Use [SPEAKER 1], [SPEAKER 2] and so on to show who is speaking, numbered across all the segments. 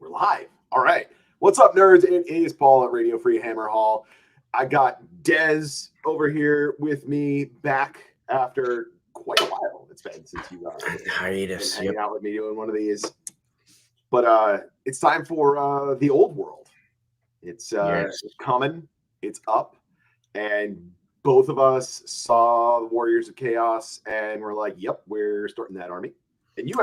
[SPEAKER 1] We're live. All right. What's up, nerds? It is Paul at Radio Free Hammer Hall. I got Dez over here with me back after quite a while. It's been since you
[SPEAKER 2] hiatus.
[SPEAKER 1] Been hanging out with me doing one of these. But it's time for the old world. It's coming. It's up. And both of us saw Warriors of Chaos and we're like, yep, we're starting that army. And you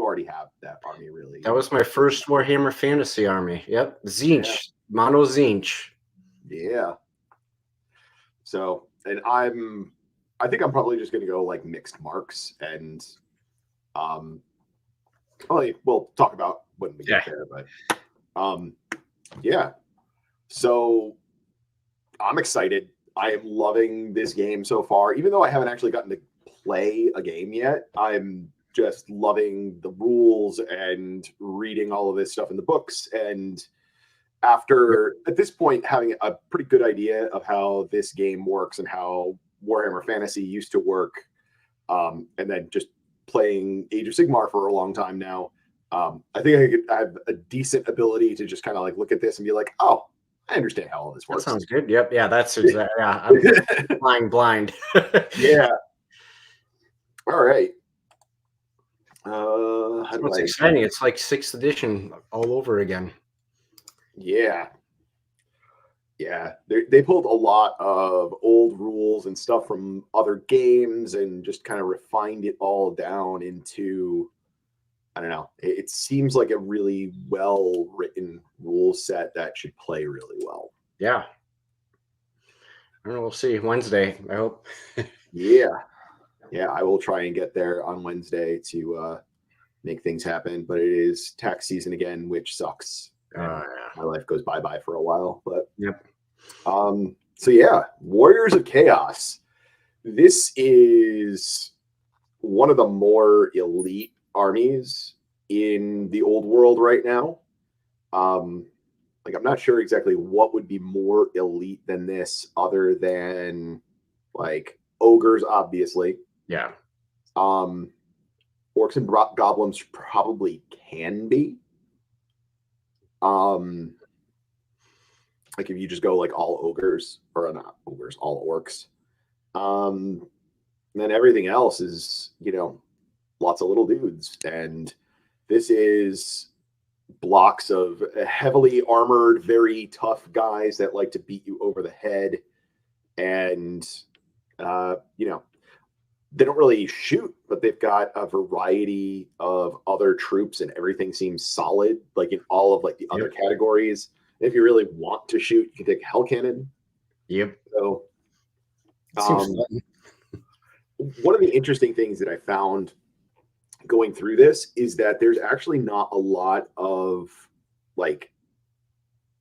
[SPEAKER 1] already have that army, really.
[SPEAKER 2] That was my first Warhammer Fantasy army. Yep. Tzeentch. Yeah. Mono Tzeentch.
[SPEAKER 1] Yeah. So, and I think I'm probably just going to go like mixed marks and we'll talk about when we get there, but yeah. So I'm excited. I am loving this game so far, even though I haven't actually gotten to play a game yet. I'm just loving the rules and reading all of this stuff in the books. And after, at this point, having a pretty good idea of how this game works and how Warhammer Fantasy used to work, and then just playing Age of Sigmar for a long time now, I think I have a decent ability to just kind of like look at this and be like, oh, I understand how all this works.
[SPEAKER 2] That sounds good. Yep. Yeah, that's exactly. Yeah, I'm flying blind.
[SPEAKER 1] Yeah. All right.
[SPEAKER 2] What's exciting? It's like 6th edition all over again.
[SPEAKER 1] Yeah. Yeah. They pulled a lot of old rules and stuff from other games and just kind of refined it all down into, I don't know. It seems like a really well-written rule set that should play really well.
[SPEAKER 2] Yeah. I don't know. We'll see. Wednesday, I hope.
[SPEAKER 1] Yeah. Yeah, I will try and get there on Wednesday to make things happen. But it is tax season again, which sucks. My life goes bye-bye for a while. But
[SPEAKER 2] yep.
[SPEAKER 1] So yeah, Warriors of Chaos. This is one of the more elite armies in the old world right now. Like I'm not sure exactly what would be more elite than this, other than like ogres, obviously.
[SPEAKER 2] Yeah.
[SPEAKER 1] Orcs and goblins probably can be. Like if you just go like all ogres, or not ogres, all orcs. Then everything else is, lots of little dudes. And this is blocks of heavily armored, very tough guys that like to beat you over the head. And, they don't really shoot, but they've got a variety of other troops and everything seems solid, like in all of like the other categories. If you really want to shoot, you can take a hell cannon.
[SPEAKER 2] Yep.
[SPEAKER 1] So one of the interesting things that I found going through this is that there's actually not a lot of like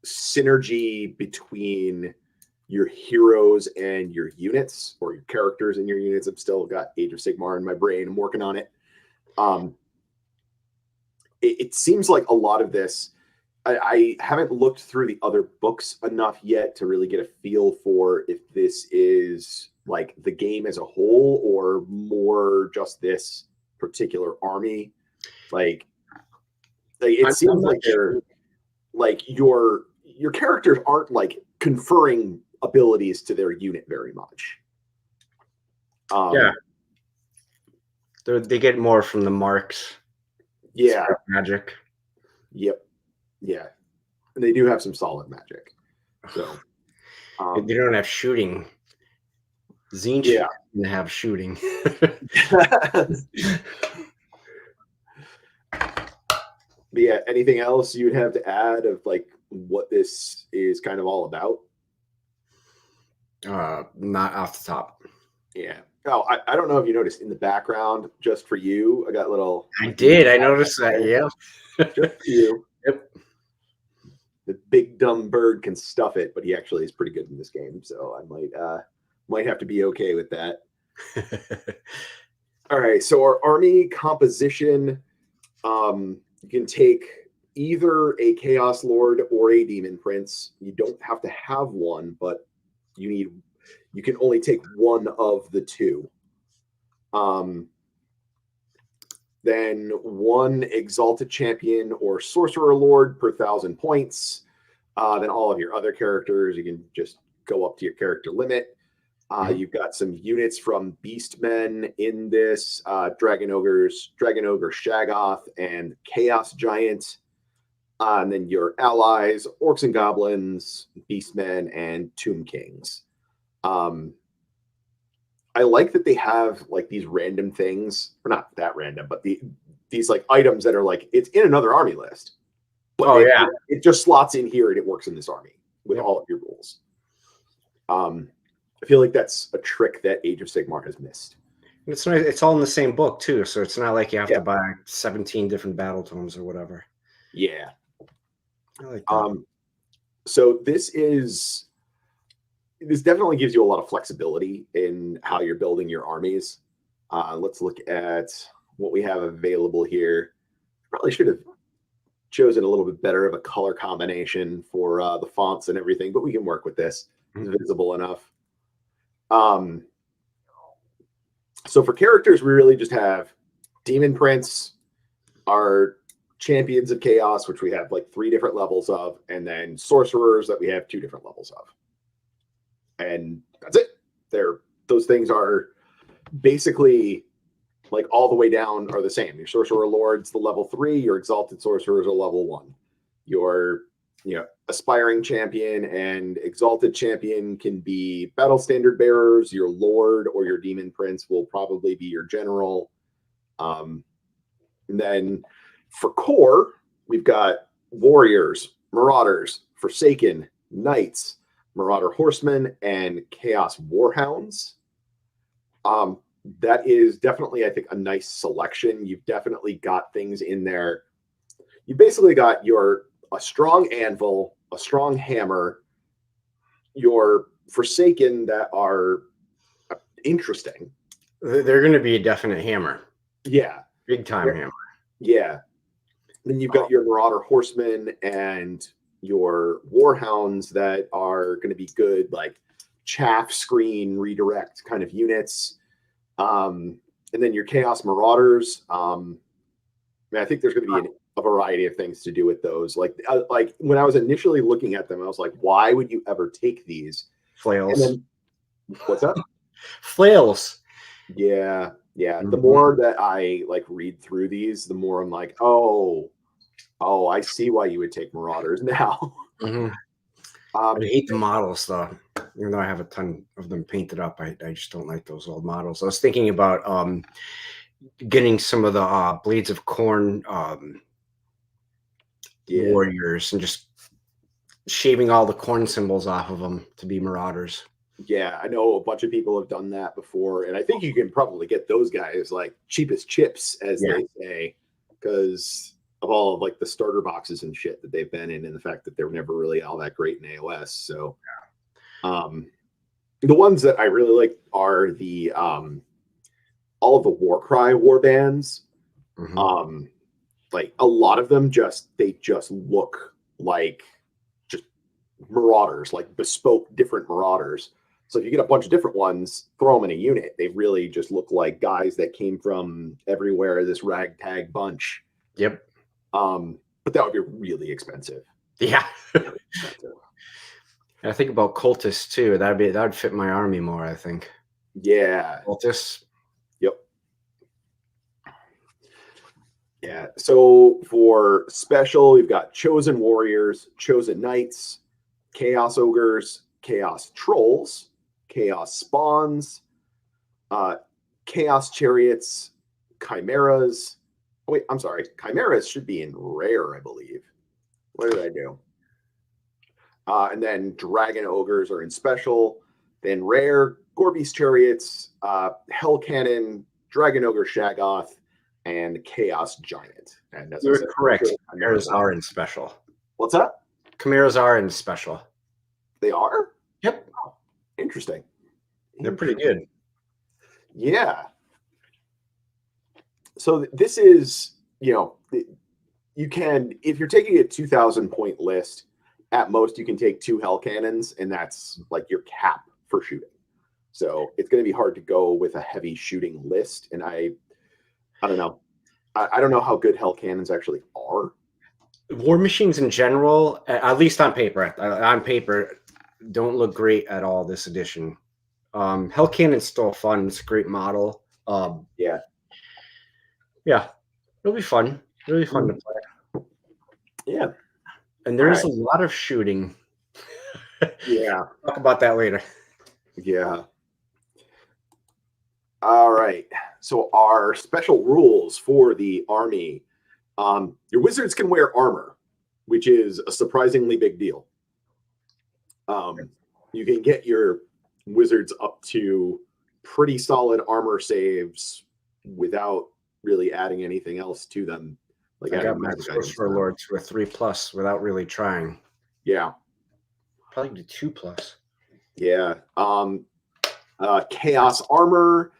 [SPEAKER 1] synergy between your heroes and your units, or your characters and your units. I've still got Age of Sigmar in my brain. I'm working on it. It seems like a lot of this, I haven't looked through the other books enough yet to really get a feel for if this is like the game as a whole or more just this particular army. Like it seems like they're like your characters aren't like conferring abilities to their unit very much.
[SPEAKER 2] Yeah. They get more from the marks.
[SPEAKER 1] Yeah.
[SPEAKER 2] Magic.
[SPEAKER 1] Yep. Yeah. And they do have some solid magic. So
[SPEAKER 2] they don't have shooting. Tzeentch didn't have shooting.
[SPEAKER 1] But yeah, anything else you'd have to add of like what this is kind of all about?
[SPEAKER 2] Not off the top.
[SPEAKER 1] Yeah. Oh, I don't know if you noticed in the background, just for you, I got little.
[SPEAKER 2] I did. I noticed that. Yeah.
[SPEAKER 1] Just for you.
[SPEAKER 2] Yep.
[SPEAKER 1] The big dumb bird can stuff it, but he actually is pretty good in this game, so I might have to be okay with that. All right. So our army composition, you can take either a Chaos Lord or a Demon Prince. You don't have to have one, but you can only take one of the two. Then then 1 Exalted Champion or Sorcerer Lord per 1,000 points. Then all of your other characters, you can just go up to your character limit. You've got some units from Beastmen in this, Dragon Ogre Shaggoth, and Chaos Giant. And then your allies, Orcs and Goblins, Beastmen, and Tomb Kings. I like that they have like these random things, or not that random, but these like items that are like, it's in another army list. But it just slots in here and it works in this army with all of your rules. I feel like that's a trick that Age of Sigmar has missed.
[SPEAKER 2] It's all in the same book too, so it's not like you have to buy 17 different battle tomes or whatever.
[SPEAKER 1] Yeah.
[SPEAKER 2] I like that.
[SPEAKER 1] So this definitely gives you a lot of flexibility in how you're building your armies. Let's look at what we have available here. Probably should have chosen a little bit better of a color combination for the fonts and everything, but we can work with this. It's visible enough. So for characters, we really just have Demon Prince, our Champions of Chaos, which we have like 3 different levels of, and then Sorcerers that we have 2 different levels of. And that's it. Those things are basically like all the way down are the same. Your Sorcerer Lords, the level 3, your Exalted Sorcerers are level 1. Your Aspiring Champion and Exalted Champion can be Battle Standard Bearers. Your Lord or your Demon Prince will probably be your General. And then for core, we've got Warriors, Marauders, Forsaken, Knights, Marauder Horsemen, and Chaos Warhounds. That is definitely, I think, a nice selection. You've definitely got things in there. You basically got a strong anvil, a strong hammer, your Forsaken that are interesting.
[SPEAKER 2] They're going to be a definite hammer.
[SPEAKER 1] Yeah.
[SPEAKER 2] Big time hammer.
[SPEAKER 1] Yeah. Then you've got your Marauder Horsemen and your Warhounds that are going to be good, like chaff screen redirect kind of units. And then your Chaos Marauders. I think there's going to be a variety of things to do with those. Like when I was initially looking at them, I was like, why would you ever take these?
[SPEAKER 2] Flails.
[SPEAKER 1] And then, what's up?
[SPEAKER 2] Flails.
[SPEAKER 1] Yeah. The more that I like read through these, the more I'm like, oh, I see why you would take Marauders now.
[SPEAKER 2] I hate the models though. Even though I have a ton of them painted up, I just don't like those old models. I was thinking about getting some of the Blades of Corn warriors and just shaving all the corn symbols off of them to be Marauders.
[SPEAKER 1] Yeah, I know a bunch of people have done that before, and I think you can probably get those guys like cheapest chips, as they say, because of all of like the starter boxes and shit that they've been in, and the fact that they're never really all that great in AOS. So, the ones that I really like are the all of the Warcry warbands. Like a lot of them just look like just Marauders, like bespoke different Marauders. So if you get a bunch of different ones, throw them in a unit. They really just look like guys that came from everywhere, this ragtag bunch.
[SPEAKER 2] Yep.
[SPEAKER 1] But that would be really expensive.
[SPEAKER 2] Yeah. Really expensive. I think about Cultists too. That would fit my army more, I think.
[SPEAKER 1] Yeah.
[SPEAKER 2] Cultists.
[SPEAKER 1] Yep. Yeah. So for special, we've got Chosen Warriors, Chosen Knights, Chaos Ogres, Chaos Trolls, Chaos Spawns, Chaos Chariots, Chimeras. Oh, wait, I'm sorry. Chimeras should be in rare, I believe. What did I do? And then Dragon Ogres are in special. Then rare, Gorby's Chariots, Hell Cannon, Dragon Ogre Shaggoth, and Chaos Giant. And that's
[SPEAKER 2] You're correct. Chimeras are in special.
[SPEAKER 1] What's that?
[SPEAKER 2] Chimeras are in special.
[SPEAKER 1] They are?
[SPEAKER 2] Yep.
[SPEAKER 1] Oh, interesting.
[SPEAKER 2] They're pretty good.
[SPEAKER 1] Yeah. So this is, you can, if you're taking a 2,000 point list, at most you can take 2 Hell Cannons, and that's like your cap for shooting. So it's going to be hard to go with a heavy shooting list. And I don't know. I don't know how good hell cannons actually are.
[SPEAKER 2] War machines in general, at least on paper, don't look great at all this edition. Hell cannon's still fun. It's a great model.
[SPEAKER 1] Yeah.
[SPEAKER 2] It'll be fun. Really fun to play.
[SPEAKER 1] Yeah.
[SPEAKER 2] And there's a lot of shooting.
[SPEAKER 1] Yeah.
[SPEAKER 2] Talk about that later.
[SPEAKER 1] Yeah. All right. So our special rules for the army. Your wizards can wear armor, which is a surprisingly big deal. You can get your wizards up to pretty solid armor saves without really adding anything else to them. Like
[SPEAKER 2] I got my Sorcerer Lord to a 3+ without really trying.
[SPEAKER 1] Yeah.
[SPEAKER 2] Probably to 2+.
[SPEAKER 1] Yeah. Chaos armor.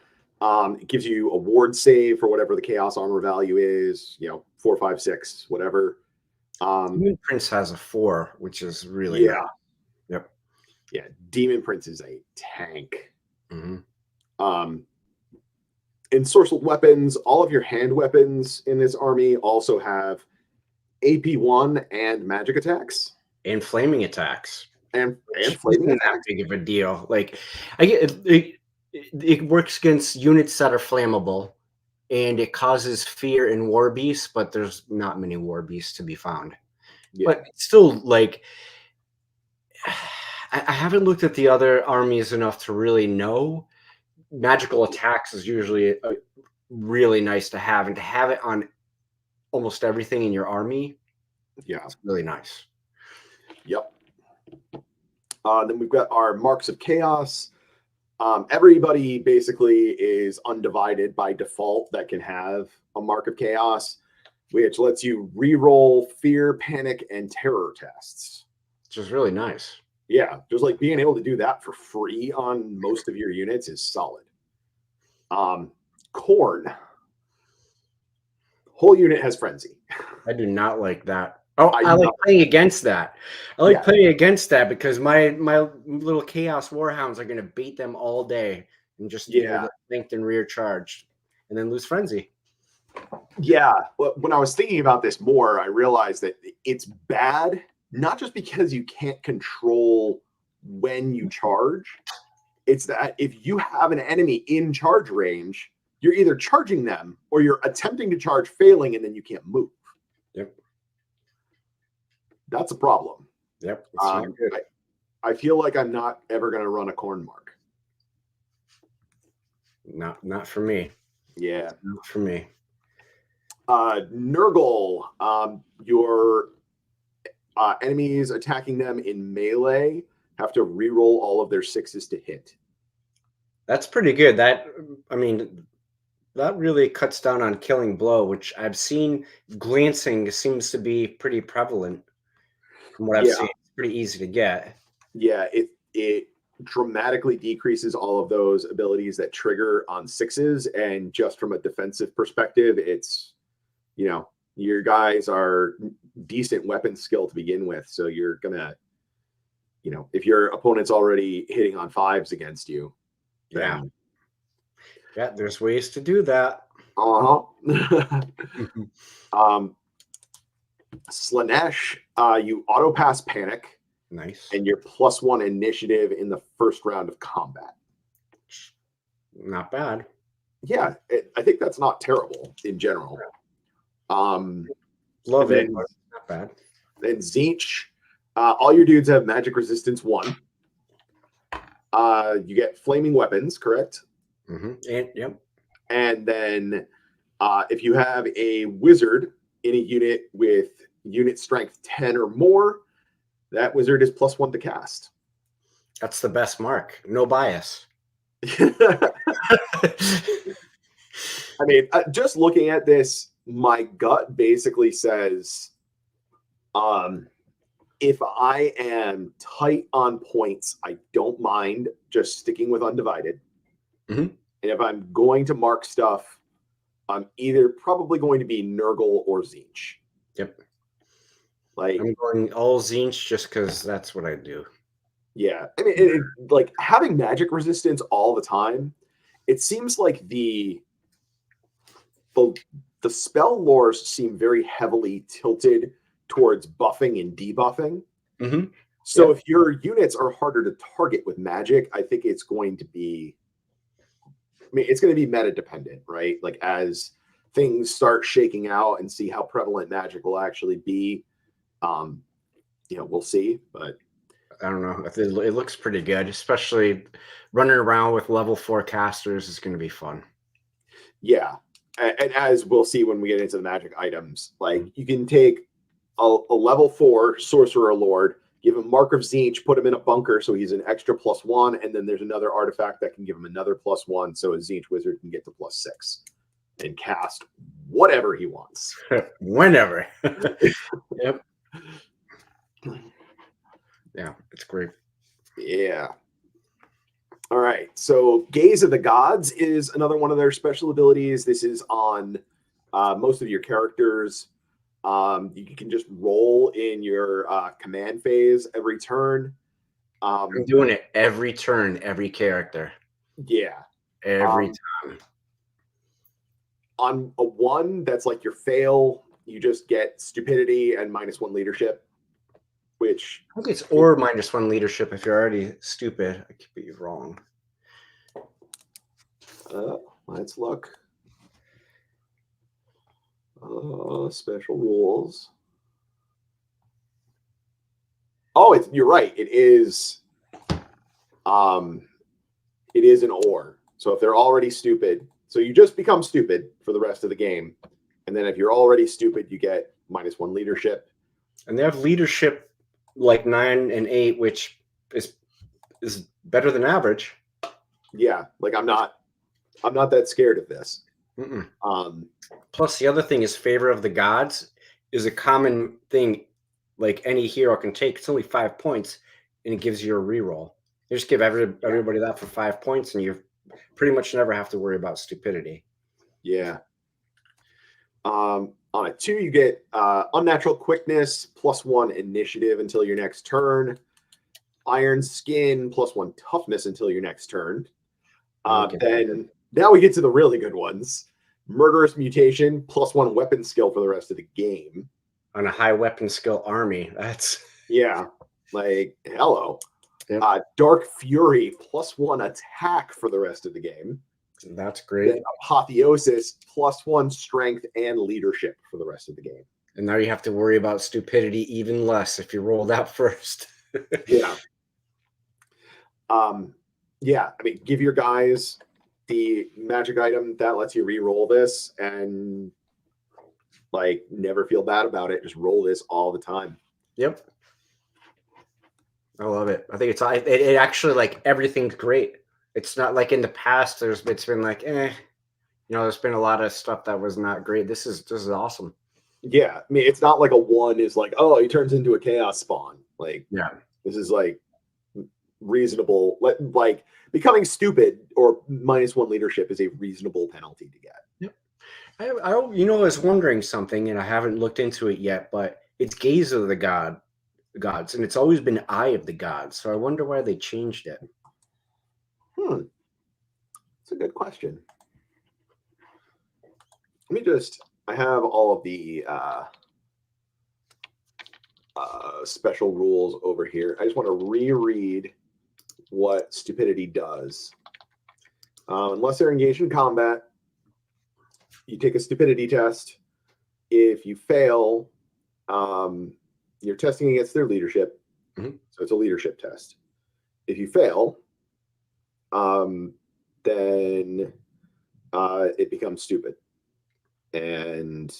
[SPEAKER 1] It gives you a ward save for whatever the chaos armor value is, 4, 5, 6, whatever.
[SPEAKER 2] Demon Prince has a 4, which is really nice. Yep.
[SPEAKER 1] Yeah, Demon Prince is a tank.
[SPEAKER 2] Mm-hmm.
[SPEAKER 1] Ensorcelled weapons, all of your hand weapons in this army also have AP1 and magic attacks.
[SPEAKER 2] And flaming attacks.
[SPEAKER 1] And flaming attacks.
[SPEAKER 2] Not big of a deal. Like, I get it works against units that are flammable, and it causes fear in war beasts, but there's not many war beasts to be found. Yeah. But still, like, I haven't looked at the other armies enough to really know. Magical attacks is usually really nice to have, and to have it on almost everything in your army, it's really nice.
[SPEAKER 1] Yep. Then we've got our marks of chaos. Everybody basically is undivided by default that can have a mark of chaos, which lets you re-roll fear, panic, and terror tests.
[SPEAKER 2] Which is really nice.
[SPEAKER 1] Yeah, just like being able to do that for free on most of your units is solid. Corn. Whole unit has frenzy.
[SPEAKER 2] I do not like that. Oh, I like playing against that. I like playing against that because my little chaos warhounds are going to bait them all day and just flanked and rear charged and then lose frenzy.
[SPEAKER 1] Yeah. Well, when I was thinking about this more, I realized that it's bad, not just because you can't control when you charge. It's that if you have an enemy in charge range, you're either charging them or you're attempting to charge, failing, and then you can't move.
[SPEAKER 2] Yep.
[SPEAKER 1] That's a problem.
[SPEAKER 2] Yep.
[SPEAKER 1] I feel like I'm not ever going to run a corn mark.
[SPEAKER 2] Not for me.
[SPEAKER 1] Yeah.
[SPEAKER 2] Not for me.
[SPEAKER 1] Nurgle. Your enemies attacking them in melee have to re-roll all of their 6s to hit.
[SPEAKER 2] That's pretty good. That really cuts down on killing blow, which I've seen glancing seems to be pretty prevalent. From what I've seen, it's pretty easy to get.
[SPEAKER 1] Yeah, it dramatically decreases all of those abilities that trigger on 6s, and just from a defensive perspective, it's your guys are decent weapon skill to begin with, so you're gonna if your opponent's already hitting on 5s against you,
[SPEAKER 2] then there's ways to do that.
[SPEAKER 1] Slanesh, you auto pass panic.
[SPEAKER 2] Nice.
[SPEAKER 1] And you're +1 initiative in the first round of combat.
[SPEAKER 2] Not bad.
[SPEAKER 1] Yeah, I think that's not terrible in general.
[SPEAKER 2] Love it. Not bad.
[SPEAKER 1] Then Tzeentch, all your dudes have magic resistance 1. You get flaming weapons, correct?
[SPEAKER 2] Mm-hmm.
[SPEAKER 1] And then if you have a wizard in a unit with unit strength 10 or more, that wizard is +1 to cast.
[SPEAKER 2] That's the best mark. No bias.
[SPEAKER 1] I mean, just looking at this, my gut basically says, if I am tight on points, I don't mind just sticking with undivided.
[SPEAKER 2] Mm-hmm.
[SPEAKER 1] And if I'm going to mark stuff, I'm either probably going to be Nurgle or Tzeentch.
[SPEAKER 2] Yep.
[SPEAKER 1] Like,
[SPEAKER 2] I'm going all Tzeentch just because that's what I do.
[SPEAKER 1] Yeah. I mean, like having magic resistance all the time, it seems like the the spell lores seem very heavily tilted towards buffing and debuffing.
[SPEAKER 2] Mm-hmm.
[SPEAKER 1] So if your units are harder to target with magic, I think it's going to be, it's going to be meta dependent, right? Like as things start shaking out and see how prevalent magic will actually be, we'll see. But
[SPEAKER 2] I don't know. It looks pretty good, especially running around with level 4 casters is going to be fun.
[SPEAKER 1] Yeah. And as we'll see when we get into the magic items, like you can take a level 4 sorcerer lord, give him Mark of Tzeentch, put him in a bunker so he's an extra +1, and then there's another artifact that can give him another +1, so a Tzeentch wizard can get to +6 and cast whatever he wants.
[SPEAKER 2] Whenever. Yep. Yeah, it's great.
[SPEAKER 1] Yeah. All right. So Gaze of the Gods is another one of their special abilities. This is on most of your characters. You can just roll in your command phase every turn.
[SPEAKER 2] I'm doing it every turn, every character.
[SPEAKER 1] Yeah.
[SPEAKER 2] Every time.
[SPEAKER 1] On a 1, that's like your fail. You just get stupidity and -1 leadership, which
[SPEAKER 2] I think it's or -1 leadership if you're already stupid. I could be wrong.
[SPEAKER 1] Let's look. Special rules. Oh, you're right. It is an or. So if they're already stupid, so you just become stupid for the rest of the game. And then if you're already stupid, you get -1 leadership.
[SPEAKER 2] And they have leadership like 9 and 8, which is better than average.
[SPEAKER 1] Yeah, like I'm not that scared of this.
[SPEAKER 2] Plus, the other thing is Favor of the Gods is a common thing, like any hero can take. It's only 5 points, and it gives you a reroll. You just give everybody that for 5 points, and you pretty much never have to worry about stupidity.
[SPEAKER 1] Yeah. On a 2, you get unnatural quickness, +1 initiative until your next turn. Iron skin, +1 toughness until your next turn. Then now we get to the really good ones. Murderous mutation, +1 weapon skill for the rest of the game.
[SPEAKER 2] On a high weapon skill army, that's
[SPEAKER 1] like hello.
[SPEAKER 2] Yep.
[SPEAKER 1] Dark fury, +1 attack for the rest of the game.
[SPEAKER 2] That's great.
[SPEAKER 1] Then apotheosis, +1 strength and leadership for the rest of the game.
[SPEAKER 2] And now you have to worry about stupidity even less if you rolled out first.
[SPEAKER 1] Yeah. I mean, give your guys the magic item that lets you re-roll this and like never feel bad about it. Just roll this all the time.
[SPEAKER 2] Yep. I love it. I think it actually, like, everything's great. It's not like in the past it's been like, there's been a lot of stuff that was not great. This is awesome.
[SPEAKER 1] Yeah. I mean, it's not like a 1 is like, oh, he turns into a chaos spawn. Like,
[SPEAKER 2] yeah, this
[SPEAKER 1] is like reasonable. Like becoming stupid or -1 leadership is a reasonable penalty to get.
[SPEAKER 2] Yep. I was wondering something, and I haven't looked into it yet, but it's Gaze of the Gods, and it's always been Eye of the Gods. So I wonder why they changed it.
[SPEAKER 1] That's a good question. I have all of the special rules over here. I just want to reread what stupidity does. Unless they're engaged in combat, you take a stupidity test. If you fail, you're testing against their leadership.
[SPEAKER 2] Mm-hmm.
[SPEAKER 1] So it's a leadership test. If you fail, then it becomes stupid. And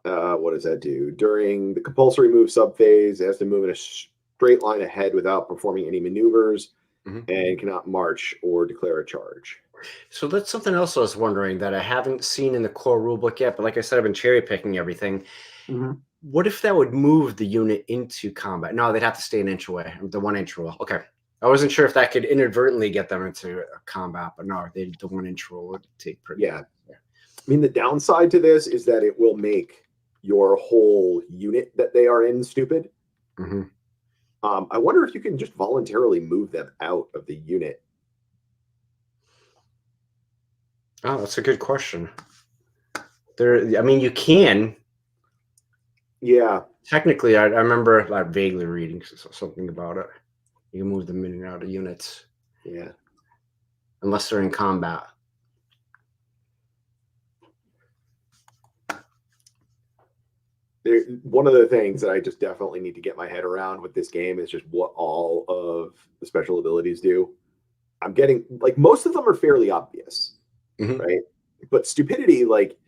[SPEAKER 1] what does that do? During the compulsory move subphase, it has to move in a straight line ahead without performing any maneuvers, and cannot march or declare a charge.
[SPEAKER 2] So that's something else I was wondering that I haven't seen in the core rulebook yet. But like I said, I've been cherry picking everything. What if that would move the unit into combat? No, they'd have to stay an inch away. The 1 inch rule. Okay. I wasn't sure if that could inadvertently get them into a combat, but no, the 1 inch rule would take pretty.
[SPEAKER 1] Yeah. I mean, the downside to this is that it will make your whole unit that they are in stupid. I wonder if you can just voluntarily move them out of the unit.
[SPEAKER 2] Oh, that's a good question. I mean, you can.
[SPEAKER 1] Yeah.
[SPEAKER 2] Technically, I remember like vaguely reading something about it. You can move them in and out of units.
[SPEAKER 1] Yeah.
[SPEAKER 2] Unless they're in combat.
[SPEAKER 1] One of the things that I just definitely need to get my head around with this game is just what all of the special abilities do. I'm getting like most of them are fairly obvious, right? But stupidity, like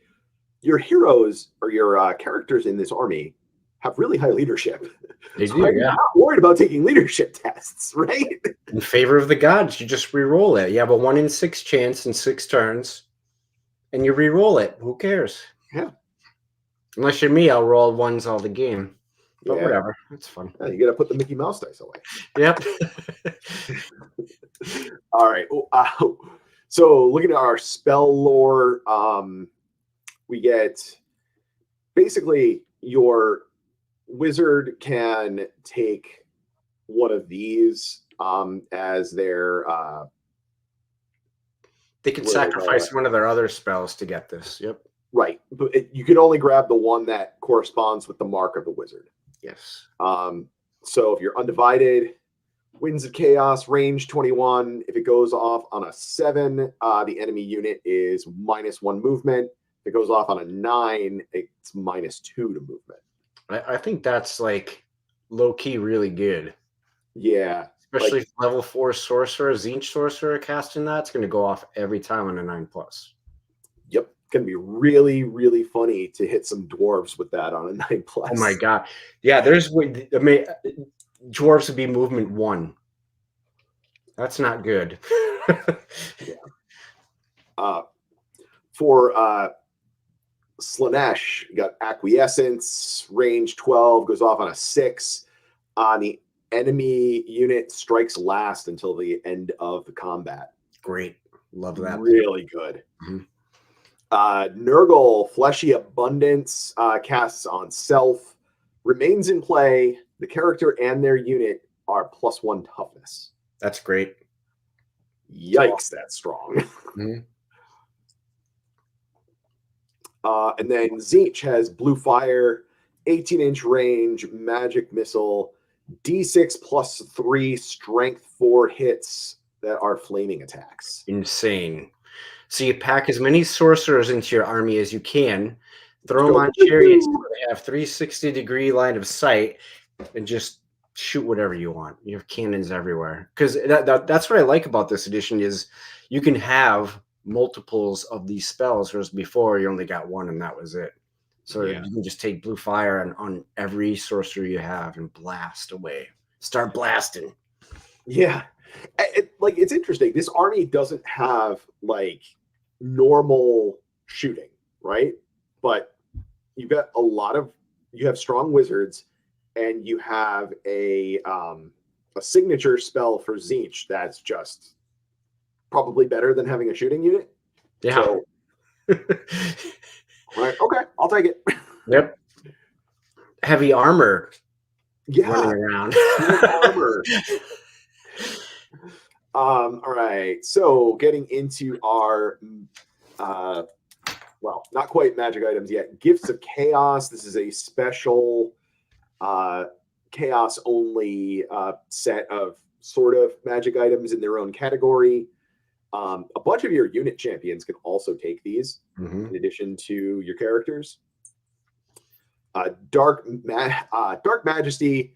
[SPEAKER 1] your heroes or your characters in this army have really high leadership.
[SPEAKER 2] They
[SPEAKER 1] So
[SPEAKER 2] do,
[SPEAKER 1] I'm not worried about taking leadership tests, right?
[SPEAKER 2] In favor of the gods, you just re-roll it. You have a 1 in 6 chance in 6 turns, and you re-roll it. Who cares?
[SPEAKER 1] Yeah.
[SPEAKER 2] Unless you're me, I'll roll ones all the game. But whatever, it's fun.
[SPEAKER 1] Yeah, you got to put the Mickey Mouse dice away.
[SPEAKER 2] Yep.
[SPEAKER 1] All right. So looking at our spell lore, we get basically your wizard can take one of these as their
[SPEAKER 2] they could sacrifice one of their other spells to get this. Yep.
[SPEAKER 1] Right. But you can only grab the one that corresponds with the mark of the wizard.
[SPEAKER 2] Yes.
[SPEAKER 1] So if you're undivided, Winds of Chaos, range 21. If it goes off on a 7, the enemy unit is -1 movement. If it goes off on a 9, it's -2 to movement.
[SPEAKER 2] I think that's like low key really good.
[SPEAKER 1] Yeah.
[SPEAKER 2] Especially like, level 4 sorcerer, Tzeentch sorcerer casting that's going to go off every time on a 9+.
[SPEAKER 1] Yep. It's going to be really, really funny to hit some dwarves with that on a 9+.
[SPEAKER 2] Oh my God. Yeah, dwarves would be movement 1. That's not good.
[SPEAKER 1] Yeah. For Slaanesh, you got Acquiescence, range 12, goes off on a 6. The enemy unit strikes last until the end of the combat.
[SPEAKER 2] Great. Love that.
[SPEAKER 1] Really good. Nurgle, Fleshy Abundance, casts on self, remains in play. The character and their unit are +1 toughness.
[SPEAKER 2] That's great.
[SPEAKER 1] Yikes, that's strong. And then Tzeentch has Blue Fire, 18-inch range, magic missile, D6 +3, strength 4 hits that are flaming attacks.
[SPEAKER 2] Insane. So you pack as many sorcerers into your army as you can, throw them on chariots so they have 360-degree line of sight, and just shoot whatever you want. You have cannons everywhere. Because that's what I like about this edition is you can have multiples of these spells, whereas before you only got one and that was it. So you can just take blue fire on every sorcerer you have and blast away. Start blasting.
[SPEAKER 1] Yeah. It's interesting. This army doesn't have like normal shooting, right? But you've got you have strong wizards, and you have a signature spell for Tzeentch that's just probably better than having a shooting unit.
[SPEAKER 2] Yeah.
[SPEAKER 1] So, right, okay, I'll take it.
[SPEAKER 2] Yep. Heavy armor.
[SPEAKER 1] Yeah.
[SPEAKER 2] Running around.
[SPEAKER 1] Armor. All right. So getting into our well, not quite magic items yet. Gifts of Chaos. This is a special chaos only set of sort of magic items in their own category. A bunch of your unit champions can also take these in addition to your characters. Dark Majesty.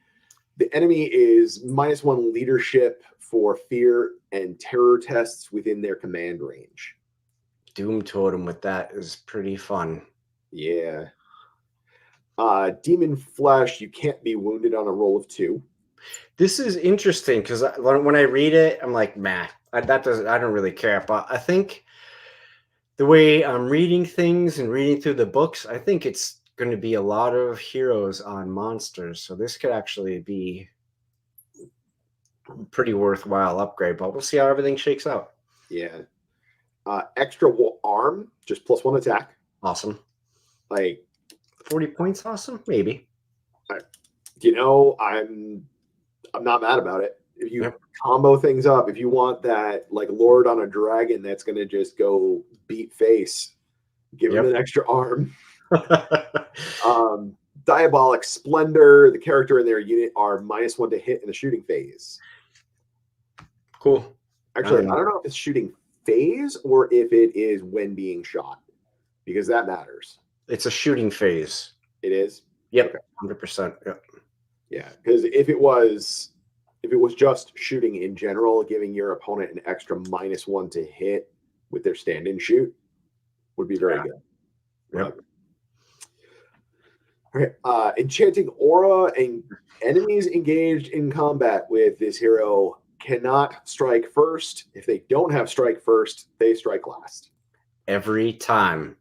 [SPEAKER 1] The enemy is -1 leadership for fear and terror tests within their command range.
[SPEAKER 2] Doom Totem with that is pretty fun.
[SPEAKER 1] Yeah. Demon Flesh, you can't be wounded on a roll of 2.
[SPEAKER 2] This is interesting because when I read it, I'm like, man, I don't really care. But I think the way I'm reading things and reading through the books, I think it's going to be a lot of heroes on monsters. So this could actually be a pretty worthwhile upgrade, but we'll see how everything shakes out.
[SPEAKER 1] Yeah. Extra arm, just +1 attack.
[SPEAKER 2] Awesome.
[SPEAKER 1] Like
[SPEAKER 2] 40 points, awesome, maybe.
[SPEAKER 1] I'm not mad about it. If you combo things up, if you want that like Lord on a dragon that's going to just go beat face, Give him an extra arm. Diabolic Splendor. The character in their unit are -1 to hit in the shooting phase.
[SPEAKER 2] Cool.
[SPEAKER 1] Actually, I don't know if it's shooting phase or if it is when being shot, because that matters.
[SPEAKER 2] It's a shooting phase.
[SPEAKER 1] It is?
[SPEAKER 2] Yep. Okay. 100%. Yep.
[SPEAKER 1] Yeah, because if it was just shooting in general, giving your opponent an extra -1 to hit with their stand-in shoot would be very good.
[SPEAKER 2] Yep.
[SPEAKER 1] Okay. Enchanting Aura, and enemies engaged in combat with this hero cannot strike first. If they don't have strike first, they strike last.
[SPEAKER 2] Every time.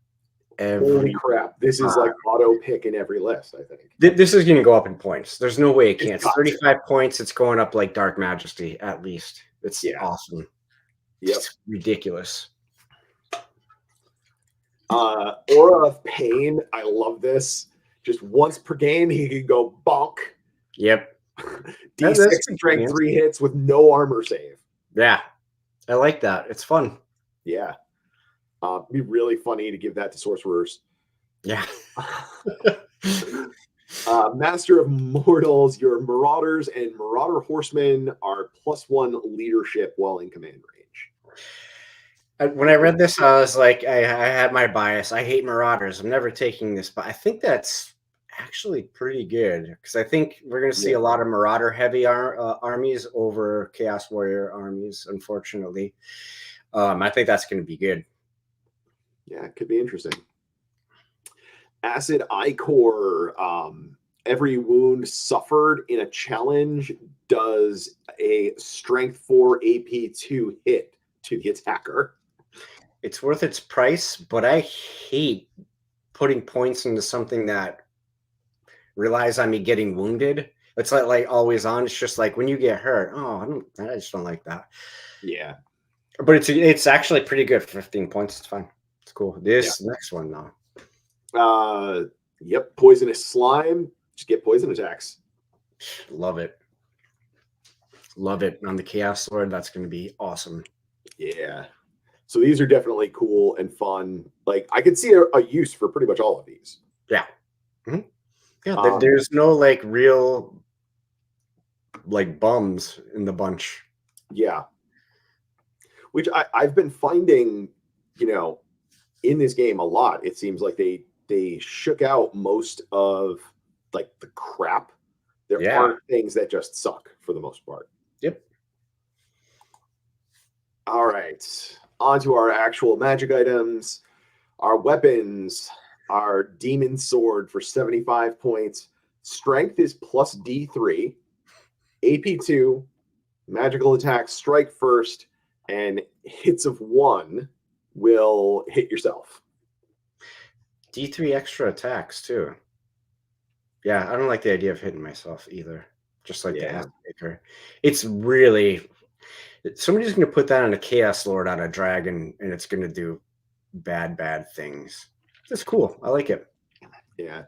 [SPEAKER 1] Holy crap. This is like auto pick in every list, I think.
[SPEAKER 2] This is going to go up in points. There's no way it can't. It's 35 points. It's going up like Dark Majesty, at least. It's awesome.
[SPEAKER 1] Yep.
[SPEAKER 2] It's ridiculous.
[SPEAKER 1] Aura of Pain. I love this. Just once per game, he can go bonk.
[SPEAKER 2] Yep.
[SPEAKER 1] D6 strength 3 hits with no armor save.
[SPEAKER 2] Yeah. I like that. It's fun.
[SPEAKER 1] Yeah. It'd be really funny to give that to sorcerers.
[SPEAKER 2] Yeah.
[SPEAKER 1] Master of Mortals, your Marauders and Marauder Horsemen are +1 leadership while in command range.
[SPEAKER 2] When I read this, I was like, I had my bias. I hate Marauders. I'm never taking this, but I think that's actually pretty good, because I think we're going to see a lot of Marauder heavy armies over Chaos Warrior armies, unfortunately. I think that's going to be good.
[SPEAKER 1] Yeah, it could be interesting. Acid Ichor. Every wound suffered in a challenge does a strength 4 AP2 hit to the attacker.
[SPEAKER 2] It's worth its price, but I hate putting points into something that relies on me getting wounded. It's like always on. It's just like when you get hurt. Oh, I just don't like that.
[SPEAKER 1] Yeah,
[SPEAKER 2] but it's actually pretty good for 15 points. It's fine. It's cool. This next one though.
[SPEAKER 1] Yep. Poisonous Slime. Just get poison attacks.
[SPEAKER 2] Love it. Love it. On the Chaos Sword, that's going to be awesome.
[SPEAKER 1] Yeah. So these are definitely cool and fun. Like, I could see a use for pretty much all of these.
[SPEAKER 2] Yeah. Mm-hmm. Yeah. There's no like real like bums in the bunch.
[SPEAKER 1] Yeah. Which I've been finding, in this game a lot. It seems like they shook out most of like the crap. There aren't things that just suck for the most part.
[SPEAKER 2] Yep.
[SPEAKER 1] All right. On to our actual magic items. Our weapons. Our Demon Sword for 75 points. Strength is plus D3. AP2. Magical attacks strike first. And hits of 1 will hit yourself.
[SPEAKER 2] D3 extra attacks too. Yeah, I don't like the idea of hitting myself either. Just like the Maker. It's really, somebody's going to put that on a Chaos Lord on a dragon, and it's going to do bad things. It's cool. I like it.
[SPEAKER 1] Yeah.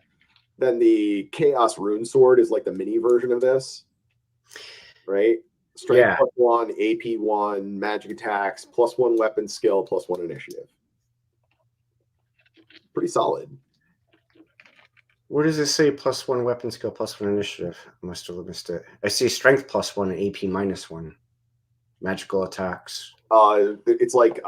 [SPEAKER 1] Then the Chaos Rune Sword is like the mini version of this, right? Strength +1, AP1, magic attacks, +1 weapon skill, +1 initiative. Pretty solid.
[SPEAKER 2] Where does it say +1 weapon skill, +1 initiative? I must have missed it. I see strength +1 and AP -1. Magical attacks.
[SPEAKER 1] It's like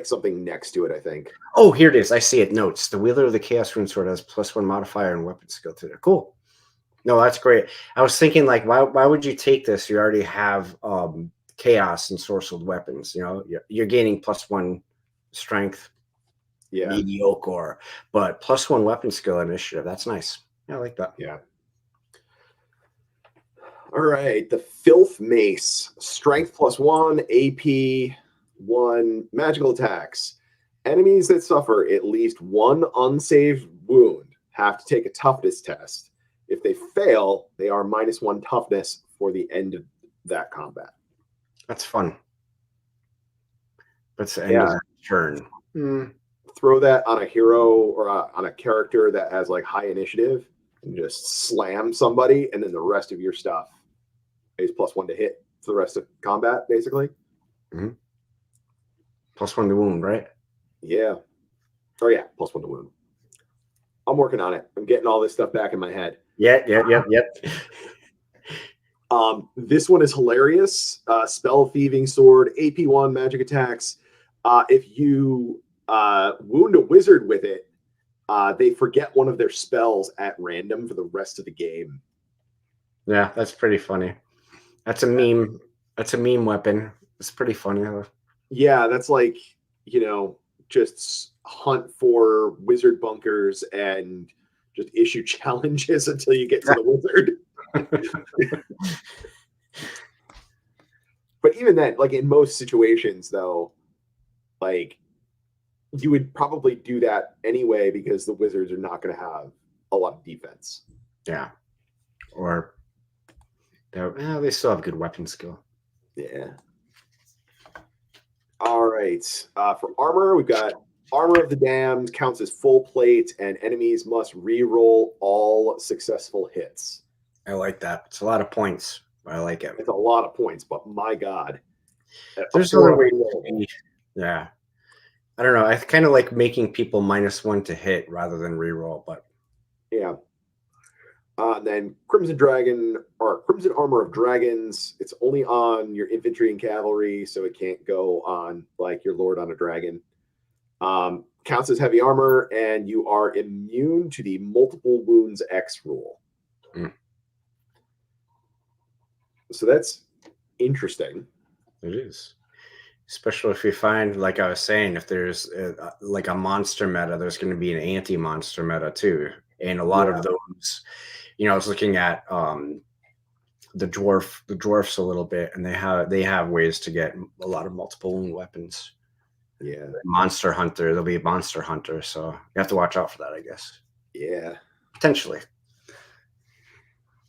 [SPEAKER 1] something next to it, I think.
[SPEAKER 2] Oh, here it is. I see it. Notes. The wielder of the Chaos Rune Sword has +1 modifier and weapon skill to it. Cool. No, that's great. I was thinking, like, why would you take this? You already have chaos and sorcered weapons. You're gaining +1 strength.
[SPEAKER 1] Yeah.
[SPEAKER 2] Mediocre, but +1 weapon skill initiative. That's nice. Yeah, I like that.
[SPEAKER 1] Yeah. All right. The Filth Mace. Strength +1, AP1, magical attacks. Enemies that suffer at least 1 unsaved wound have to take a toughness test. If they fail, they are -1 toughness for the end of that combat.
[SPEAKER 2] That's fun. That's the end of the turn.
[SPEAKER 1] Throw that on a hero or on a character that has like high initiative and just slam somebody, and then the rest of your stuff is +1 to hit for the rest of combat, basically.
[SPEAKER 2] +1 to wound, right?
[SPEAKER 1] Yeah. Oh yeah, +1 to wound. I'm working on it. I'm getting all this stuff back in my head.
[SPEAKER 2] Yep.
[SPEAKER 1] This one is hilarious. Spell thieving sword, AP1 magic attacks. If you wound a wizard with it, they forget one of their spells at random for the rest of the game.
[SPEAKER 2] Yeah, that's pretty funny. That's a meme. That's a meme weapon. It's pretty funny.
[SPEAKER 1] Yeah, that's like, just hunt for wizard bunkers and just issue challenges until you get to the wizard. But even then, like in most situations, though, like you would probably do that anyway because the wizards are not going to have a lot of defense.
[SPEAKER 2] Yeah. Or they still have good weapon skill.
[SPEAKER 1] Yeah. All right. For armor, we've got Armor of the Damned counts as full plate, and enemies must re-roll all successful hits.
[SPEAKER 2] I like that. It's a lot of points. I like it.
[SPEAKER 1] It's a lot of points, but my God.
[SPEAKER 2] There's other ways to be. Yeah. I don't know. I kind of like making people -1 to hit rather than re-roll, but
[SPEAKER 1] yeah. Then Crimson Dragon or Crimson Armor of Dragons. It's only on your infantry and cavalry, so it can't go on like your Lord on a Dragon. Counts as heavy armor, and you are immune to the multiple wounds X rule. So that's interesting.
[SPEAKER 2] It is. Especially if you find, like I was saying, if there's like a monster meta, there's going to be an anti-monster meta too. And a lot of those, I was looking at the dwarfs a little bit, and they have ways to get a lot of multiple wound weapons.
[SPEAKER 1] Yeah.
[SPEAKER 2] Monster hunter, there'll be a monster hunter, so you have to watch out for that, I guess.
[SPEAKER 1] Yeah.
[SPEAKER 2] Potentially.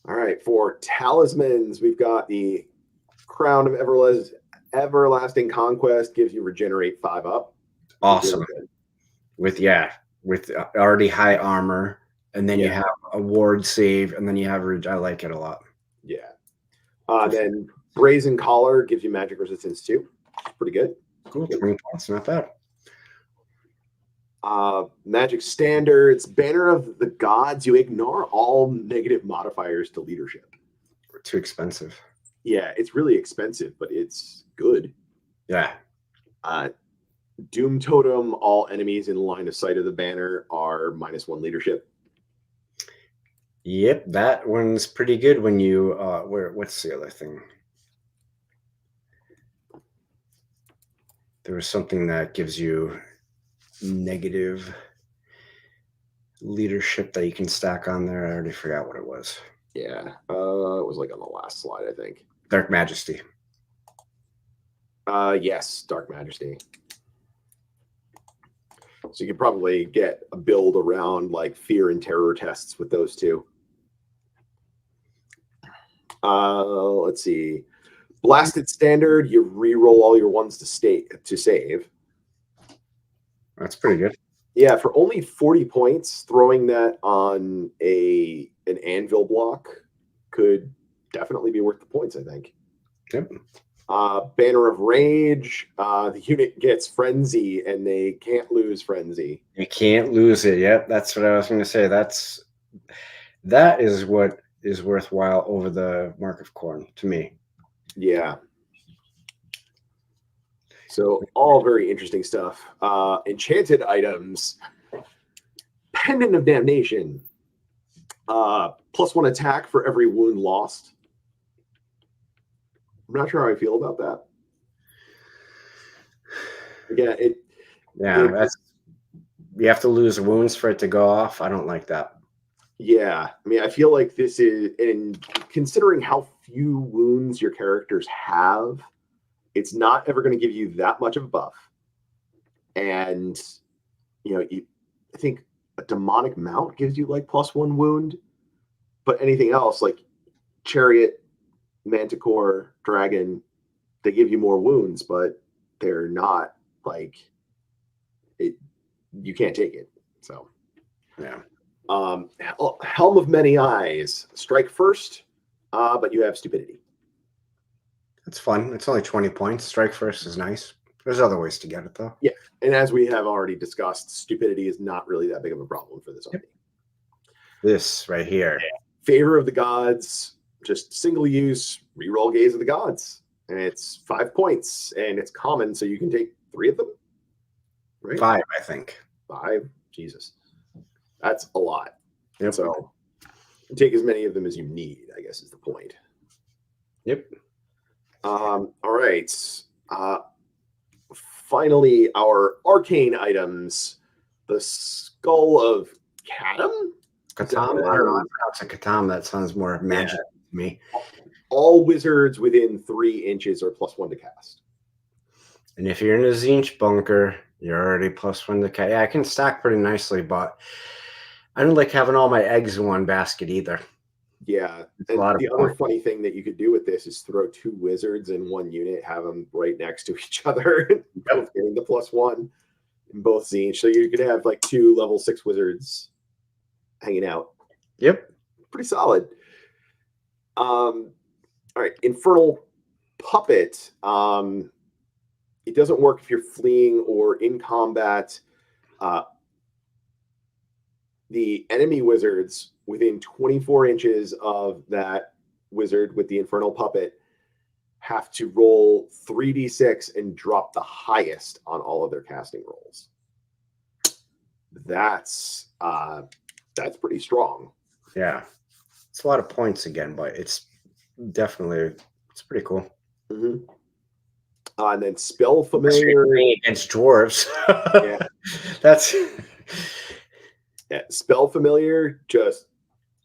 [SPEAKER 1] All right. For talismans, we've got the Crown of Everlasting Conquest, gives you regenerate 5 up.
[SPEAKER 2] Awesome. With already high armor, and then you have a ward save, and then you have I like it a lot.
[SPEAKER 1] Yeah. Then Brazen Collar gives you magic resistance 2. Pretty good.
[SPEAKER 2] Cool. 20 points, not bad.
[SPEAKER 1] Magic Standards, Banner of the Gods. You ignore all negative modifiers to leadership.
[SPEAKER 2] Too expensive.
[SPEAKER 1] Yeah, it's really expensive, but it's good.
[SPEAKER 2] Yeah.
[SPEAKER 1] Doom Totem, all enemies in line of sight of the banner are -1 leadership.
[SPEAKER 2] Yep, that one's pretty good when you what's the other thing? There was something that gives you negative leadership that you can stack on there. I already forgot what it was.
[SPEAKER 1] Yeah. It was like on the last slide, I think.
[SPEAKER 2] Dark Majesty.
[SPEAKER 1] Yes, Dark Majesty. So you could probably get a build around like fear and terror tests with those two. Let's see. Blasted Standard, you re-roll all your ones to save.
[SPEAKER 2] That's pretty good.
[SPEAKER 1] Yeah, for only 40 points, throwing that on an anvil block could definitely be worth the points, I think.
[SPEAKER 2] Yep.
[SPEAKER 1] Banner of Rage, the unit gets Frenzy, and they can't lose Frenzy.
[SPEAKER 2] You can't lose it. Yep, that's what I was going to say. That is what is worthwhile over the Mark of Corn to me.
[SPEAKER 1] Yeah. So all very interesting stuff. Enchanted items. Pendant of Damnation. +1 attack for every wound lost. I'm not sure how I feel about that. Again,
[SPEAKER 2] you have to lose wounds for it to go off. I don't like that.
[SPEAKER 1] Yeah, I mean, I feel like this is, and considering how few wounds your characters have, it's not ever going to give you that much of a buff. And, I think a demonic mount gives you like +1 wound, but anything else like Chariot, Manticore, Dragon, they give you more wounds, but they're not like it. You can't take it. So,
[SPEAKER 2] yeah.
[SPEAKER 1] Helm of Many Eyes, strike first, but you have stupidity.
[SPEAKER 2] That's fun. It's only 20 points. Strike first is nice. There's other ways to get it, though.
[SPEAKER 1] Yeah. And as we have already discussed, stupidity is not really that big of a problem for this army.
[SPEAKER 2] This right here.
[SPEAKER 1] Favor of the Gods, just single use, reroll Gaze of the Gods. And it's 5 points, and it's common, so you can take 3 of them. Right?
[SPEAKER 2] 5, I think.
[SPEAKER 1] 5? Jesus. That's a lot.
[SPEAKER 2] Yep.
[SPEAKER 1] So take as many of them as you need, I guess is the point.
[SPEAKER 2] Yep.
[SPEAKER 1] All right. Finally, our arcane items. The Skull of Kadam?
[SPEAKER 2] Katam? I don't know. It's a Katam. That sounds more magic to me.
[SPEAKER 1] All wizards within 3 inches are +1 to cast.
[SPEAKER 2] And if you're in a Zinch bunker, you're already +1 to cast. Yeah, I can stack pretty nicely, but I don't like having all my eggs in one basket either.
[SPEAKER 1] Yeah. And the other funny thing that you could do with this is throw 2 wizards in one unit, have them right next to each other, both getting the +1 in both Zinch. So you could have like 2 level 6 wizards hanging out.
[SPEAKER 2] Yep.
[SPEAKER 1] Pretty solid. All right. Infernal Puppet. It doesn't work if you're fleeing or in combat. The enemy wizards within 24 inches of that wizard with the Infernal Puppet have to roll 3d6 and drop the highest on all of their casting rolls. That's pretty strong.
[SPEAKER 2] Yeah. It's a lot of points again, but it's pretty cool.
[SPEAKER 1] Mm-hmm. And then Spell Familiar
[SPEAKER 2] against dwarves.
[SPEAKER 1] Yeah.
[SPEAKER 2] That's
[SPEAKER 1] Spell Familiar just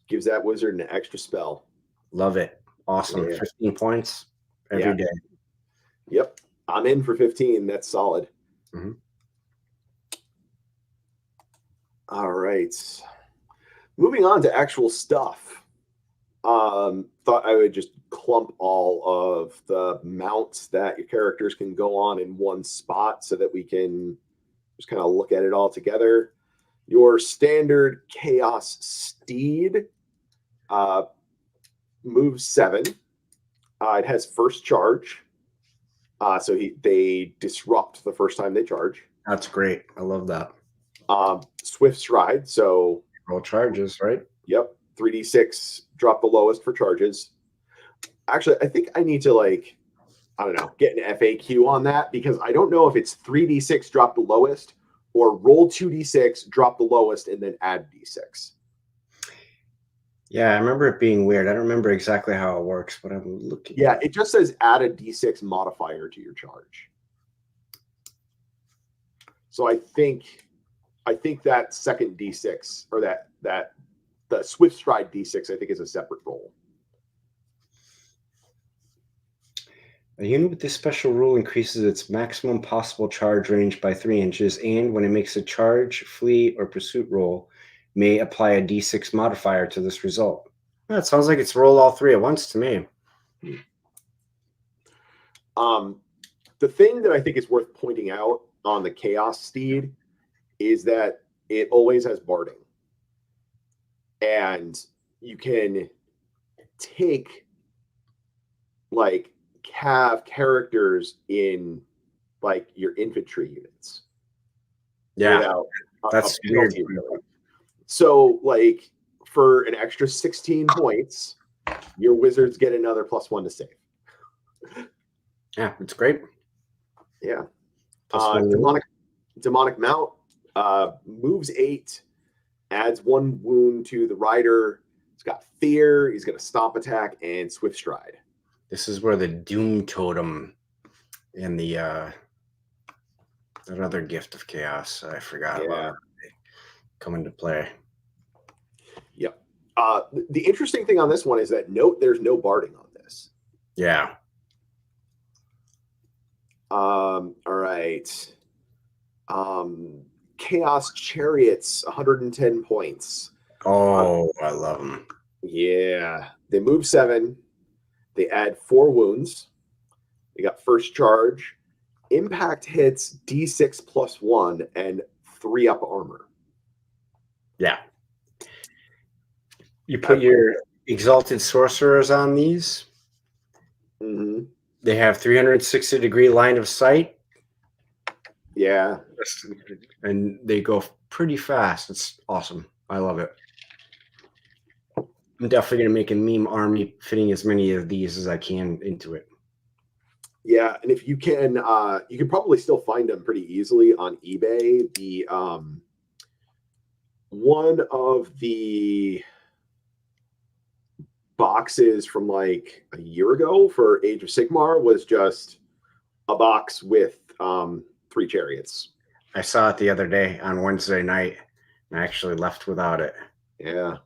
[SPEAKER 1] gives that wizard an extra spell.
[SPEAKER 2] Love it. Awesome. Yeah. 15 points every day.
[SPEAKER 1] Yep. I'm in for 15. That's solid.
[SPEAKER 2] Mm-hmm.
[SPEAKER 1] All right. Moving on to actual stuff. Thought I would just clump all of the mounts that your characters can go on in one spot so that we can just kind of look at it all together. Your standard Chaos Steed moves 7. It has first charge. So they disrupt the first time they charge.
[SPEAKER 2] That's great. I love that.
[SPEAKER 1] Swift Stride. So
[SPEAKER 2] roll charges, right?
[SPEAKER 1] Yep. 3d6, drop the lowest for charges. Actually, I think I need to get an FAQ on that because I don't know if it's 3d6, drop the lowest, or roll 2d6, drop the lowest, and then add d6.
[SPEAKER 2] Yeah, I remember it being weird. I don't remember exactly how it works, but I'm looking.
[SPEAKER 1] Yeah, it just says add a d6 modifier to your charge. So I think that second d6 or that the Swift Stride d6 I think is a separate roll.
[SPEAKER 2] A unit with this special rule increases its maximum possible charge range by 3 inches, and when it makes a charge, flee, or pursuit roll, may apply a d6 modifier to this result. Well, it sounds like it's roll all 3 at once to me.
[SPEAKER 1] The thing that I think is worth pointing out on the Chaos Steed is that it always has barding. And you can take have characters in your infantry units.
[SPEAKER 2] Yeah, that's weird.
[SPEAKER 1] So for an extra 16 points, your wizards get another +1 to save.
[SPEAKER 2] Yeah, it's great.
[SPEAKER 1] Yeah. Demonic Mount moves 8, adds 1 wound to the rider. He's got fear. He's got a stomp attack and Swift Stride.
[SPEAKER 2] This is where the Doom Totem and the that other gift of chaos I forgot about come into play.
[SPEAKER 1] Yep. The interesting thing on this one is that there's no barding on this.
[SPEAKER 2] Yeah.
[SPEAKER 1] All right. Chaos Chariots, 110 points.
[SPEAKER 2] Oh, I love them.
[SPEAKER 1] Yeah. They move 7. They add 4 wounds. They got first charge. Impact hits D6 +1 and 3 up armor.
[SPEAKER 2] Yeah. You put your Exalted Sorcerers on these.
[SPEAKER 1] Mm-hmm.
[SPEAKER 2] They have 360-degree line of sight.
[SPEAKER 1] Yeah.
[SPEAKER 2] And they go pretty fast. It's awesome. I love it. I'm definitely going to make a meme army fitting as many of these as I can into it.
[SPEAKER 1] Yeah, and if you can probably still find them pretty easily on eBay. The one of the boxes from like a year ago for Age of Sigmar was just a box with 3 chariots.
[SPEAKER 2] I saw it the other day on Wednesday night, and I actually left without it.
[SPEAKER 1] Yeah,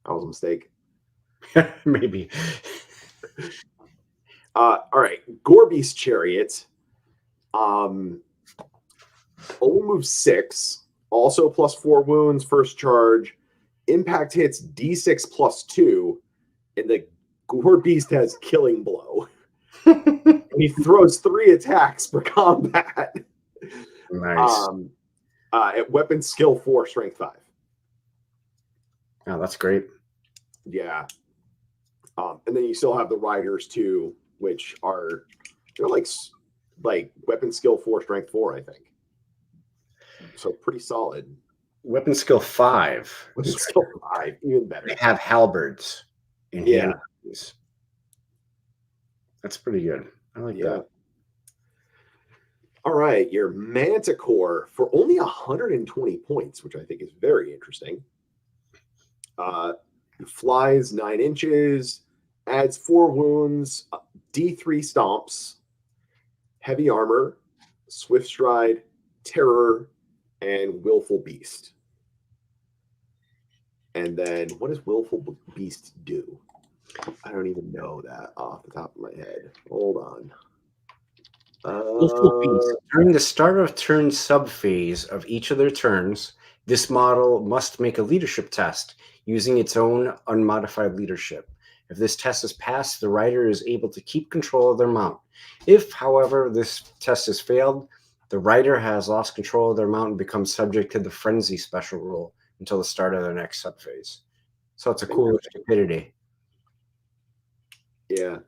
[SPEAKER 1] that was a mistake.
[SPEAKER 2] Maybe.
[SPEAKER 1] All right, Gorby's chariot. Only moves 6. Also +4 wounds, first charge. Impact hits D6 +2, and the Gore Beast has killing blow. He throws 3 attacks per combat.
[SPEAKER 2] Nice.
[SPEAKER 1] At weapon skill 4, strength 5.
[SPEAKER 2] Oh, that's great.
[SPEAKER 1] Yeah. And then you still have the riders too, which are they're like weapon skill 4, strength 4, I think. So pretty solid.
[SPEAKER 2] Weapon skill 5.
[SPEAKER 1] Weapon skill 5, even better.
[SPEAKER 2] They have halberds in hand. That's pretty good. I like that.
[SPEAKER 1] All right, your Manticore for only 120 points, which I think is very interesting. Flies 9 inches, adds 4 wounds, D3 stomps, heavy armor, swift stride, terror, and willful beast. And then what does willful beast do? I don't even know that off the top of my head. Hold on.
[SPEAKER 2] Willful beast. During the start of turn subphase of each of their turns, this model must make a leadership test using its own unmodified leadership. If this test is passed, the rider is able to keep control of their mount. If, however, this test has failed, the rider has lost control of their mount and becomes subject to the frenzy special rule until the start of their next subphase. So it's a cool stupidity.
[SPEAKER 1] Yeah.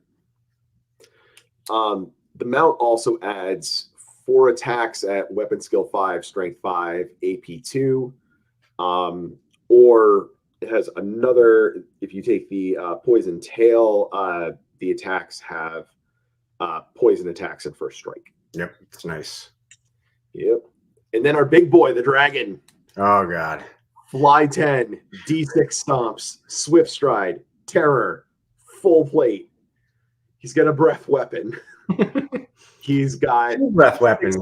[SPEAKER 1] The mount also adds 4 attacks at weapon skill 5, strength 5, AP 2, or it has another. If you take the poison tail, the attacks have poison attacks at first strike.
[SPEAKER 2] Yep, it's nice.
[SPEAKER 1] Yep. And then our big boy, the dragon.
[SPEAKER 2] Oh God.
[SPEAKER 1] Fly 10, D6 stomps, swift stride, terror, full plate. He's got a breath weapon. He's got
[SPEAKER 2] breath weapon.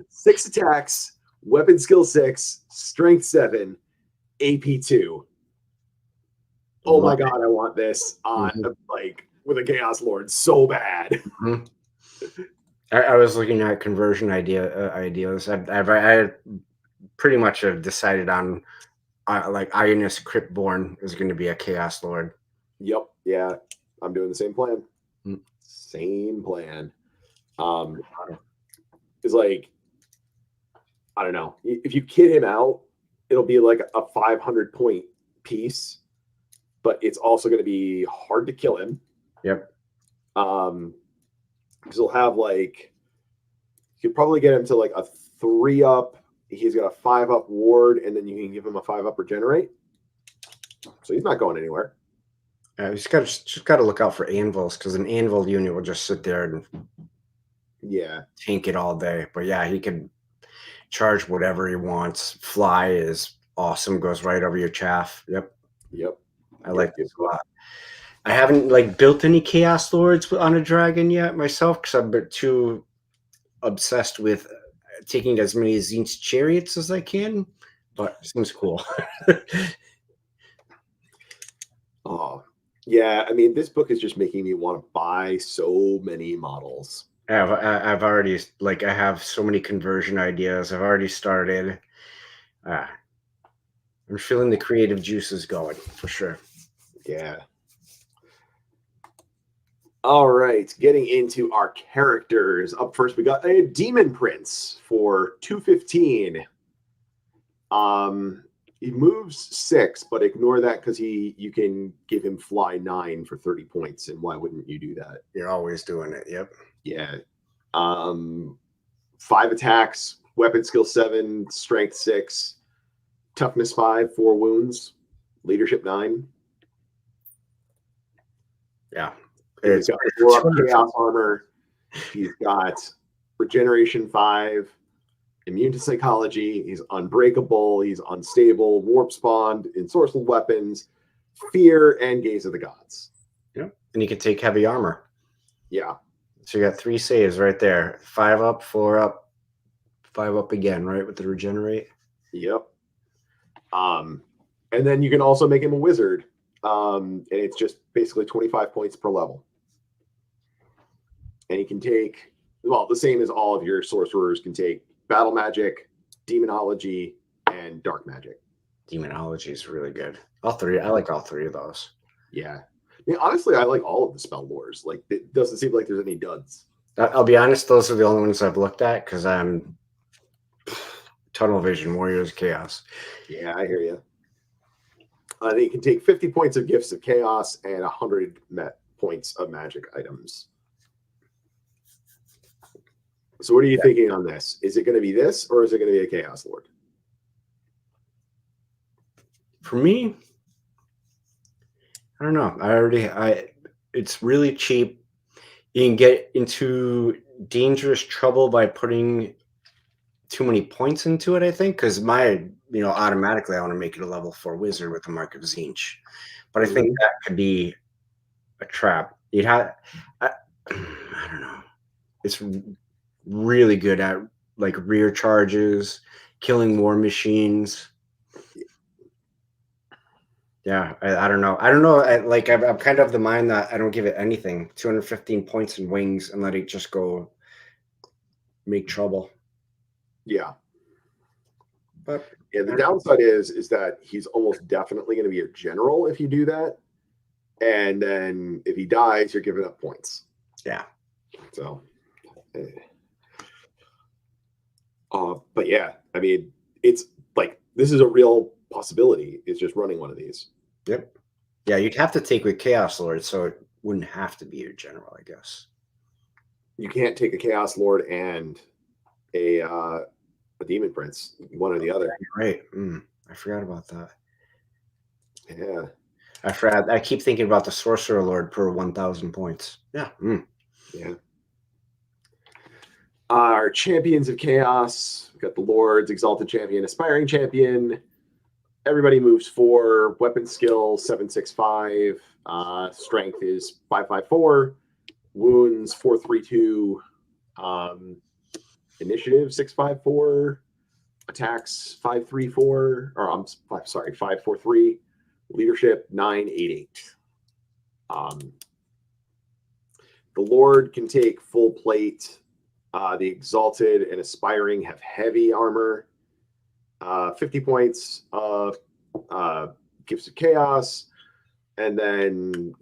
[SPEAKER 1] 6 attacks, weapon skill 6, strength 7, AP 2. Oh my God, I want this like with a Chaos Lord so bad.
[SPEAKER 2] I was looking at conversion ideas. I pretty much have decided on like Ionis Cryptborn is going to be a Chaos Lord.
[SPEAKER 1] Yep. Yeah. I'm doing the same plan. Same plan. It's like, I don't know. If you kit him out, it'll be like a 500 point piece, but it's also going to be hard to kill him.
[SPEAKER 2] Yep.
[SPEAKER 1] Because he'll have like, you could probably get him to like a 3-up. He's got a 5-up ward, and then you can give him a 5-up regenerate. So he's not going anywhere.
[SPEAKER 2] Just got to look out for anvils, because an anvil unit will just sit there and tank it all day. But yeah, he can charge whatever he wants. Fly is awesome, goes right over your chaff. Yep. I like this a lot. I haven't like built any Chaos Lords on a dragon yet myself, because I've been too obsessed with taking as many Tzeentch chariots as I can. But it seems cool.
[SPEAKER 1] Oh. Yeah, I mean, this book is just making me want to buy so many models.
[SPEAKER 2] I've already, like, I have so many conversion ideas. I've already started. I'm feeling the creative juices going, for sure.
[SPEAKER 1] Yeah. All right, getting into our characters. Up first, we got a Demon Prince for 215. He moves 6, but ignore that because you can give him fly 9 for 30 points, and why wouldn't you do that?
[SPEAKER 2] You're always doing it. Yep.
[SPEAKER 1] Yeah. 5 attacks, weapon skill 7, strength 6, toughness 5, 4 wounds, leadership 9.
[SPEAKER 2] Yeah.
[SPEAKER 1] He's got 4 chaos armor. He's got regeneration 5, immune to psychology. He's unbreakable. He's unstable, warp spawned, ensorcelled weapons, fear, and gaze of the gods.
[SPEAKER 2] Yeah. And you can take heavy armor.
[SPEAKER 1] Yeah.
[SPEAKER 2] So you got 3 saves right there. 5 up, 4 up, 5 up again, right? With the regenerate.
[SPEAKER 1] Yep. And then you can also make him a wizard. And it's just basically 25 points per level. And he can take, well, the same as all of your sorcerers can take battle magic, demonology, and dark magic.
[SPEAKER 2] Demonology is really good. All 3. I like all 3 of those.
[SPEAKER 1] Yeah. I mean, honestly, I like all of the spell lores. Like, it doesn't seem like there's any duds.
[SPEAKER 2] I'll be honest, those are the only ones I've looked at because I'm tunnel vision, Warriors of Chaos.
[SPEAKER 1] Yeah, I hear you. And you can take 50 points of gifts of chaos and 100 points of magic items. So what are you thinking on this? Is it going to be this, or is it going to be a Chaos Lord?
[SPEAKER 2] For me, I don't know. It's really cheap. You can get into dangerous trouble by putting too many points into it, I think, because automatically I want to make it a level 4 wizard with the Mark of Tzeentch. But I think that could be a trap. I don't know. It's really good at like rear charges, killing war machines. Yeah, I don't know. I'm kind of the mind that I don't give it anything. 215 points in wings and let it just go make trouble.
[SPEAKER 1] Yeah.
[SPEAKER 2] But
[SPEAKER 1] yeah, the downside is that he's almost definitely going to be a general if you do that. And then if he dies, you're giving up points.
[SPEAKER 2] Yeah.
[SPEAKER 1] So but yeah, I mean, it's like this is a real possibility. It's just running one of these.
[SPEAKER 2] Yep. Yeah, you'd have to take with Chaos Lord, so it wouldn't have to be your general, I guess.
[SPEAKER 1] You can't take a Chaos Lord and a Demon Prince, one or the other.
[SPEAKER 2] Right. I forgot about that.
[SPEAKER 1] Yeah.
[SPEAKER 2] I forgot. I keep thinking about the Sorcerer Lord per 1,000 points. Yeah.
[SPEAKER 1] Yeah. Our champions of chaos. We've got the Lords, Exalted Champion, Aspiring Champion. Everybody moves 4. Weapon skill 765. Strength is 554. Wounds 432. Initiative 654. Attacks 534. Or I'm sorry, 543. Leadership 988. The Lord can take full plate. The Exalted and Aspiring have heavy armor. 50 points of Gifts of Chaos. And then,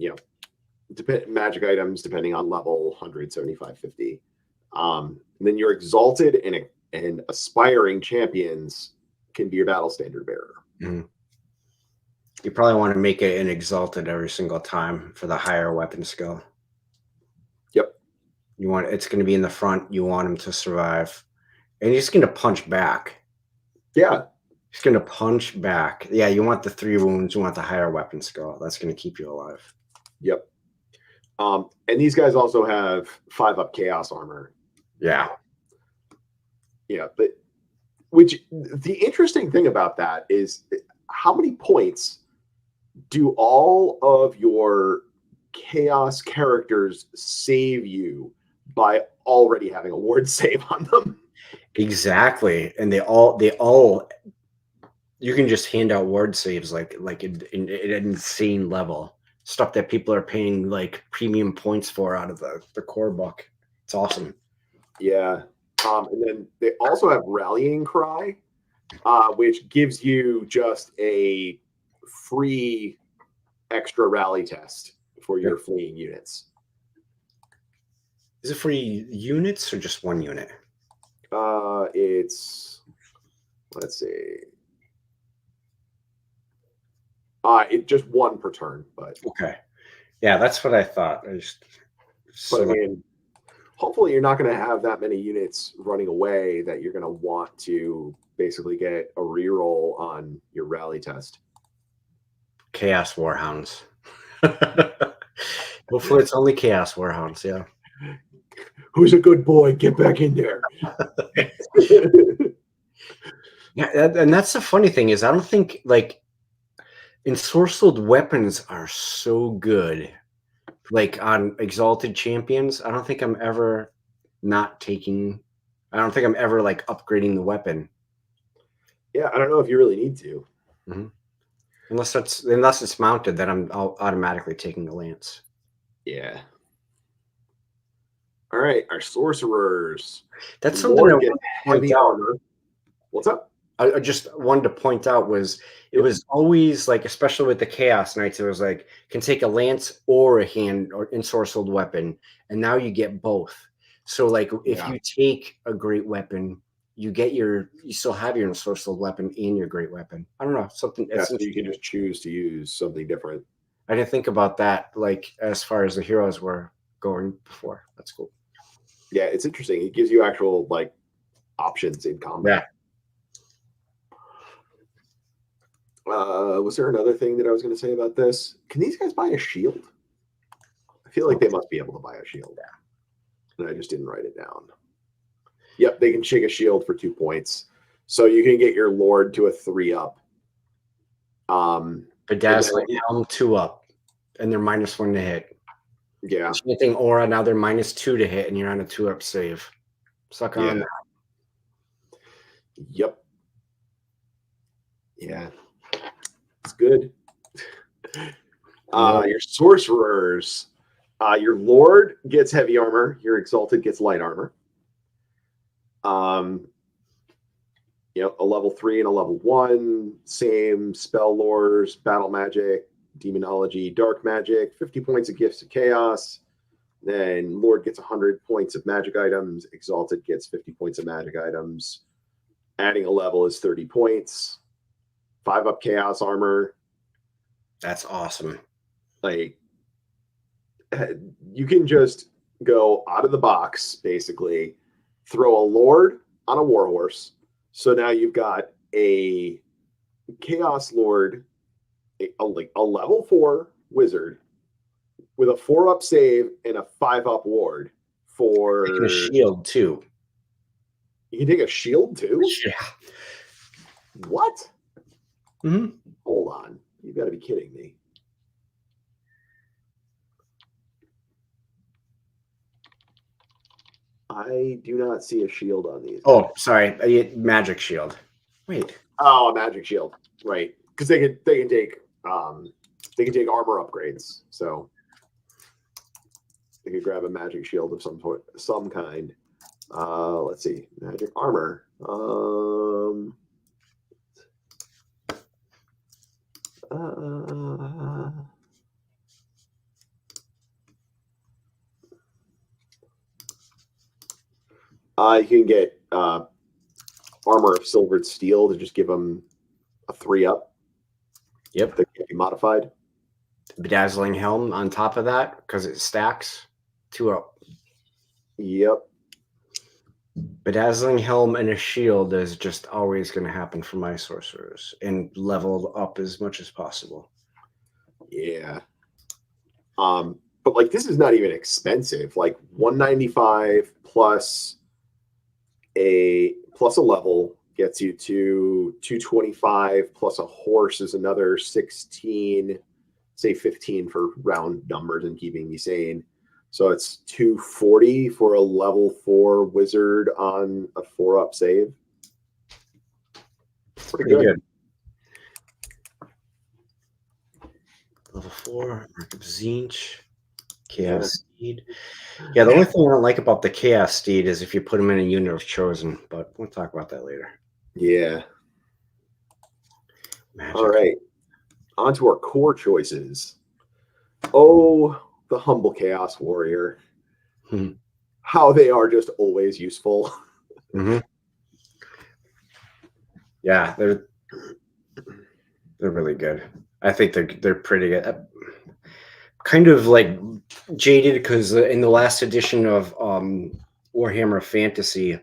[SPEAKER 1] magic items depending on level, 175, 50. And then your Exalted and Aspiring champions can be your battle standard bearer.
[SPEAKER 2] You probably want to make it an Exalted every single time for the higher weapon skill.
[SPEAKER 1] Yep.
[SPEAKER 2] It's going to be in the front. You want him to survive. And he's going to punch back.
[SPEAKER 1] Yeah.
[SPEAKER 2] He's going to punch back. Yeah, you want the 3 wounds. You want the higher weapon skill. That's going to keep you alive.
[SPEAKER 1] Yep. And these guys also have 5 up chaos armor.
[SPEAKER 2] Yeah.
[SPEAKER 1] Yeah, but the interesting thing about that is how many points do all of your chaos characters save you by already having a ward save on them?
[SPEAKER 2] Exactly. And they all you can just hand out ward saves like an insane level. Stuff that people are paying like premium points for out of the core book. It's awesome.
[SPEAKER 1] Yeah. And then they also have Rallying Cry, which gives you just a free extra rally test for your fleeing units.
[SPEAKER 2] Is it for units or just one unit?
[SPEAKER 1] It's, let's see. It's just 1 per turn, but
[SPEAKER 2] okay. Yeah, that's what I thought.
[SPEAKER 1] I mean, hopefully you're not going to have that many units running away that you're going to want to basically get a reroll on your rally test.
[SPEAKER 2] Chaos Warhounds. Hopefully it's only Chaos Warhounds, yeah.
[SPEAKER 1] Who's a good boy? Get back in there.
[SPEAKER 2] Yeah, and that's the funny thing is I don't think like ensorcelled weapons are so good. Like on Exalted Champions, I don't think I'm ever not taking. I don't think I'm ever like upgrading the weapon.
[SPEAKER 1] Yeah, I don't know if you really need to.
[SPEAKER 2] Mm-hmm. Unless it's mounted, then I'm automatically taking the lance.
[SPEAKER 1] Yeah. All right, our sorcerers.
[SPEAKER 2] That's something I
[SPEAKER 1] get heavy armor. What's up?
[SPEAKER 2] I just wanted to point out it was always like, especially with the Chaos Knights, it was like can take a lance or a hand or ensorcelled weapon, and now you get both. So like if you take a great weapon, you still have your ensorcelled weapon and your great weapon. I don't know, something.
[SPEAKER 1] Yeah, so you can just choose to use something different.
[SPEAKER 2] I didn't think about that, like as far as the heroes were going before. That's cool.
[SPEAKER 1] Yeah, it's interesting. It gives you actual like options in combat. Yeah. Was there another thing that I was going to say about this? Can these guys buy a shield? I feel like they must be able to buy a shield. And I just didn't write it down. Yep, they can shake a shield for 2 points. So you can get your Lord to a 3-up.
[SPEAKER 2] Bedazzling Helm 2-up. And they're -1 to hit.
[SPEAKER 1] Yeah.
[SPEAKER 2] Anything Aura, now they're -2 to hit, and you're on a 2-up save. Suck on that.
[SPEAKER 1] Yep. Yeah. It's good. Your sorcerers. Your Lord gets heavy armor. Your Exalted gets light armor. A level 3 and a level 1. Same spell lores, battle magic, demonology, dark magic. 50 points of gifts of chaos. Then Lord gets 100 points of magic items. Exalted gets 50 points of magic items. Adding a level is 30 points. 5-up chaos armor.
[SPEAKER 2] That's awesome.
[SPEAKER 1] Like, you can just go out of the box, basically, throw a Lord on a warhorse. So now you've got a Chaos Lord, a level 4 wizard with a 4-up save and a 5-up ward for
[SPEAKER 2] a shield too.
[SPEAKER 1] You can take a shield too?
[SPEAKER 2] Yeah.
[SPEAKER 1] What?
[SPEAKER 2] Mm-hmm.
[SPEAKER 1] Hold on. You got to be kidding me. I do not see a shield on these.
[SPEAKER 2] Oh, sorry. Magic shield. Wait.
[SPEAKER 1] Oh, a magic shield. Right. Because they can take armor upgrades. So they could grab a magic shield of some kind. Let's see. Magic armor. You can get armor of silvered steel to just give them a 3-up.
[SPEAKER 2] Yep.
[SPEAKER 1] That can be modified.
[SPEAKER 2] Bedazzling Helm on top of that because it stacks 2-up.
[SPEAKER 1] Yep.
[SPEAKER 2] Bedazzling Helm and a shield is just always going to happen for my sorcerers and level up as much as possible.
[SPEAKER 1] Yeah. But like this is not even expensive. Like 195 plus a level gets you to 225 plus a horse is another 16, say 15 for round numbers and keeping me sane. So it's 240 for a level 4 wizard on a 4-up save. Pretty good.
[SPEAKER 2] Level 4, Mark of Zinch, Chaos Steed. Yeah, the only thing I don't like about the Chaos Steed is if you put him in a unit of Chosen, but we'll talk about that later.
[SPEAKER 1] Yeah.
[SPEAKER 2] Magic.
[SPEAKER 1] All right. On to our core choices. Oh, the humble Chaos Warrior. How they are just always useful.
[SPEAKER 2] Mm-hmm. Yeah, they're really good. I think they're pretty good. kind of like jaded because in the last edition of Warhammer Fantasy,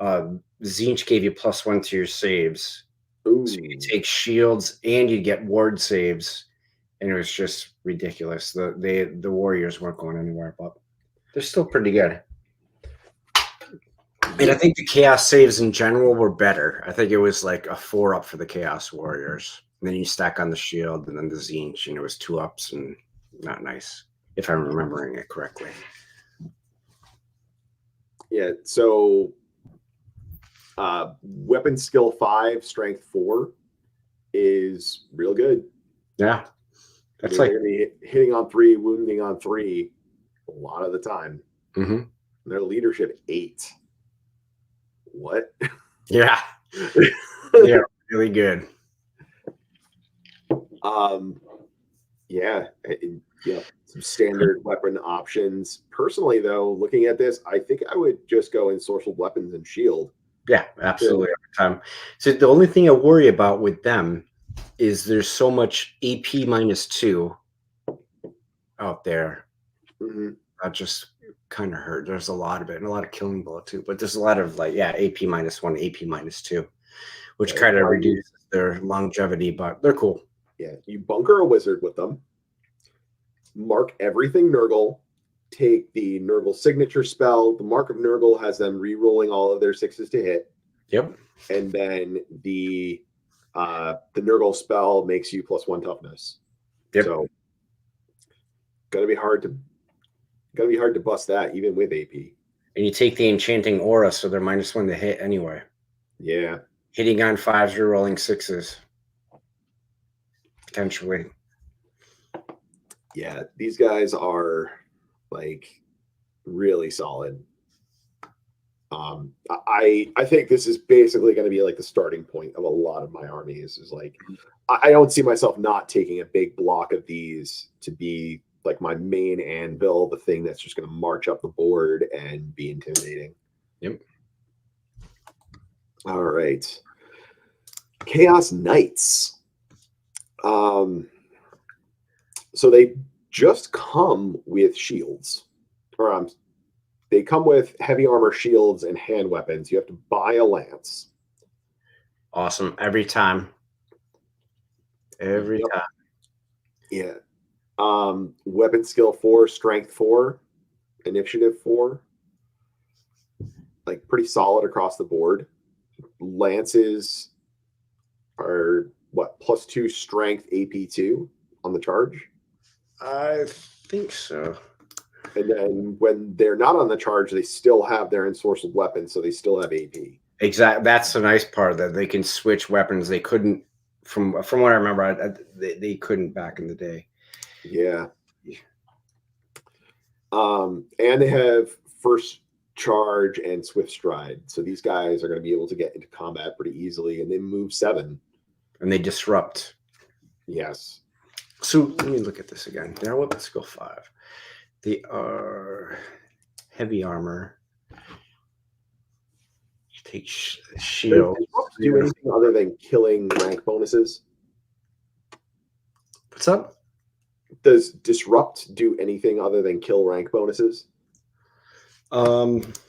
[SPEAKER 2] Tzeentch gave you +1 to your saves. So you
[SPEAKER 1] Ooh.
[SPEAKER 2] take shields and you get ward saves, and it was just ridiculous. The warriors weren't going anywhere, but they're still pretty good. And I think the chaos saves in general were better. I think it was like a 4-up for the chaos warriors. And then you stack on the shield and then the Tzeentch, and it was 2-ups and not nice, if I'm remembering it correctly.
[SPEAKER 1] Yeah, so weapon skill 5, strength 4 is real good.
[SPEAKER 2] Yeah. That's
[SPEAKER 1] they're going to be hitting on 3, wounding on 3 a lot of the time.
[SPEAKER 2] Mm-hmm.
[SPEAKER 1] Their leadership 8. What?
[SPEAKER 2] Yeah. They're really good.
[SPEAKER 1] Yeah, some standard weapon options. Personally, though, looking at this, I think I would just go in sorcered weapons and shield.
[SPEAKER 2] Yeah, absolutely. Every time. So the only thing I worry about with them is there's so much AP -2 out there.
[SPEAKER 1] Mm-hmm.
[SPEAKER 2] That just kind of hurt. There's a lot of it and a lot of killing blow too, but there's a lot of like, yeah, AP -1, AP -2, which kind of reduces their longevity, but they're cool.
[SPEAKER 1] Yeah, you bunker a wizard with them, mark everything Nurgle, take the Nurgle signature spell. The Mark of Nurgle has them re-rolling all of their 6s to hit.
[SPEAKER 2] Yep.
[SPEAKER 1] And then the Nurgle spell makes you +1 toughness.
[SPEAKER 2] Yep.
[SPEAKER 1] So gonna be hard to bust that even with AP.
[SPEAKER 2] And you take the enchanting aura, so they're -1 to hit anyway.
[SPEAKER 1] Yeah.
[SPEAKER 2] Hitting on 5s, you're rolling 6s. Potentially.
[SPEAKER 1] Yeah, these guys are like really solid. I think this is basically going to be like the starting point of a lot of my armies. Is like I don't see myself not taking a big block of these to be like my main anvil, the thing that's just going to march up the board and be intimidating.
[SPEAKER 2] Yep.
[SPEAKER 1] All right. Chaos Knights. So they just come with shields, or they come with heavy armor, shields, and hand weapons. You have to buy a lance.
[SPEAKER 2] Awesome. Every time. Every time.
[SPEAKER 1] Yeah. Weapon skill 4, strength 4, initiative 4. Like pretty solid across the board. Lances are what, +2 strength, AP2 on the charge?
[SPEAKER 2] I think so.
[SPEAKER 1] And then when they're not on the charge, they still have their ensorcelled weapons, so they still have AP.
[SPEAKER 2] Exactly. That's the nice part, that they can switch weapons. They couldn't, from what I remember, they couldn't back in the day.
[SPEAKER 1] Yeah. And they have first charge and swift stride. So these guys are going to be able to get into combat pretty easily, and they move 7.
[SPEAKER 2] And they disrupt.
[SPEAKER 1] Yes.
[SPEAKER 2] So let me look at this again. Their weapon skill 5. They are heavy armor. Take shield.
[SPEAKER 1] Do anything other than killing rank bonuses?
[SPEAKER 2] What's up?
[SPEAKER 1] Does disrupt do anything other than kill rank bonuses?
[SPEAKER 2] I don't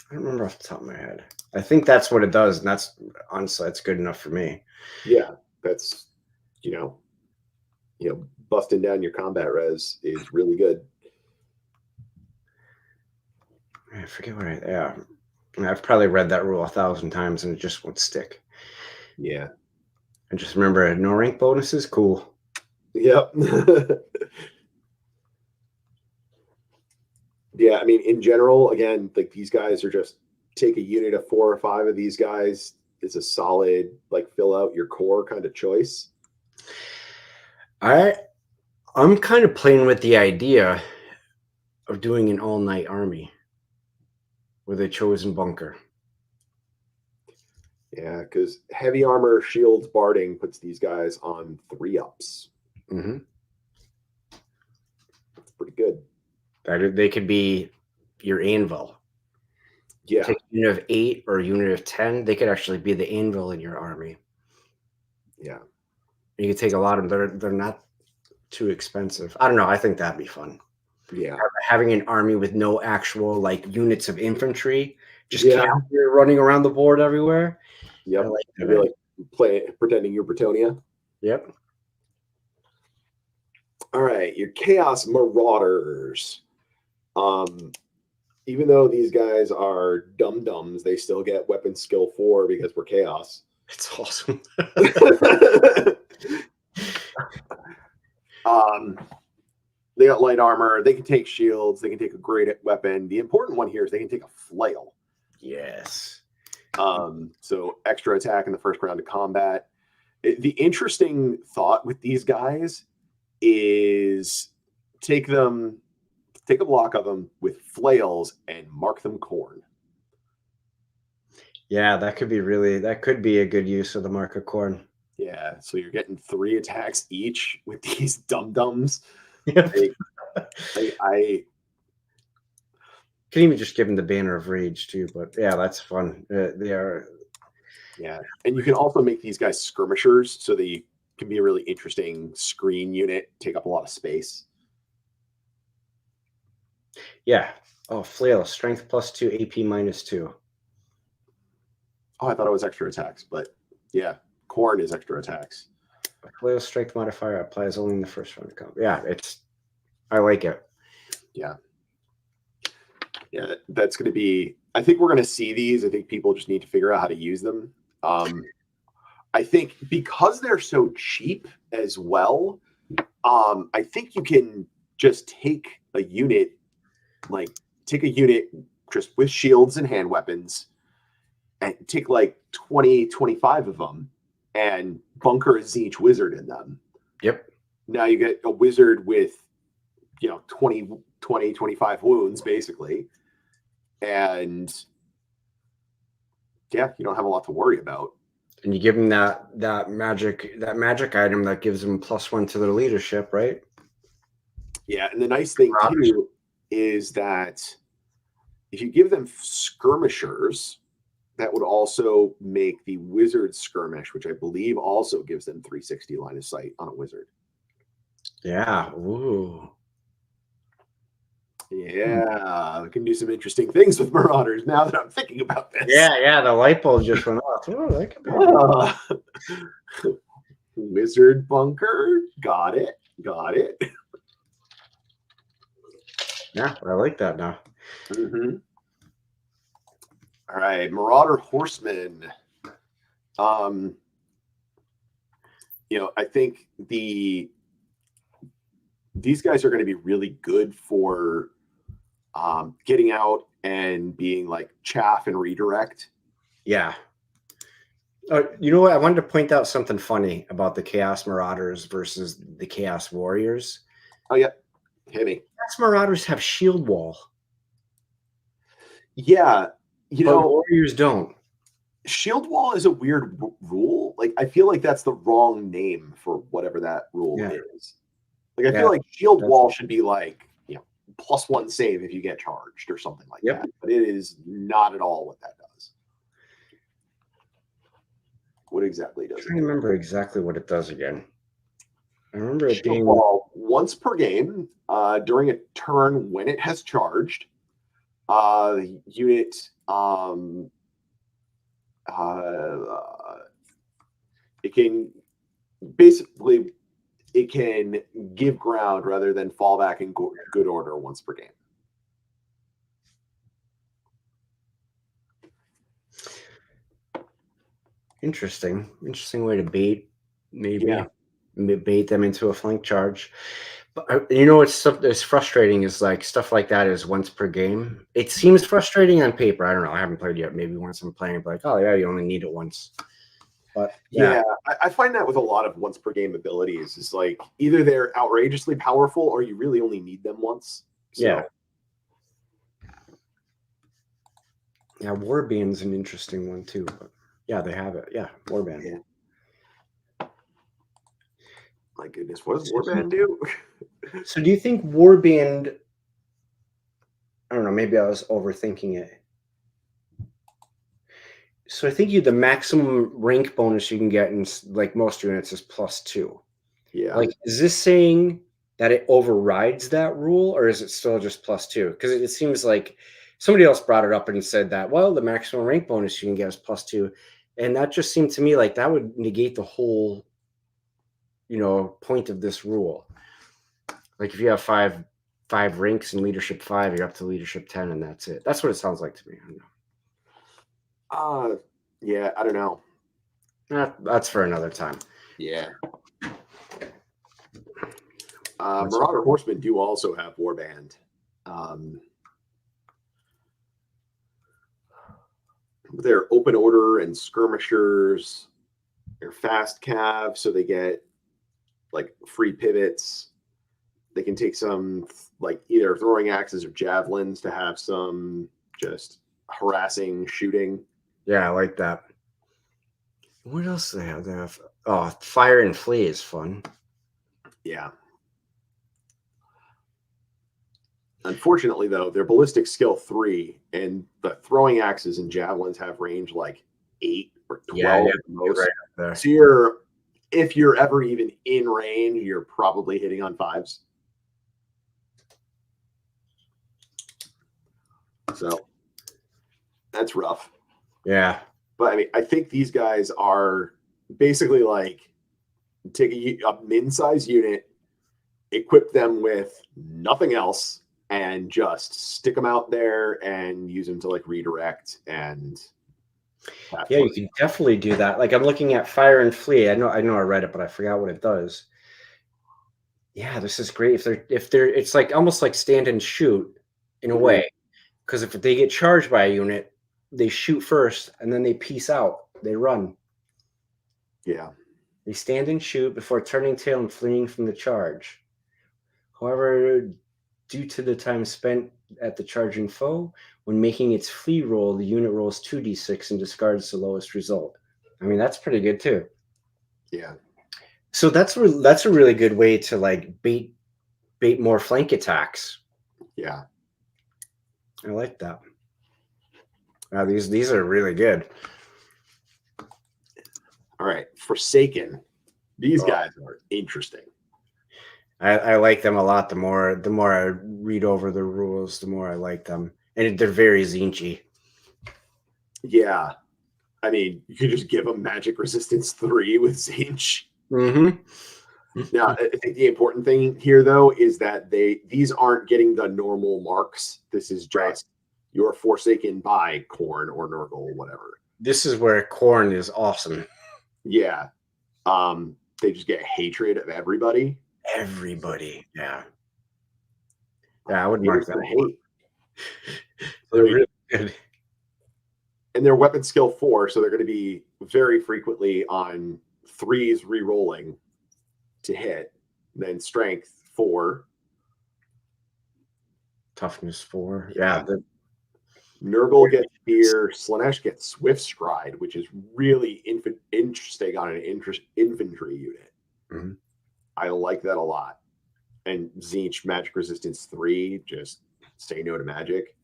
[SPEAKER 2] remember off the top of my head. I think that's what it does, and that's honestly that's good enough for me.
[SPEAKER 1] Yeah, that's busting down your combat res is really good.
[SPEAKER 2] I forget what I've probably read that rule 1,000 times and it just won't stick.
[SPEAKER 1] Yeah.
[SPEAKER 2] I just remember no rank bonuses, cool.
[SPEAKER 1] Yep. Yeah, I mean, in general, again, like these guys are just take a unit of 4 or 5 of these guys. It's a solid, like, fill out your core kind of choice.
[SPEAKER 2] I'm kind of playing with the idea of doing an all-night army with a chosen bunker.
[SPEAKER 1] Yeah, because heavy armor, shields, barding puts these guys on 3-ups.
[SPEAKER 2] Mm-hmm.
[SPEAKER 1] That's pretty good.
[SPEAKER 2] They could be your anvil.
[SPEAKER 1] Yeah.
[SPEAKER 2] Take a unit of 8 or a unit of 10. They could actually be the anvil in your army.
[SPEAKER 1] Yeah.
[SPEAKER 2] You could take a lot of them. They're not too expensive. I don't know. I think that'd be fun.
[SPEAKER 1] Yeah.
[SPEAKER 2] Having an army with no actual like units of infantry, just
[SPEAKER 1] Yeah.
[SPEAKER 2] cavalry running around the board everywhere.
[SPEAKER 1] Yep.
[SPEAKER 2] I like
[SPEAKER 1] Maybe like pretending you're Bretonia.
[SPEAKER 2] Yep.
[SPEAKER 1] All right, your Chaos Marauders. Even though these guys are dum-dums, they still get weapon skill 4 because we're Chaos.
[SPEAKER 2] It's awesome.
[SPEAKER 1] They got light armor. They can take shields. They can take a great weapon. The important one here is they can take a flail.
[SPEAKER 2] Yes.
[SPEAKER 1] So extra attack in the first round of combat. The interesting thought with these guys is take a block of them with flails and mark them corn.
[SPEAKER 2] Yeah, that could be a good use of the mark of corn.
[SPEAKER 1] Yeah, so you're getting 3 attacks each with these dum-dums.
[SPEAKER 2] Yep.
[SPEAKER 1] I
[SPEAKER 2] can even just give them the Banner of Rage too, but yeah, that's fun. They are.
[SPEAKER 1] Yeah, and you can also make these guys skirmishers, so they can be a really interesting screen unit, take up a lot of space.
[SPEAKER 2] Yeah. Oh, flail, strength +2, AP -2.
[SPEAKER 1] Oh, I thought it was extra attacks, but yeah, corn is extra attacks.
[SPEAKER 2] Flail strength modifier applies only in the first round of combat. Yeah, I like it.
[SPEAKER 1] Yeah. Yeah, that's going to be, I think we're going to see these. I think people just need to figure out how to use them. I think because they're so cheap as well, I think you can just take a unit just with shields and hand weapons and take like 20, 25 of them and bunker a Tzeentch wizard in them.
[SPEAKER 2] Yep.
[SPEAKER 1] Now you get a wizard with, 20, 25 wounds basically. And yeah, you don't have a lot to worry about. And
[SPEAKER 2] you give them that magic item that gives them +1 to their leadership, right?
[SPEAKER 1] Yeah, and the nice thing too is that if you give them skirmishers, that would also make the wizard skirmish, which I believe also gives them 360 line of sight on a wizard.
[SPEAKER 2] Yeah. Ooh.
[SPEAKER 1] Yeah, we can do some interesting things with Marauders now that I'm thinking about this.
[SPEAKER 2] Yeah, the light bulb just went off. Oh, that could
[SPEAKER 1] be wizard bunker. Got it.
[SPEAKER 2] Yeah, I like that now.
[SPEAKER 1] Mm-hmm. All right, Marauder Horsemen. I think these guys are going to be really good for getting out and being like chaff and redirect.
[SPEAKER 2] Yeah. You know what? I wanted to point out something funny about the Chaos Marauders versus the Chaos Warriors.
[SPEAKER 1] Oh, yeah. Hit me.
[SPEAKER 2] Chaos Marauders have shield wall.
[SPEAKER 1] Yeah.
[SPEAKER 2] Warriors don't.
[SPEAKER 1] Shield wall is a weird rule. Like, I feel like that's the wrong name for whatever that rule is. Like, I feel like shield wall should be like, +1 save if you get charged or something like that. But it is not at all what that does. What exactly does it?
[SPEAKER 2] I can't remember exactly what it does again. I remember it being
[SPEAKER 1] once per game during a turn when it has charged. The unit it can basically give ground rather than fall back in good order once per game.
[SPEAKER 2] Interesting way to bait them into a flank charge. But it's frustrating is like stuff like that is once per game. It seems frustrating on paper. I don't know. I haven't played yet. Maybe once I'm playing, but like, oh yeah, you only need it once. But
[SPEAKER 1] yeah, I find that with a lot of once per game abilities is like either they're outrageously powerful or you really only need them once. So.
[SPEAKER 2] Yeah, Warband's an interesting one too. But yeah, they have it. Yeah, Warband.
[SPEAKER 1] Yeah. My goodness, what does Warband do?
[SPEAKER 2] So do you think Warband, I don't know, maybe I was overthinking it. So I think the maximum rank bonus you can get in like most units is +2.
[SPEAKER 1] Yeah.
[SPEAKER 2] Like, is this saying that it overrides that rule, or is it still just +2? Because it seems like somebody else brought it up and said that, well, the maximum rank bonus you can get is +2. And that just seemed to me like that would negate the whole, point of this rule. Like if you have five ranks in leadership 5, you're up to leadership 10, and that's it. That's what it sounds like to me. I don't know.
[SPEAKER 1] Yeah, I don't know.
[SPEAKER 2] That's for another time.
[SPEAKER 1] Yeah. Marauder Horsemen do also have Warband. They're open order and skirmishers. They're fast cav, so they get like free pivots. They can take some like either throwing axes or javelins to have some just harassing shooting.
[SPEAKER 2] Yeah, I like that. What else do they have? They have fire and flee is fun.
[SPEAKER 1] Yeah. Unfortunately, though, they're ballistic skill 3, and the throwing axes and javelins have range like 8 or 12 at the most.
[SPEAKER 2] Right up there.
[SPEAKER 1] So if you're ever even in range, you're probably hitting on 5s. So that's rough.
[SPEAKER 2] Yeah.
[SPEAKER 1] But I mean, I think these guys are basically like take a min-size unit, equip them with nothing else, and just stick them out there and use them to like redirect and
[SPEAKER 2] yeah, you can definitely do that. Like I'm looking at fire and flee. I know I read it, but I forgot what it does. Yeah, this is great. If they're it's like almost like stand and shoot in a way. Because if they get charged by a unit, they shoot first and then they peace out. They run.
[SPEAKER 1] Yeah.
[SPEAKER 2] They stand and shoot before turning tail and fleeing from the charge. However, due to the time spent at the charging foe, when making its flee roll, the unit rolls 2d6 and discards the lowest result. I mean, that's pretty good too.
[SPEAKER 1] Yeah.
[SPEAKER 2] So that's a really good way to like bait more flank attacks.
[SPEAKER 1] Yeah.
[SPEAKER 2] I like that. Wow, these are really good.
[SPEAKER 1] All right, Forsaken. These guys are interesting.
[SPEAKER 2] I like them a lot. The more I read over the rules, the more I like them, and they're very Zinchi.
[SPEAKER 1] Yeah, I mean, you could just give them magic resistance 3 with Zinch. Now, I think the important thing here, though, is that these aren't getting the normal marks. This is just you're forsaken by Khorne or Nurgle or whatever.
[SPEAKER 2] This is where Khorne is awesome.
[SPEAKER 1] Yeah. They just get hatred of everybody.
[SPEAKER 2] Everybody. Yeah. Yeah, I would mark that
[SPEAKER 1] hate.
[SPEAKER 2] They're really good.
[SPEAKER 1] And they're weapon skill 4, so they're going to be very frequently on 3s re-rolling to hit, then strength 4,
[SPEAKER 2] toughness 4. Yeah.
[SPEAKER 1] Nurgle gets fear, Slaanesh gets swift stride, which is really interesting on an infantry unit. I like that a lot. And Zinch magic resistance 3, just say no to magic.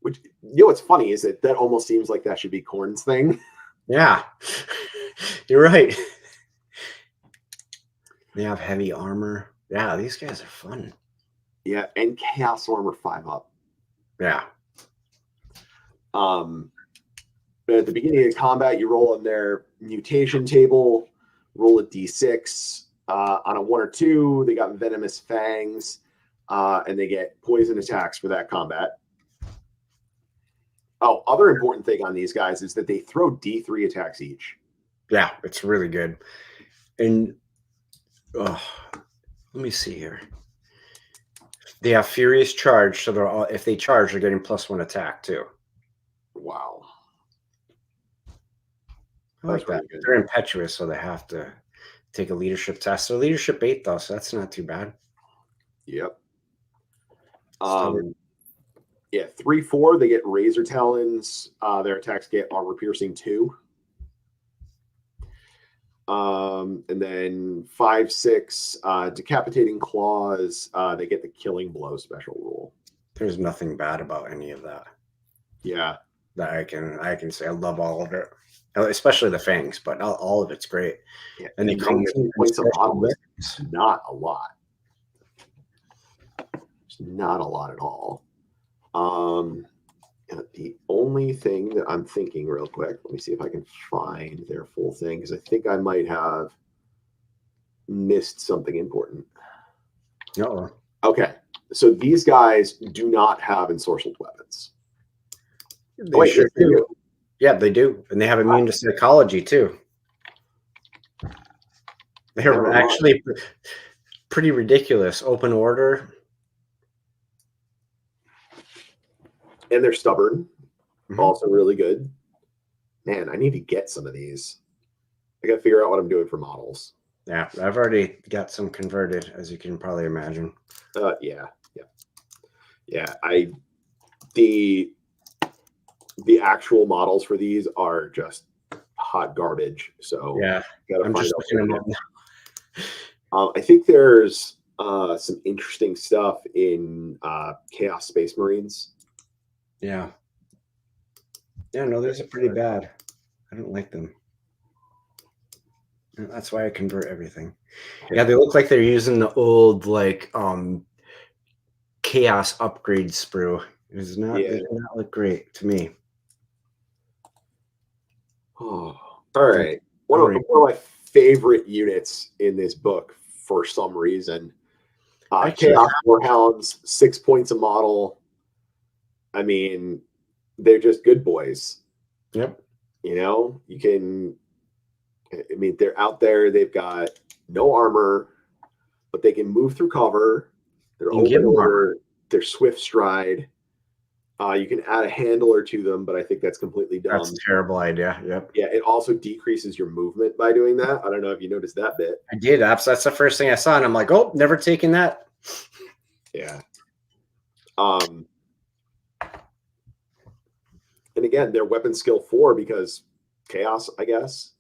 [SPEAKER 1] Which, what's funny is that almost seems like that should be Khorne's thing.
[SPEAKER 2] Yeah, you're right. They have heavy armor. Yeah, these guys are fun.
[SPEAKER 1] Yeah, and chaos armor 5 up.
[SPEAKER 2] Yeah.
[SPEAKER 1] But at the beginning of combat, you roll on their mutation table, roll a d6. On a 1 or 2, they got venomous fangs, and they get poison attacks for that combat. Oh, other important thing on these guys is that they throw D3 attacks each.
[SPEAKER 2] Yeah, it's really good. And let me see here. They have furious charge, so if they charge, they're getting +1 attack too.
[SPEAKER 1] Wow.
[SPEAKER 2] I like that. Really, they're impetuous, so they have to take a leadership test. So leadership 8 though, so that's not too bad.
[SPEAKER 1] Yep. Yeah, 3/4, they get razor talons. Their attacks get armor piercing 2. And then 5/6, decapitating claws. They get the killing blow special rule.
[SPEAKER 2] There's nothing bad about any of that.
[SPEAKER 1] Yeah,
[SPEAKER 2] that I can say. I love all of it. especially the fangs, but all of it's great.
[SPEAKER 1] Yeah,
[SPEAKER 2] And they come with
[SPEAKER 1] 19 points a
[SPEAKER 2] special
[SPEAKER 1] model is
[SPEAKER 2] whips.
[SPEAKER 1] not a lot. It's not a lot at all. The only thing that I'm thinking real quick, let me see if I can find their full thing, because I think I might have missed something important.
[SPEAKER 2] No.
[SPEAKER 1] Okay, so these guys do not have ensorcelled weapons.
[SPEAKER 2] They
[SPEAKER 1] Wait,
[SPEAKER 2] sure
[SPEAKER 1] yes, they
[SPEAKER 2] do.
[SPEAKER 1] do.
[SPEAKER 2] Yeah, they do. And they have immune to psychology too. They're
[SPEAKER 1] Never mind.
[SPEAKER 2] actually pretty ridiculous. Open order.
[SPEAKER 1] And they're stubborn.
[SPEAKER 2] Mhm.
[SPEAKER 1] Also really good. Man, I need to get some of these. I got to figure out what I'm doing for models.
[SPEAKER 2] Yeah, I've already got some converted, as you can probably imagine.
[SPEAKER 1] Yeah. The actual models for these are just hot garbage. So
[SPEAKER 2] yeah,
[SPEAKER 1] gotta
[SPEAKER 2] I'm
[SPEAKER 1] find
[SPEAKER 2] just
[SPEAKER 1] out
[SPEAKER 2] looking them up.
[SPEAKER 1] I think there's some interesting stuff in Chaos Space Marines.
[SPEAKER 2] Yeah. Yeah, no, these are pretty bad. I don't like them. That's why I convert everything. Yeah, they look like they're using the old like chaos upgrade sprue. They do not look great to me.
[SPEAKER 1] Oh, all right. One of my favorite units in this book for some reason. Chaos Warhounds, 6 points a model. I mean, they're just good boys.
[SPEAKER 2] Yep.
[SPEAKER 1] You can, I mean, they're out there. They've got no armor, but they can move through cover. They're open order. They're swift stride. You can add a handler to them, but I think that's completely dumb.
[SPEAKER 2] That's a terrible idea. Yep.
[SPEAKER 1] Yeah, it also decreases your movement by doing that. I don't know if you noticed that bit.
[SPEAKER 2] I did. That's the first thing I saw, and I'm like, oh, never taken that.
[SPEAKER 1] Yeah. And again, they're weapon skill 4 because chaos, I guess.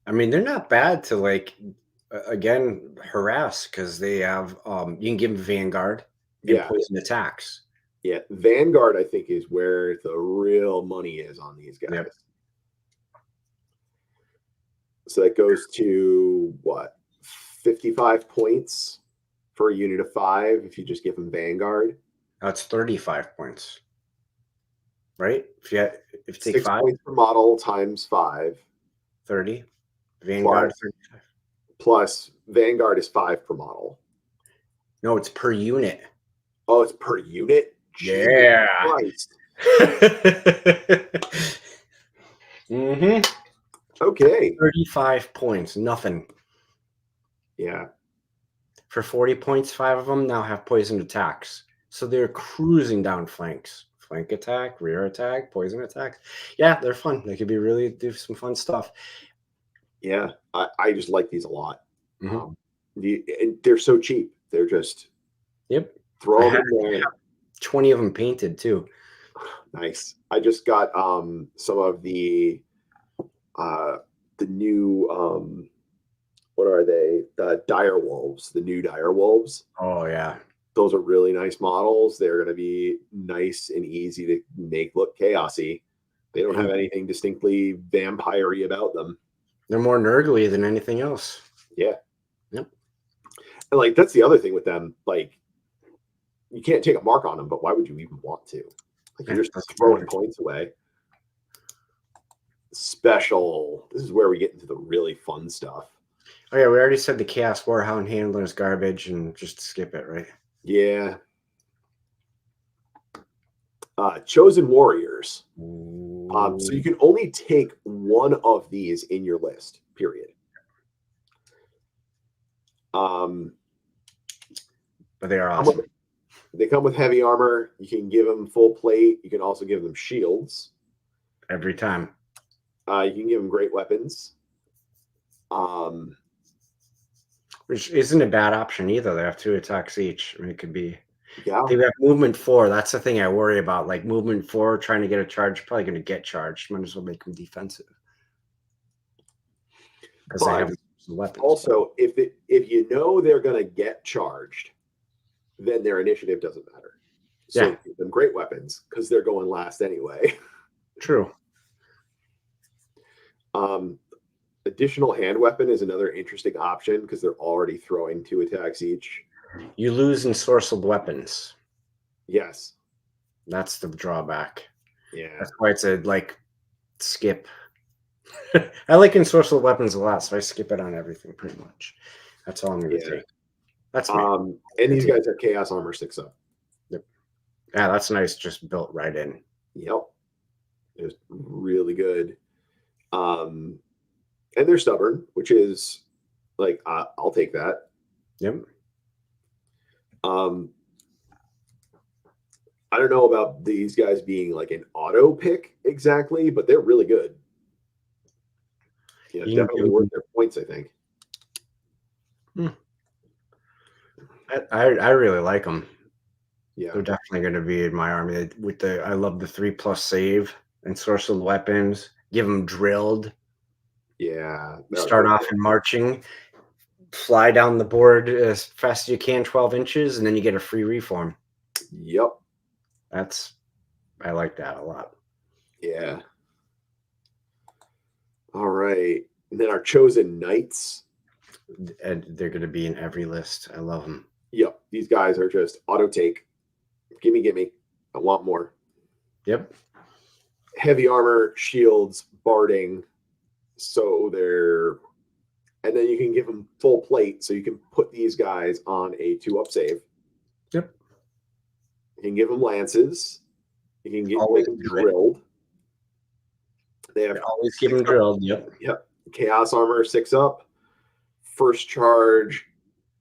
[SPEAKER 2] I mean, they're not bad to like again harass because they have you can give them Vanguard and poison attacks.
[SPEAKER 1] Yeah, Vanguard I think is where the real money is on these guys. Yep. So that goes to what, 55 points for a unit of 5 if you just give them Vanguard.
[SPEAKER 2] That's 35 points, right? If you take
[SPEAKER 1] 6
[SPEAKER 2] 5
[SPEAKER 1] points per model times 5,
[SPEAKER 2] 30. Vanguard
[SPEAKER 1] plus, 35. Plus Vanguard is 5 per model.
[SPEAKER 2] No, it's per unit.
[SPEAKER 1] Oh, it's per unit?
[SPEAKER 2] Yeah.
[SPEAKER 1] Mm-hmm. Okay.
[SPEAKER 2] 35 points, nothing.
[SPEAKER 1] Yeah.
[SPEAKER 2] For 40 points, 5 of them now have poison attacks. So they're cruising down flanks. Flank attack, rear attack, poison attacks. Yeah, they're fun. They could do some fun stuff.
[SPEAKER 1] Yeah, I just like these a lot. Mm-hmm. They're so cheap. They're just throw them in there.
[SPEAKER 2] 20 of them painted too.
[SPEAKER 1] Nice. I just got some of the new what are they? The dire wolves, the new dire wolves.
[SPEAKER 2] Oh yeah.
[SPEAKER 1] Those are really nice models. They're going to be nice and easy to make look chaosy. They don't have anything distinctly vampire-y about them.
[SPEAKER 2] They're more nurgly than anything else.
[SPEAKER 1] Yeah.
[SPEAKER 2] Yep.
[SPEAKER 1] And like that's the other thing with them. Like you can't take a mark on them, but why would you even want to? Like you're just throwing points away. Special. This is where we get into the really fun stuff.
[SPEAKER 2] Oh yeah, we already said the Chaos Warhound handler is garbage, and just skip it, right?
[SPEAKER 1] Yeah. Chosen Warriors. So you can only take one of these in your list, period.
[SPEAKER 2] But they are awesome.
[SPEAKER 1] They come with heavy armor. You can give them full plate. You can also give them shields.
[SPEAKER 2] Every time.
[SPEAKER 1] You can give them great weapons.
[SPEAKER 2] Which isn't a bad option either. They have 2 attacks each. I mean, it could be.
[SPEAKER 1] Yeah.
[SPEAKER 2] They have movement 4. That's the thing I worry about. Like movement 4, trying to get a charge, probably going to get charged. Might as well make them defensive. Because they have weapons.
[SPEAKER 1] Also, if you know they're going to get charged, then their initiative doesn't matter. So give them great weapons because they're going last anyway.
[SPEAKER 2] True.
[SPEAKER 1] Additional hand weapon is another interesting option because they're already throwing 2 attacks each.
[SPEAKER 2] You lose ensorcelled weapons.
[SPEAKER 1] Yes.
[SPEAKER 2] That's the drawback.
[SPEAKER 1] Yeah.
[SPEAKER 2] That's why it's a like skip. I like ensorcelled weapons a lot, so I skip it on everything pretty much. That's all I'm going to take. That's me.
[SPEAKER 1] And these guys have Chaos Armor 6-up.
[SPEAKER 2] Yep. Yeah, that's nice. Just built right in.
[SPEAKER 1] Yep. It's really good. And they're stubborn, which is like, I'll take that.
[SPEAKER 2] Yep.
[SPEAKER 1] I don't know about these guys being like an auto pick exactly, but they're really good. Yeah, definitely worth their points, I think.
[SPEAKER 2] I really like them.
[SPEAKER 1] Yeah,
[SPEAKER 2] they're definitely going to be in my army. With I love the 3+ save and ensorcelled weapons. Give them drilled.
[SPEAKER 1] Yeah,
[SPEAKER 2] Start off in marching, fly down the board as fast as you can, 12 inches, and then you get a free reform.
[SPEAKER 1] Yep.
[SPEAKER 2] I like that a lot.
[SPEAKER 1] Yeah. All right. And then our chosen knights.
[SPEAKER 2] And they're going to be in every list. I love them.
[SPEAKER 1] Yep. These guys are just auto take. Gimme. I want more.
[SPEAKER 2] Yep.
[SPEAKER 1] Heavy armor, shields, barding. So they're, and then you can give them full plate. So you can put these guys on a 2-up save.
[SPEAKER 2] Yep.
[SPEAKER 1] You can give them lances. You can make them drilled. They have
[SPEAKER 2] always give them drilled. Yep.
[SPEAKER 1] Chaos armor 6-up. First charge,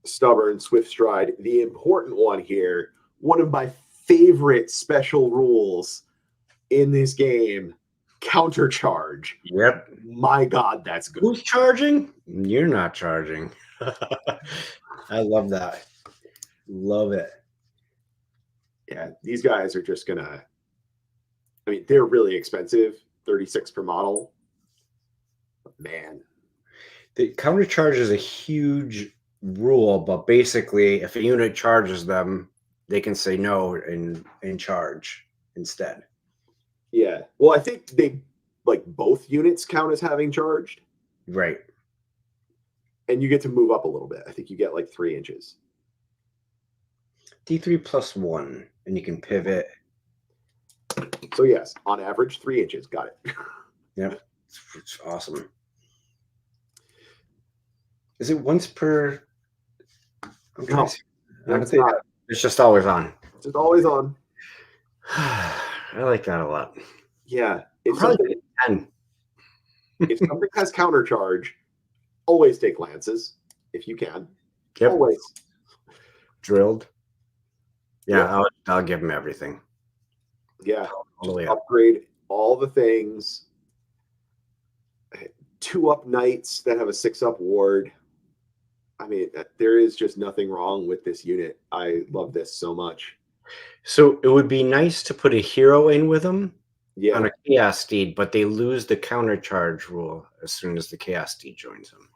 [SPEAKER 1] stubborn, swift stride. The important one here, one of my favorite special rules in this game, counter charge.
[SPEAKER 2] Yep.
[SPEAKER 1] My God, that's good.
[SPEAKER 2] Who's charging? You're not charging. I love that. Love it.
[SPEAKER 1] Yeah, these guys are just gonna, I mean, they're really expensive, 36 per model. But man.
[SPEAKER 2] The counter charge is a huge rule, but basically if a unit charges them, they can say no and charge instead.
[SPEAKER 1] Yeah. Well, I think they like both units count as having charged.
[SPEAKER 2] Right.
[SPEAKER 1] And you get to move up a little bit. I think you get like 3 inches.
[SPEAKER 2] D3+1, and you can pivot.
[SPEAKER 1] So yes, on average, 3 inches. Got it.
[SPEAKER 2] Yep. It's awesome. Is it once per?
[SPEAKER 1] No,
[SPEAKER 2] it's just always on.
[SPEAKER 1] It's just always on.
[SPEAKER 2] I like that a lot.
[SPEAKER 1] Yeah.
[SPEAKER 2] If something
[SPEAKER 1] has counter charge, always take lances if you can.
[SPEAKER 2] Yep.
[SPEAKER 1] Always.
[SPEAKER 2] Drilled. Yeah, I'll give them everything.
[SPEAKER 1] Yeah. Upgrade all the things. 2-up knights that have a 6-up ward. I mean, there is just nothing wrong with this unit. I love this so much.
[SPEAKER 2] So it would be nice to put a hero in with them
[SPEAKER 1] on
[SPEAKER 2] a Chaos Steed, but they lose the counter charge rule as soon as the Chaos Steed joins them.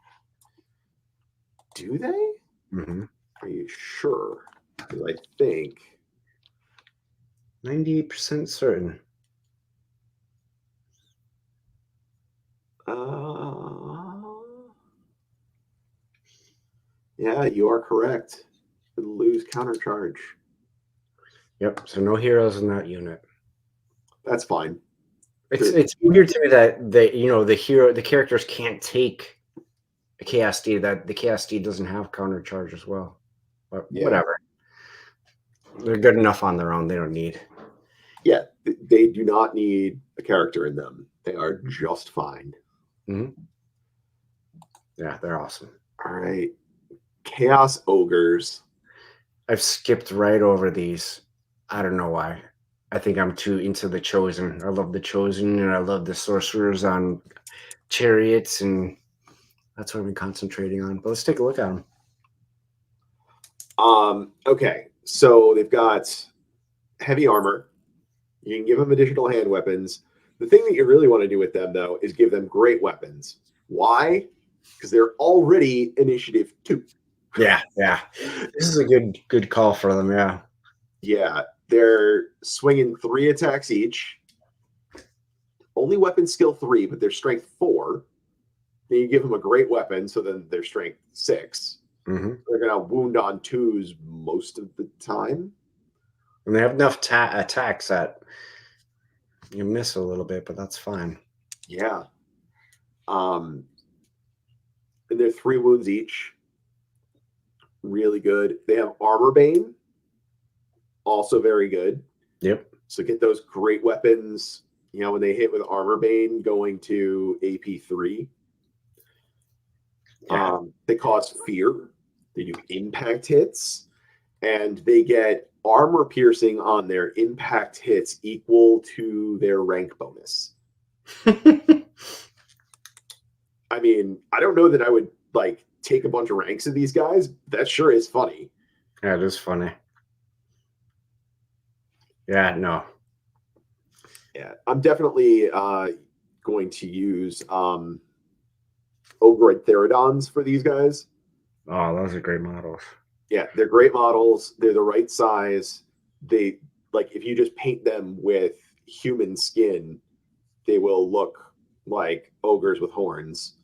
[SPEAKER 1] Do they?
[SPEAKER 2] Mm-hmm.
[SPEAKER 1] Are you sure? Because I think
[SPEAKER 2] 98% certain.
[SPEAKER 1] Yeah, you are correct. Lose counter charge.
[SPEAKER 2] Yep. So no heroes in that unit.
[SPEAKER 1] That's fine.
[SPEAKER 2] It's weird to me that the characters can't take a Chaos Steed. That the Chaos Steed doesn't have counter charge as well. But whatever. They're good enough on their own. They don't need.
[SPEAKER 1] Yeah, they do not need a character in them. They are just fine.
[SPEAKER 2] Mm-hmm. Yeah, they're awesome.
[SPEAKER 1] All right. Chaos Ogres.
[SPEAKER 2] I've skipped right over these. I don't know why. I think I'm too into the Chosen. I love the Chosen, and I love the sorcerers on chariots, and that's what I've been concentrating on. But let's take a look at them.
[SPEAKER 1] Okay, so they've got heavy armor. You can give them additional hand weapons. The thing that you really want to do with them, though, is give them great weapons. Why? Because they're already initiative 2.
[SPEAKER 2] Yeah. This is a good call for them. Yeah.
[SPEAKER 1] Yeah, they're swinging 3 attacks each. Only weapon skill 3, but they're strength 4. then you give them a great weapon, so then they're strength 6.
[SPEAKER 2] Mm-hmm.
[SPEAKER 1] They're gonna wound on 2s most of the time.
[SPEAKER 2] And they have enough attacks that you miss a little bit, but that's fine.
[SPEAKER 1] Yeah. And they're 3 wounds each. Really good. They have Armor Bane, also very good.
[SPEAKER 2] Yep.
[SPEAKER 1] So get those great weapons, when they hit with Armor Bane going to AP3.
[SPEAKER 2] Yeah.
[SPEAKER 1] They cause fear. They do impact hits, and they get armor piercing on their impact hits equal to their rank bonus. I mean, I don't know that I would take a bunch of ranks of these guys. That sure is funny.
[SPEAKER 2] Yeah, it is funny. Yeah, no.
[SPEAKER 1] Yeah, I'm definitely going to use Ogroid Therodons for these guys.
[SPEAKER 2] Oh, those are great models.
[SPEAKER 1] Yeah, they're great models. They're the right size. They if you just paint them with human skin, they will look like ogres with horns.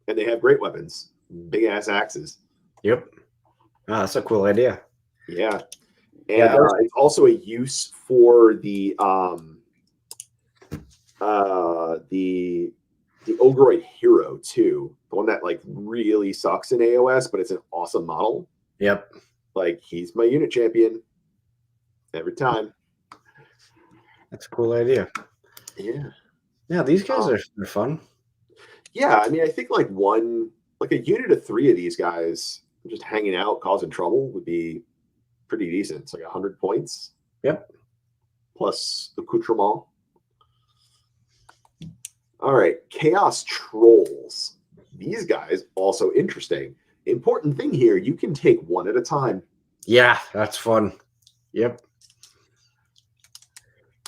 [SPEAKER 1] And they have great weapons, big ass axes.
[SPEAKER 2] Yep. Oh, that's a cool idea.
[SPEAKER 1] Yeah. And it's also a use for the Ogroid Hero too. The one that really sucks in AOS, but it's an awesome model.
[SPEAKER 2] Yep.
[SPEAKER 1] He's my unit champion every time.
[SPEAKER 2] That's a cool idea.
[SPEAKER 1] Yeah.
[SPEAKER 2] Yeah, these guys are fun.
[SPEAKER 1] Yeah, I mean, I think a unit of 3 of these guys just hanging out, causing trouble would be pretty decent. It's 100 points.
[SPEAKER 2] Yep.
[SPEAKER 1] Plus accoutrement. All right, Chaos Trolls. These guys also interesting. Important thing here, you can take one at a time.
[SPEAKER 2] Yeah, that's fun. Yep.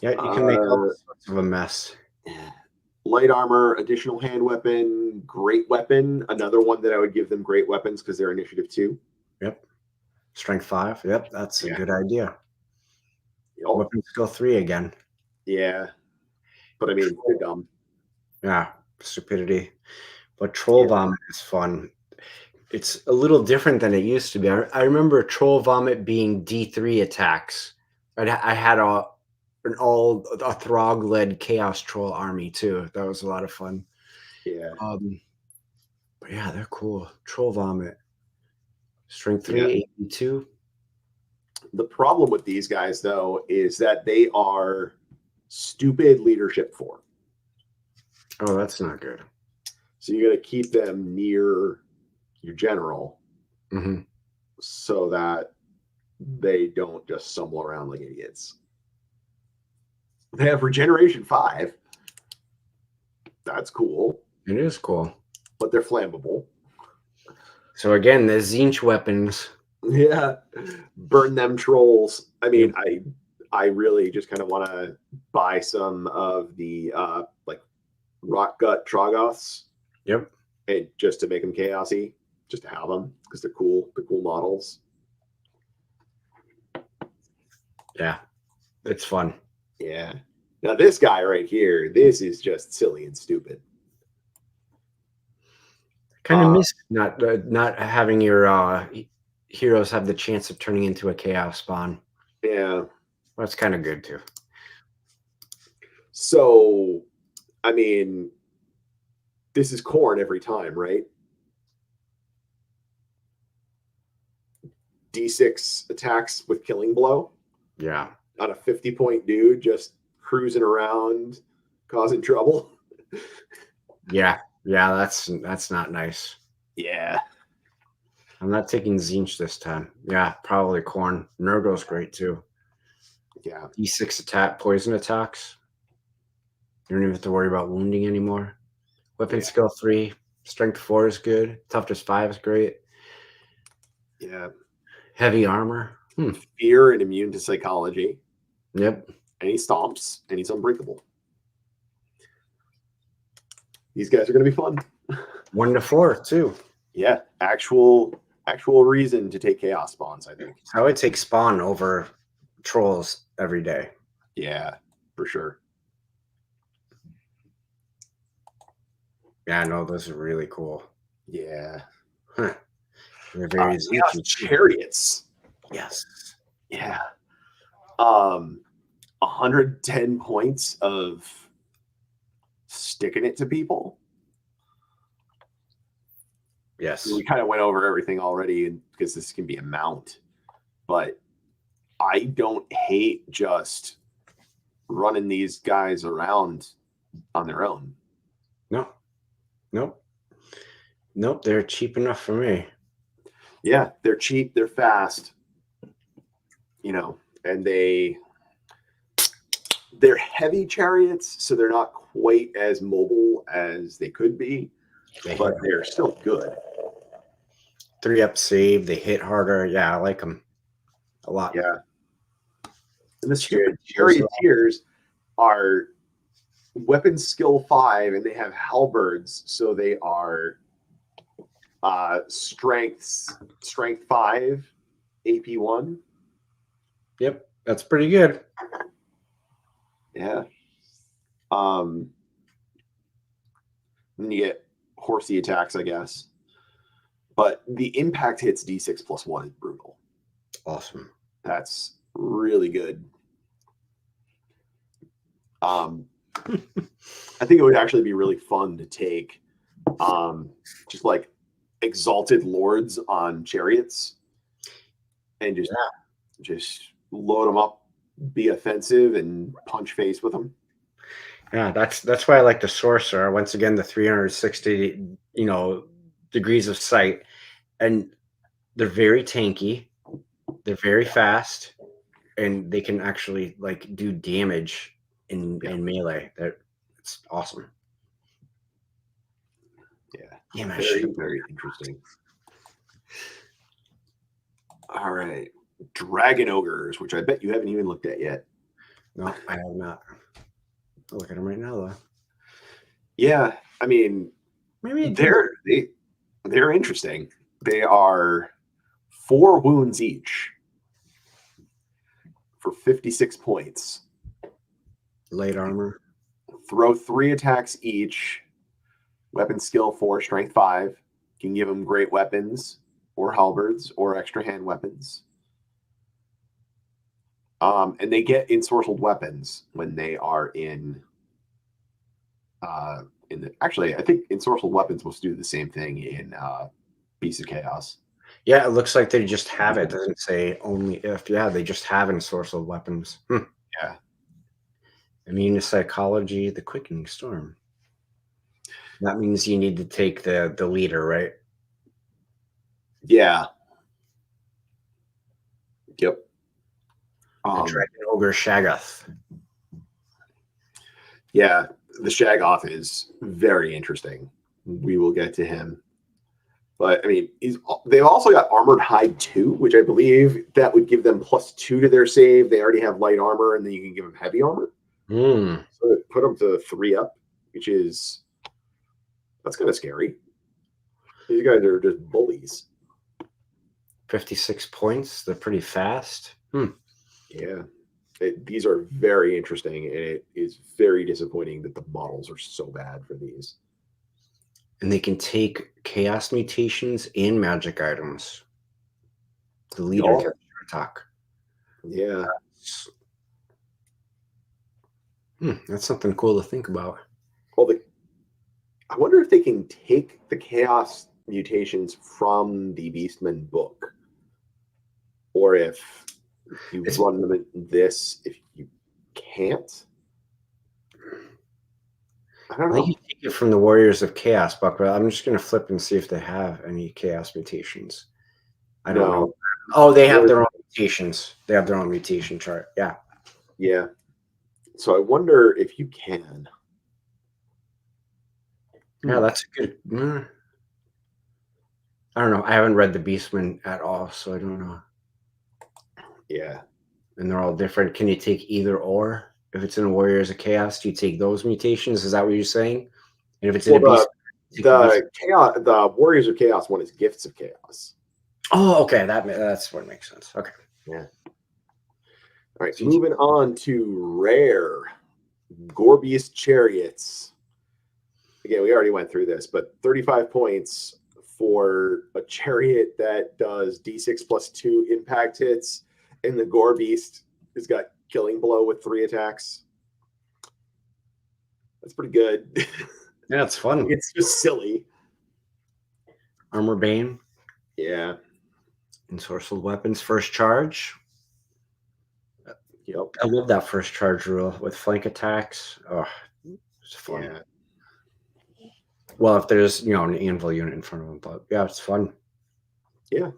[SPEAKER 2] Yeah, you can make all sorts of a mess.
[SPEAKER 1] Light armor, additional hand weapon, great weapon. Another one that I would give them great weapons because they're initiative 2.
[SPEAKER 2] Yep. Strength 5. Yep, that's a good idea.
[SPEAKER 1] Yep.
[SPEAKER 2] Weapon skill 3 again.
[SPEAKER 1] Yeah. But I mean, they're dumb.
[SPEAKER 2] Yeah, stupidity. But Troll Vomit is fun. It's a little different than it used to be. I remember Troll Vomit being D3 attacks. I had a Throg-led Chaos Troll army too. That was a lot of fun.
[SPEAKER 1] Yeah.
[SPEAKER 2] But yeah, they're cool. Troll Vomit. Strength 3, AP2.
[SPEAKER 1] The problem with these guys, though, is that they are stupid leadership 4.
[SPEAKER 2] Oh, that's not good.
[SPEAKER 1] So you got to keep them near your general so that they don't just stumble around like idiots. They have regeneration 5. That's cool.
[SPEAKER 2] It is cool.
[SPEAKER 1] But they're flammable.
[SPEAKER 2] So again, the Tzeentch weapons.
[SPEAKER 1] Yeah. Burn them trolls. I mean, I really just kind of want to buy some of the Rock Gut Trogoths.
[SPEAKER 2] Yep.
[SPEAKER 1] And just to make them chaosy, just to have them because they're cool. They're cool models.
[SPEAKER 2] Yeah, it's fun.
[SPEAKER 1] Yeah. Now this guy right here, this is just silly and stupid.
[SPEAKER 2] Kind of miss not having your heroes have the chance of turning into a chaos spawn.
[SPEAKER 1] Yeah.
[SPEAKER 2] That's kind of good too.
[SPEAKER 1] So, I mean, this is Khorne every time, right? D6 attacks with Killing Blow.
[SPEAKER 2] Yeah.
[SPEAKER 1] On a 50-point dude just cruising around, causing trouble.
[SPEAKER 2] Yeah. Yeah, that's not nice.
[SPEAKER 1] Yeah.
[SPEAKER 2] I'm not taking Tzeentch this time. Yeah, probably Khorne. Nurgo's great too.
[SPEAKER 1] Yeah.
[SPEAKER 2] D6 attack, poison attacks. You don't even have to worry about wounding anymore. Weapon skill 3. Strength 4 is good. Toughness 5 is great.
[SPEAKER 1] Yeah.
[SPEAKER 2] Heavy armor.
[SPEAKER 1] Fear and immune to psychology.
[SPEAKER 2] Yep.
[SPEAKER 1] And he stomps and he's unbreakable. These guys are going to be fun.
[SPEAKER 2] 1 to 4 too.
[SPEAKER 1] Yeah. Actual reason to take chaos spawns, I think.
[SPEAKER 2] I would take spawn over trolls every day.
[SPEAKER 1] Yeah, for sure.
[SPEAKER 2] Yeah, no, those are really cool.
[SPEAKER 1] Yeah.
[SPEAKER 2] Huh. They're very
[SPEAKER 1] Chaos
[SPEAKER 2] zinky.
[SPEAKER 1] Chariots.
[SPEAKER 2] Yes.
[SPEAKER 1] Yeah. 110 points of sticking it to people.
[SPEAKER 2] Yes.
[SPEAKER 1] We kind of went over everything already because this can be a mount, but I don't hate just running these guys around on their own.
[SPEAKER 2] No. Nope. Nope. They're cheap enough for me.
[SPEAKER 1] Yeah, they're cheap, they're fast, and they're heavy chariots, so they're not quite as mobile as they could be, but they're still good.
[SPEAKER 2] 3-up save. They hit harder. Yeah, I like them a lot.
[SPEAKER 1] Yeah. And the stupid charioteers are weapon skill 5, and they have halberds, so they are strength 5, AP 1.
[SPEAKER 2] Yep, that's pretty good.
[SPEAKER 1] Yeah. Then you get horsey attacks, I guess. But the impact hits D6 plus 1 is brutal.
[SPEAKER 2] Awesome.
[SPEAKER 1] That's really good. I think it would actually be really fun to take just like exalted lords on chariots and just load them up, be offensive, and punch face with them.
[SPEAKER 2] Yeah, that's why I like the sorcerer. Once again, the 360, degrees of sight, and they're very tanky. They're very fast, and they can actually like do damage in melee. It's awesome.
[SPEAKER 1] Yeah, very, very interesting. All right, dragon ogres, which I bet you haven't even looked at yet.
[SPEAKER 2] No, I have not. I'll look at them right now, though.
[SPEAKER 1] Yeah, I mean,
[SPEAKER 2] maybe
[SPEAKER 1] they're interesting. They are 4 wounds each for 56 points.
[SPEAKER 2] Light armor.
[SPEAKER 1] Throw 3 attacks each. Weapon skill 4, strength 5. Can give them great weapons or halberds or extra hand weapons. And they get ensorcelled weapons when they are in actually, I think ensorcelled weapons must do the same thing in Beast of Chaos.
[SPEAKER 2] Yeah, it looks like they just have it. It doesn't say only if. Yeah, they just have ensorcelled weapons.
[SPEAKER 1] Yeah.
[SPEAKER 2] Immune to psychology, the quickening storm. That means you need to take the leader, right?
[SPEAKER 1] Yeah. Yep.
[SPEAKER 2] The dragon ogre Shaggoth.
[SPEAKER 1] Yeah, the Shaggoth is very interesting. We will get to him. But I mean, they've also got Armored Hide 2, which I believe that would give them +2 to their save. They already have light armor, and then you can give them heavy armor. So put them to 3-up, which that's kind of scary. These guys are just bullies.
[SPEAKER 2] 56 points. They're pretty fast.
[SPEAKER 1] Yeah. These are very interesting, and it is very disappointing that the models are so bad for these.
[SPEAKER 2] And they can take chaos mutations and magic items. The leader can attack.
[SPEAKER 1] Yeah.
[SPEAKER 2] That's something cool to think about.
[SPEAKER 1] Well, I wonder if they can take the chaos mutations from the Beastman book, or if you run them in this, if you can't. I don't know.
[SPEAKER 2] I think you take it from the Warriors of Chaos book, but I'm just going to flip and see if they have any chaos mutations. I don't know. Oh, they have their own mutations. They have their own mutation chart. Yeah.
[SPEAKER 1] Yeah. So I wonder if you can.
[SPEAKER 2] Yeah, that's a good. I don't know. I haven't read the Beastman at all, so I don't know.
[SPEAKER 1] Yeah.
[SPEAKER 2] And they're all different. Can you take either or? If it's in Warriors of Chaos, do you take those mutations? Is that what you're saying? And if it's in a Beast,
[SPEAKER 1] the Warriors of Chaos one is Gifts of Chaos.
[SPEAKER 2] Oh, okay. That's what makes sense. Okay.
[SPEAKER 1] Yeah. All right. Moving on to rare Gorbius Chariots. again, we already went through this, but 35 points for a chariot that does D6 plus 2 impact hits, and the Gore Beast has got Killing Blow with 3 attacks. That's pretty good.
[SPEAKER 2] Yeah, it's fun.
[SPEAKER 1] It's just silly.
[SPEAKER 2] Armor Bane.
[SPEAKER 1] Yeah.
[SPEAKER 2] Ensorcelled weapons. First charge.
[SPEAKER 1] Yep.
[SPEAKER 2] I love that first charge rule with flank attacks. Oh, it's fun.
[SPEAKER 1] Yeah.
[SPEAKER 2] Well, if there's, you know, an anvil unit in front of them, but yeah, it's fun.
[SPEAKER 1] Yeah.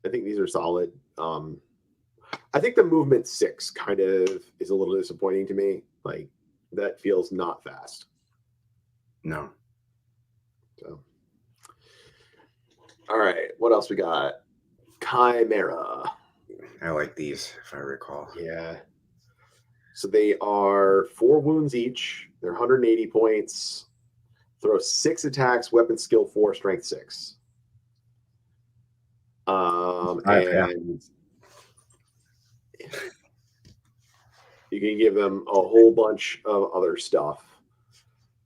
[SPEAKER 1] I think these are solid. I think the movement 6 kind of is a little disappointing to me. Like, that feels not fast.
[SPEAKER 2] No.
[SPEAKER 1] So, all right. What else we got? Chimera.
[SPEAKER 2] I like these, if I recall.
[SPEAKER 1] Yeah. So they are 4 wounds each. They're 180 points. Throw 6 attacks, weapon skill 4, strength 6. And you can give them a whole bunch of other stuff.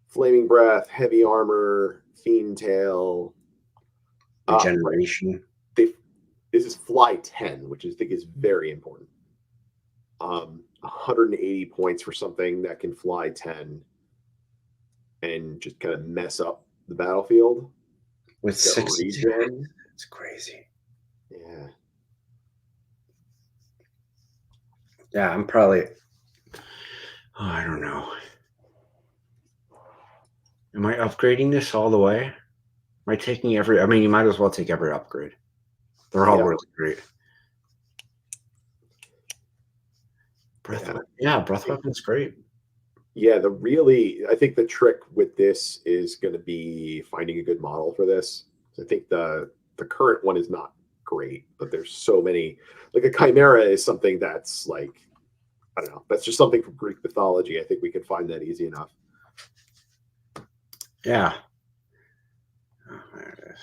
[SPEAKER 1] Flaming Breath, Heavy Armor, Fiend Tail.
[SPEAKER 2] Regeneration.
[SPEAKER 1] This is Fly 10, which I think is very important. 180 points for something that can fly 10 and just kind of mess up the battlefield.
[SPEAKER 2] With 6 regen. It's crazy.
[SPEAKER 1] Yeah.
[SPEAKER 2] Yeah, I'm probably... Oh, I don't know. Am I upgrading this all the way? Am I taking every... I mean, you might as well take every upgrade. They're all really great. Breath weapon's great.
[SPEAKER 1] Yeah, I think the trick with this is going to be finding a good model for this. I think the current one is not great, but there's so many. Like a Chimera is something that's like, I don't know, that's just something from Greek mythology. I think we could find that easy enough.
[SPEAKER 2] Yeah. Oh, there it is.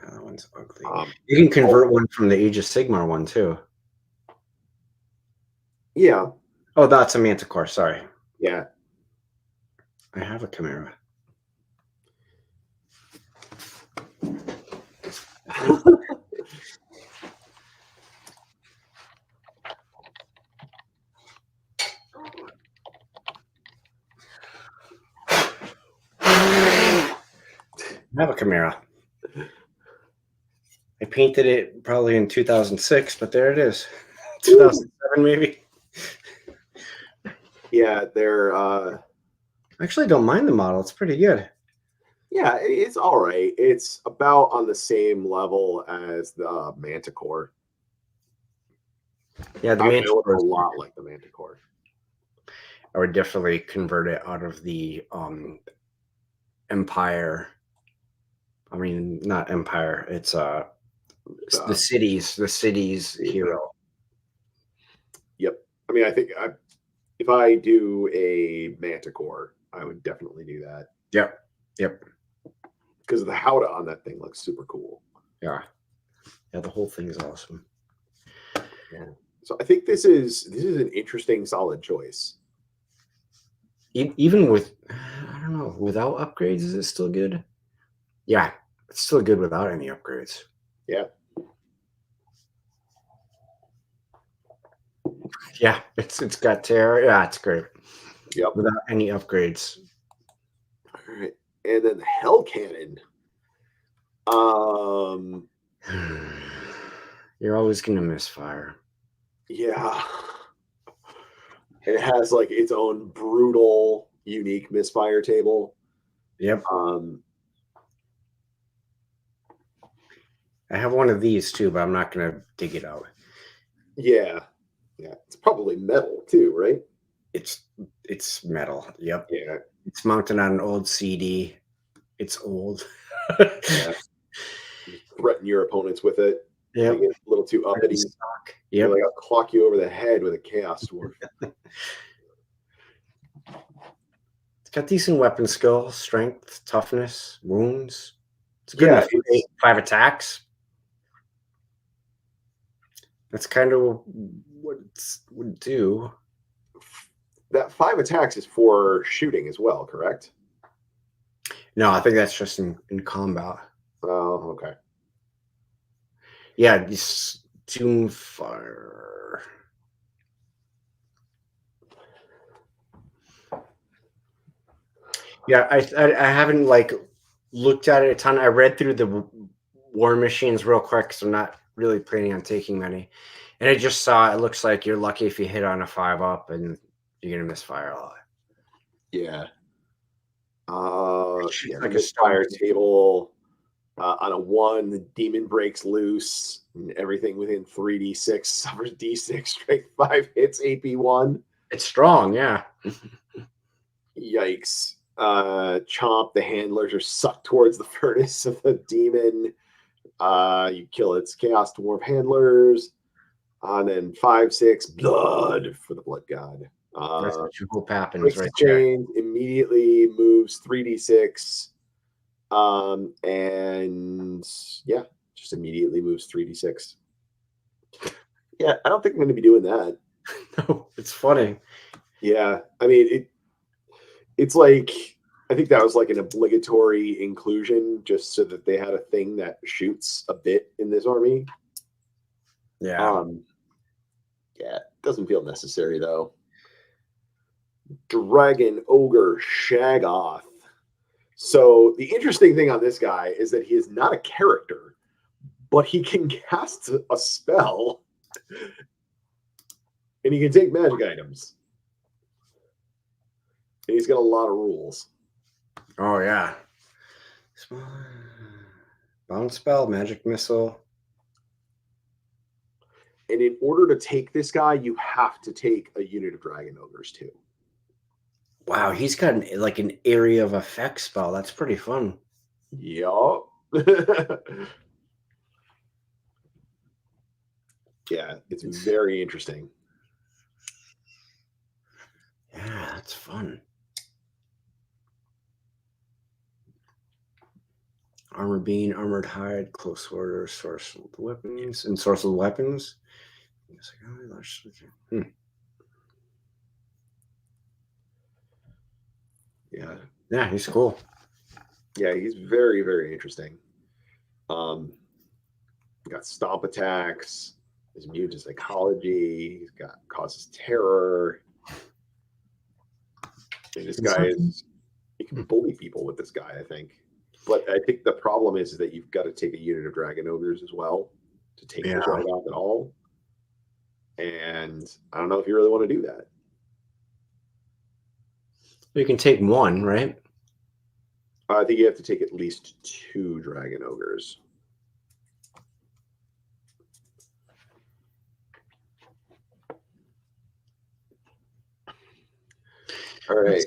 [SPEAKER 2] Yeah, that one's ugly. You can convert one from the Age of Sigmar one too.
[SPEAKER 1] Yeah.
[SPEAKER 2] Oh, that's a Manticore. Sorry.
[SPEAKER 1] Yeah.
[SPEAKER 2] I have a Chimera. I have a Chimera. I painted it probably in 2006, but there it is. 2007 maybe.
[SPEAKER 1] Yeah, they're
[SPEAKER 2] I actually don't mind the model. It's pretty good.
[SPEAKER 1] Yeah, it's all right. It's about on the same level as the Manticore.
[SPEAKER 2] Yeah, the Manticore
[SPEAKER 1] is a lot like the Manticore.
[SPEAKER 2] I would definitely convert it out of the Empire. I mean, not Empire. It's the cities hero.
[SPEAKER 1] Yep. I mean, I think if I do a Manticore, I would definitely do that.
[SPEAKER 2] Yep.
[SPEAKER 1] Because the Howdah on that thing looks super cool.
[SPEAKER 2] Yeah, the whole thing is awesome.
[SPEAKER 1] Yeah. So I think this is an interesting, solid choice.
[SPEAKER 2] Even with, I don't know, without upgrades, is it still good? Yeah, it's still good without any upgrades.
[SPEAKER 1] Yeah.
[SPEAKER 2] Yeah, it's got terror. Yeah, it's great.
[SPEAKER 1] Yep.
[SPEAKER 2] Without any upgrades.
[SPEAKER 1] All right. And then the Hell Cannon.
[SPEAKER 2] You're always gonna misfire.
[SPEAKER 1] Yeah. It has like its own brutal, unique misfire table.
[SPEAKER 2] Yep. I have one of these too, but I'm not gonna dig it out.
[SPEAKER 1] Yeah. It's probably metal too, right?
[SPEAKER 2] It's metal. Yep.
[SPEAKER 1] Yeah.
[SPEAKER 2] It's mounted on an old CD. It's old.
[SPEAKER 1] Yeah. You threaten your opponents with it.
[SPEAKER 2] Yeah.
[SPEAKER 1] They get a little too uppity.
[SPEAKER 2] Yeah.
[SPEAKER 1] Like I'll clock you over the head with a Chaos Dwarf.
[SPEAKER 2] It's got decent weapon skill, strength, toughness, wounds. It's good enough. 5 attacks. That's kind of what it would do.
[SPEAKER 1] That 5 attacks is for shooting as well, correct?
[SPEAKER 2] No, I think that's just in combat.
[SPEAKER 1] Oh, okay.
[SPEAKER 2] Yeah, this Doomfire. Yeah, I haven't like looked at it a ton. I read through the war machines real quick because I'm not really planning on taking many. And I just saw it looks like you're lucky if you hit on a 5-up and you're gonna misfire a lot.
[SPEAKER 1] Yeah.
[SPEAKER 2] Shoots
[SPEAKER 1] Yeah, the
[SPEAKER 2] like a stone.
[SPEAKER 1] misfire table on a 1, the demon breaks loose, and everything within 3d6 suffers d6 strength 5 hits AP1.
[SPEAKER 2] It's strong, yeah.
[SPEAKER 1] Yikes. Chomp, the handlers are sucked towards the furnace of the demon. You kill its chaos dwarf handlers. And then 5, 6, blood for the blood god.
[SPEAKER 2] That's what you hope happens
[SPEAKER 1] Breaks
[SPEAKER 2] right
[SPEAKER 1] the
[SPEAKER 2] there.
[SPEAKER 1] chain, immediately moves 3d6. And yeah, just immediately moves 3d6. Yeah, I don't think I'm going to be doing that.
[SPEAKER 2] No, it's funny.
[SPEAKER 1] Yeah, I mean, it's like, I think that was like an obligatory inclusion just so that they had a thing that shoots a bit in this army.
[SPEAKER 2] Yeah.
[SPEAKER 1] Yeah, doesn't feel necessary though. Dragon Ogre Shaggoth. So the interesting thing on this guy is that he is not a character, but he can cast a spell and he can take magic items. And he's got a lot of rules.
[SPEAKER 2] Oh yeah. Bounce spell, magic missile.
[SPEAKER 1] And in order to take this guy, you have to take a unit of Dragon Ogres too.
[SPEAKER 2] Wow, he's got like an area of effect spell. That's pretty fun.
[SPEAKER 1] Yup. Yeah, it's very interesting.
[SPEAKER 2] Yeah, that's fun. Armor bean, armored hide, close order, source of weapons, and source of weapons.
[SPEAKER 1] Yeah.
[SPEAKER 2] Yeah, he's cool.
[SPEAKER 1] Yeah, he's very, very interesting. Got stomp attacks. He's immune to psychology. He's got causes terror. And this guy is, you can bully people with this guy, I think. But I think the problem is that you've got to take a unit of Dragon Ogres as well to take this right off at all. And I don't know if you really want to do that.
[SPEAKER 2] You can take one, right?
[SPEAKER 1] I think you have to take at least 2 Dragon Ogres. All right.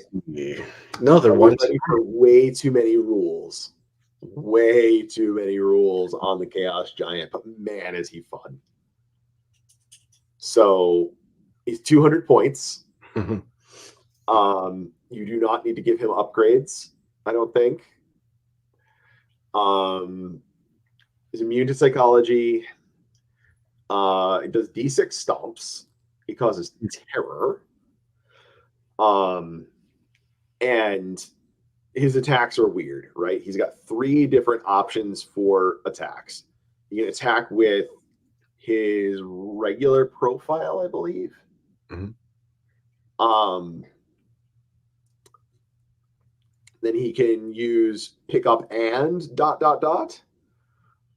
[SPEAKER 2] No, they're one
[SPEAKER 1] ready for way too many rules. Way too many rules on the Chaos Giant, but man, is he fun. So he's 200 points. You do not need to give him upgrades, I don't think. He's immune to psychology. He does D6 stomps. He causes terror. And his attacks are weird, right? He's got 3 different options for attacks. You can attack with his regular profile, I believe. Then he can use pick up and ...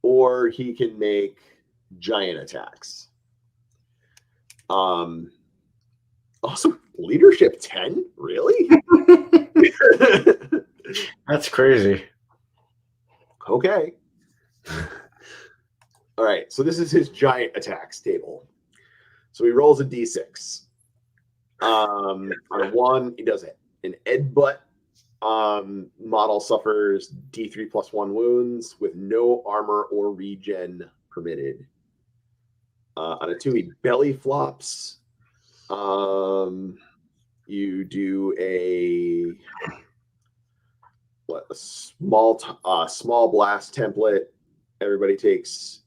[SPEAKER 1] or he can make giant attacks. Also, leadership 10? Really?
[SPEAKER 2] That's crazy.
[SPEAKER 1] Okay. All right, so this is his giant attacks table. So he rolls a d6. On a 1, he does it. An Edbutt model suffers d3 + 1 wounds with no armor or regen permitted. On a 2, he belly flops. You do a small blast template. Everybody takes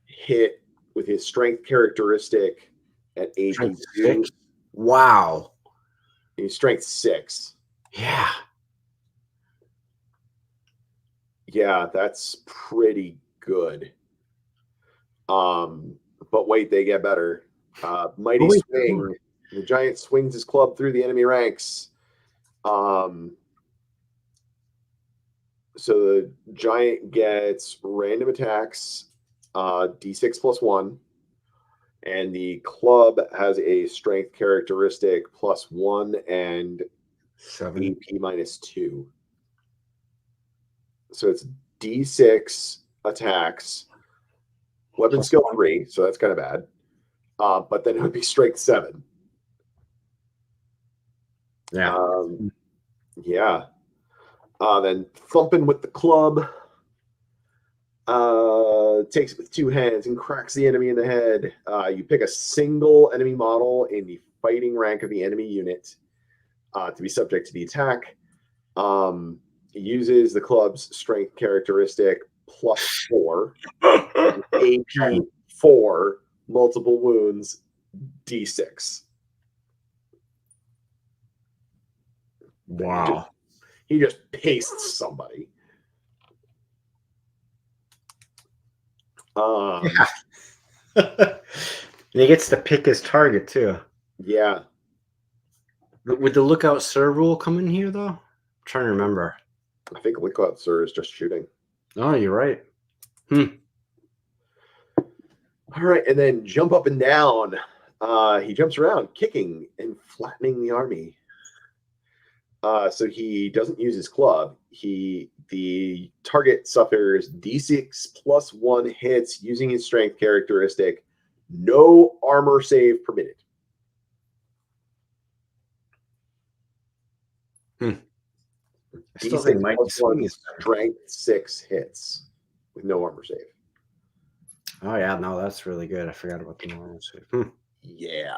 [SPEAKER 1] hit with his strength characteristic at AP2.
[SPEAKER 2] Wow.
[SPEAKER 1] He's strength 6.
[SPEAKER 2] Yeah.
[SPEAKER 1] Yeah, that's pretty good. But wait, they get better. Mighty
[SPEAKER 2] wait,
[SPEAKER 1] Swing. The giant swings his club through the enemy ranks. So the giant gets random attacks, d6 plus 1, and the club has a strength characteristic plus 1 and
[SPEAKER 2] 7.
[SPEAKER 1] AP minus 2. So it's d6 attacks, weapon
[SPEAKER 2] Plus
[SPEAKER 1] skill
[SPEAKER 2] 1.
[SPEAKER 1] 3, so that's kind of bad. But then it would be strength 7.
[SPEAKER 2] Yeah.
[SPEAKER 1] Yeah. Then thumping with the club, takes it with 2 hands and cracks the enemy in the head. You pick a single enemy model in the fighting rank of the enemy unit to be subject to the attack. It uses the club's strength characteristic plus 4, AP 4, multiple wounds, d6.
[SPEAKER 2] Wow.
[SPEAKER 1] He just pastes somebody.
[SPEAKER 2] Yeah. He gets to pick his target too.
[SPEAKER 1] Yeah.
[SPEAKER 2] Would the lookout sir rule come in here though? I'm trying to remember.
[SPEAKER 1] I think lookout sir is just shooting.
[SPEAKER 2] Oh, you're right.
[SPEAKER 1] All right, and then jump up and down. He jumps around, kicking and flattening the army. So he doesn't use his club. The target suffers d6 plus 1 hits using his strength characteristic. No armor save permitted.
[SPEAKER 2] I still
[SPEAKER 1] D6
[SPEAKER 2] think Mighty
[SPEAKER 1] plus
[SPEAKER 2] Swing
[SPEAKER 1] 1
[SPEAKER 2] is
[SPEAKER 1] strength 6 hits with no armor save.
[SPEAKER 2] Oh yeah, no, that's really good. I forgot about the normal save.
[SPEAKER 1] Yeah.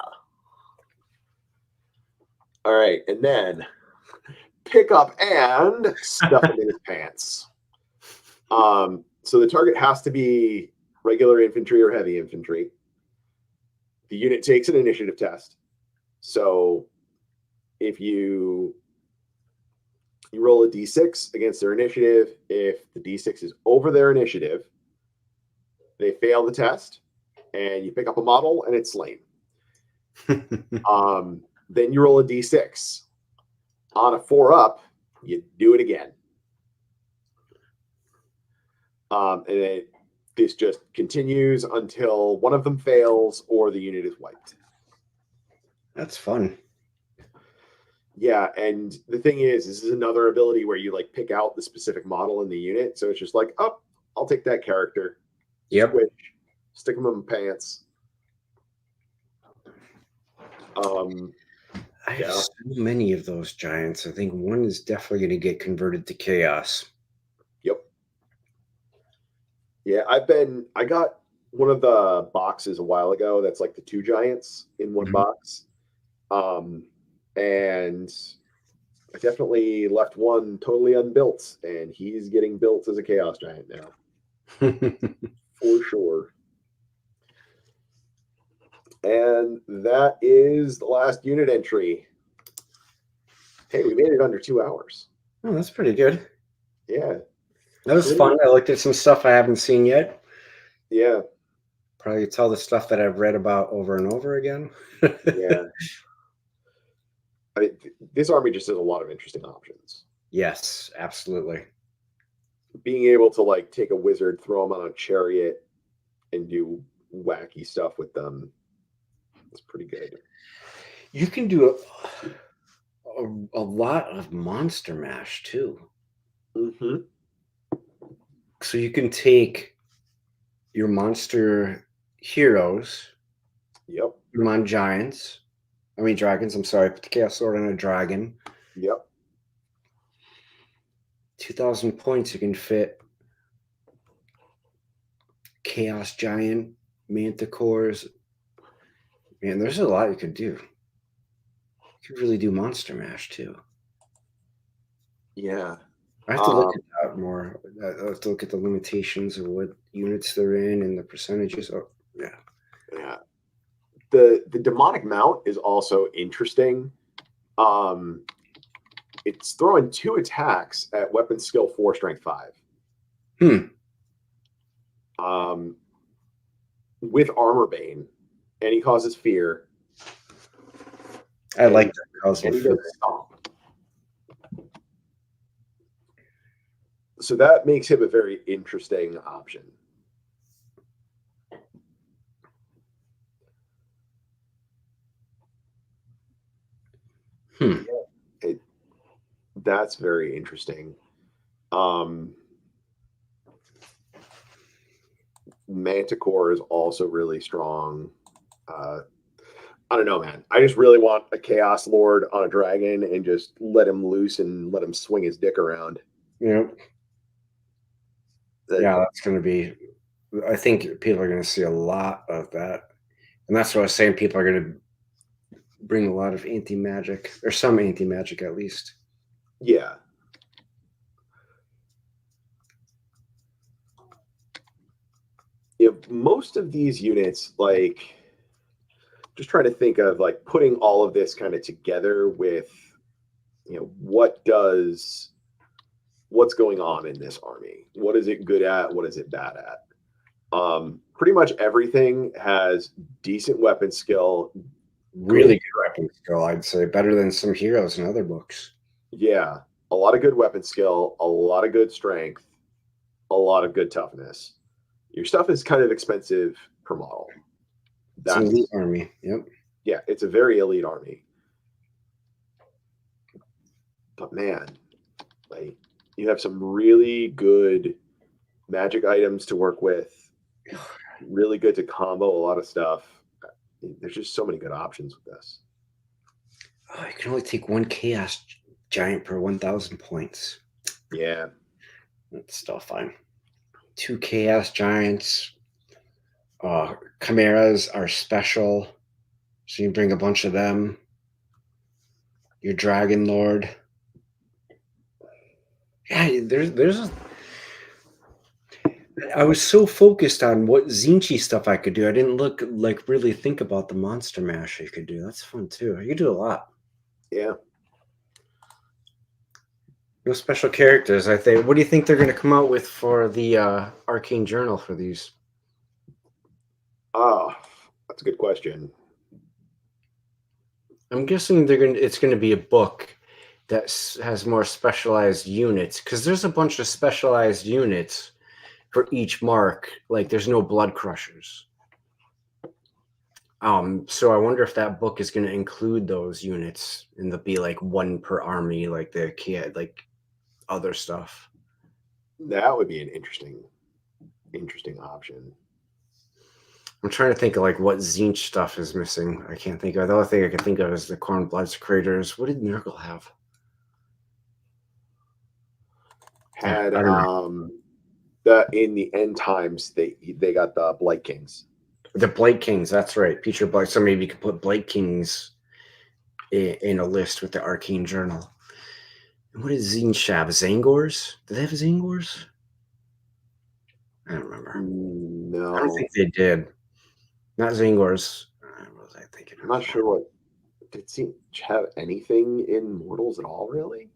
[SPEAKER 1] All right, and then pick up and stuff it in his pants. So the target has to be regular infantry or heavy infantry. The unit takes an initiative test. So if you roll a d6 against their initiative, if the d6 is over their initiative, they fail the test, and you pick up a model and it's slain. Then you roll a d6. On a 4 up, you do it again. And this just continues until one of them fails or the unit is wiped.
[SPEAKER 2] That's fun.
[SPEAKER 1] Yeah, and the thing is, this is another ability where you like pick out the specific model in the unit. So it's just like, oh, I'll take that character.
[SPEAKER 2] Yep.
[SPEAKER 1] Switch, stick them in my pants.
[SPEAKER 2] I have so many of those giants. I think one is definitely going to get converted to chaos.
[SPEAKER 1] Yep. Yeah, I got one of the boxes a while ago that's like the 2 giants in one box. And I definitely left one totally unbuilt, and he's getting built as a chaos giant now. For sure. And that is the last unit entry. Hey, we made it under 2 hours.
[SPEAKER 2] Oh, that's pretty good.
[SPEAKER 1] Yeah.
[SPEAKER 2] That was fun. I looked at some stuff I haven't seen yet.
[SPEAKER 1] Yeah.
[SPEAKER 2] Probably tell the stuff that I've read about over and over again.
[SPEAKER 1] Yeah. I mean, this army just has a lot of interesting options.
[SPEAKER 2] Yes, absolutely.
[SPEAKER 1] Being able to like take a wizard, throw them on a chariot, and do wacky stuff with them is pretty good.
[SPEAKER 2] You can do a lot of monster mash too. So you can take your monster heroes.
[SPEAKER 1] Yep.
[SPEAKER 2] Put them on giants. I mean dragons. I'm sorry. Put the chaos sword on a dragon.
[SPEAKER 1] Yep.
[SPEAKER 2] 2,000 points. You can fit chaos giant, manticores. Man, there's a lot you could do. You could really do monster mash too.
[SPEAKER 1] Yeah.
[SPEAKER 2] I have to look at that more. I have to look at the limitations of what units they're in and the percentages. Oh, yeah.
[SPEAKER 1] Yeah. The demonic mount is also interesting. It's throwing 2 attacks at weapon skill 4, strength 5. With Armor Bane, and he causes fear.
[SPEAKER 2] I like that. Cause
[SPEAKER 1] and he does stomp. So that makes him a very interesting option. That's very interesting. Manticore is also really strong. I don't know, man. I just really want a Chaos Lord on a dragon and just let him loose and let him swing his dick around.
[SPEAKER 2] Yep. Yeah, that's going to be. I think people are going to see a lot of that, and that's what I was saying. People are going to bring a lot of anti-magic, or some anti-magic at least.
[SPEAKER 1] Yeah. If most of these units, like, just trying to think of like putting all of this kind of together with, you know, what's going on in this army? What is it good at? What is it bad at? Pretty much everything has decent weapon skill.
[SPEAKER 2] Really good weapon skill, I'd say. Better than some heroes in other books.
[SPEAKER 1] Yeah. A lot of good weapon skill, a lot of good strength, a lot of good toughness. Your stuff is kind of expensive per model.
[SPEAKER 2] That's an elite army. Yep.
[SPEAKER 1] Yeah, it's a very elite army. But man, like, you have some really good magic items to work with. Really good to combo a lot of stuff. There's just so many good options with this.
[SPEAKER 2] Oh, you can only take one Chaos Giant per 1,000 points.
[SPEAKER 1] Yeah.
[SPEAKER 2] That's still fine. 2 Chaos Giants. Chimeras are special, so you bring a bunch of them. Your Dragon Lord. Yeah, there's I was so focused on what Zinchi stuff I could do. I didn't really think about the Monster Mash you could do. That's fun too. You could do a lot.
[SPEAKER 1] Yeah.
[SPEAKER 2] No special characters, I think. What do you think they're going to come out with for the Arcane Journal for these?
[SPEAKER 1] Oh, that's a good question.
[SPEAKER 2] I'm guessing it's going to be a book that has more specialized units, because there's a bunch of specialized units for each mark. Like, there's no Blood Crushers. So I wonder if that book is going to include those units, and there'll be like one per army, like the kid, like other stuff.
[SPEAKER 1] That would be an interesting option.
[SPEAKER 2] I'm trying to think of like what Zinch stuff is missing. I can't think of. The only thing I can think of is the Corn Bloods Craters. What did Nurgle have?
[SPEAKER 1] Had in the end times they got the Blight Kings.
[SPEAKER 2] The Blight Kings, that's right. Future Blight. So maybe you could put Blight Kings in a list with the Arcane Journal. And what did Zinch have? Zangors? Did they have Zangors? I don't remember.
[SPEAKER 1] No.
[SPEAKER 2] I don't think they did. Not Zangors. What was I thinking?
[SPEAKER 1] I'm not sure what. Did Zinch have anything in Mortals at all, really?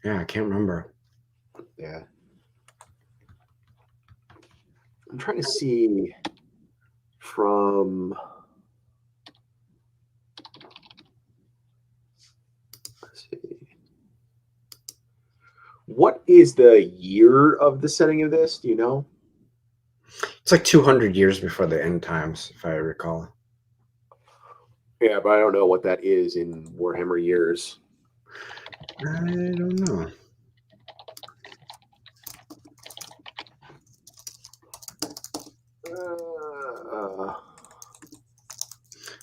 [SPEAKER 2] Yeah, I can't remember.
[SPEAKER 1] Yeah. I'm trying to see from. Let's see. What is the year of the setting of this? Do you know?
[SPEAKER 2] It's like 200 years before the end times, if I recall.
[SPEAKER 1] Yeah, but I don't know what that is in Warhammer years.
[SPEAKER 2] I don't know.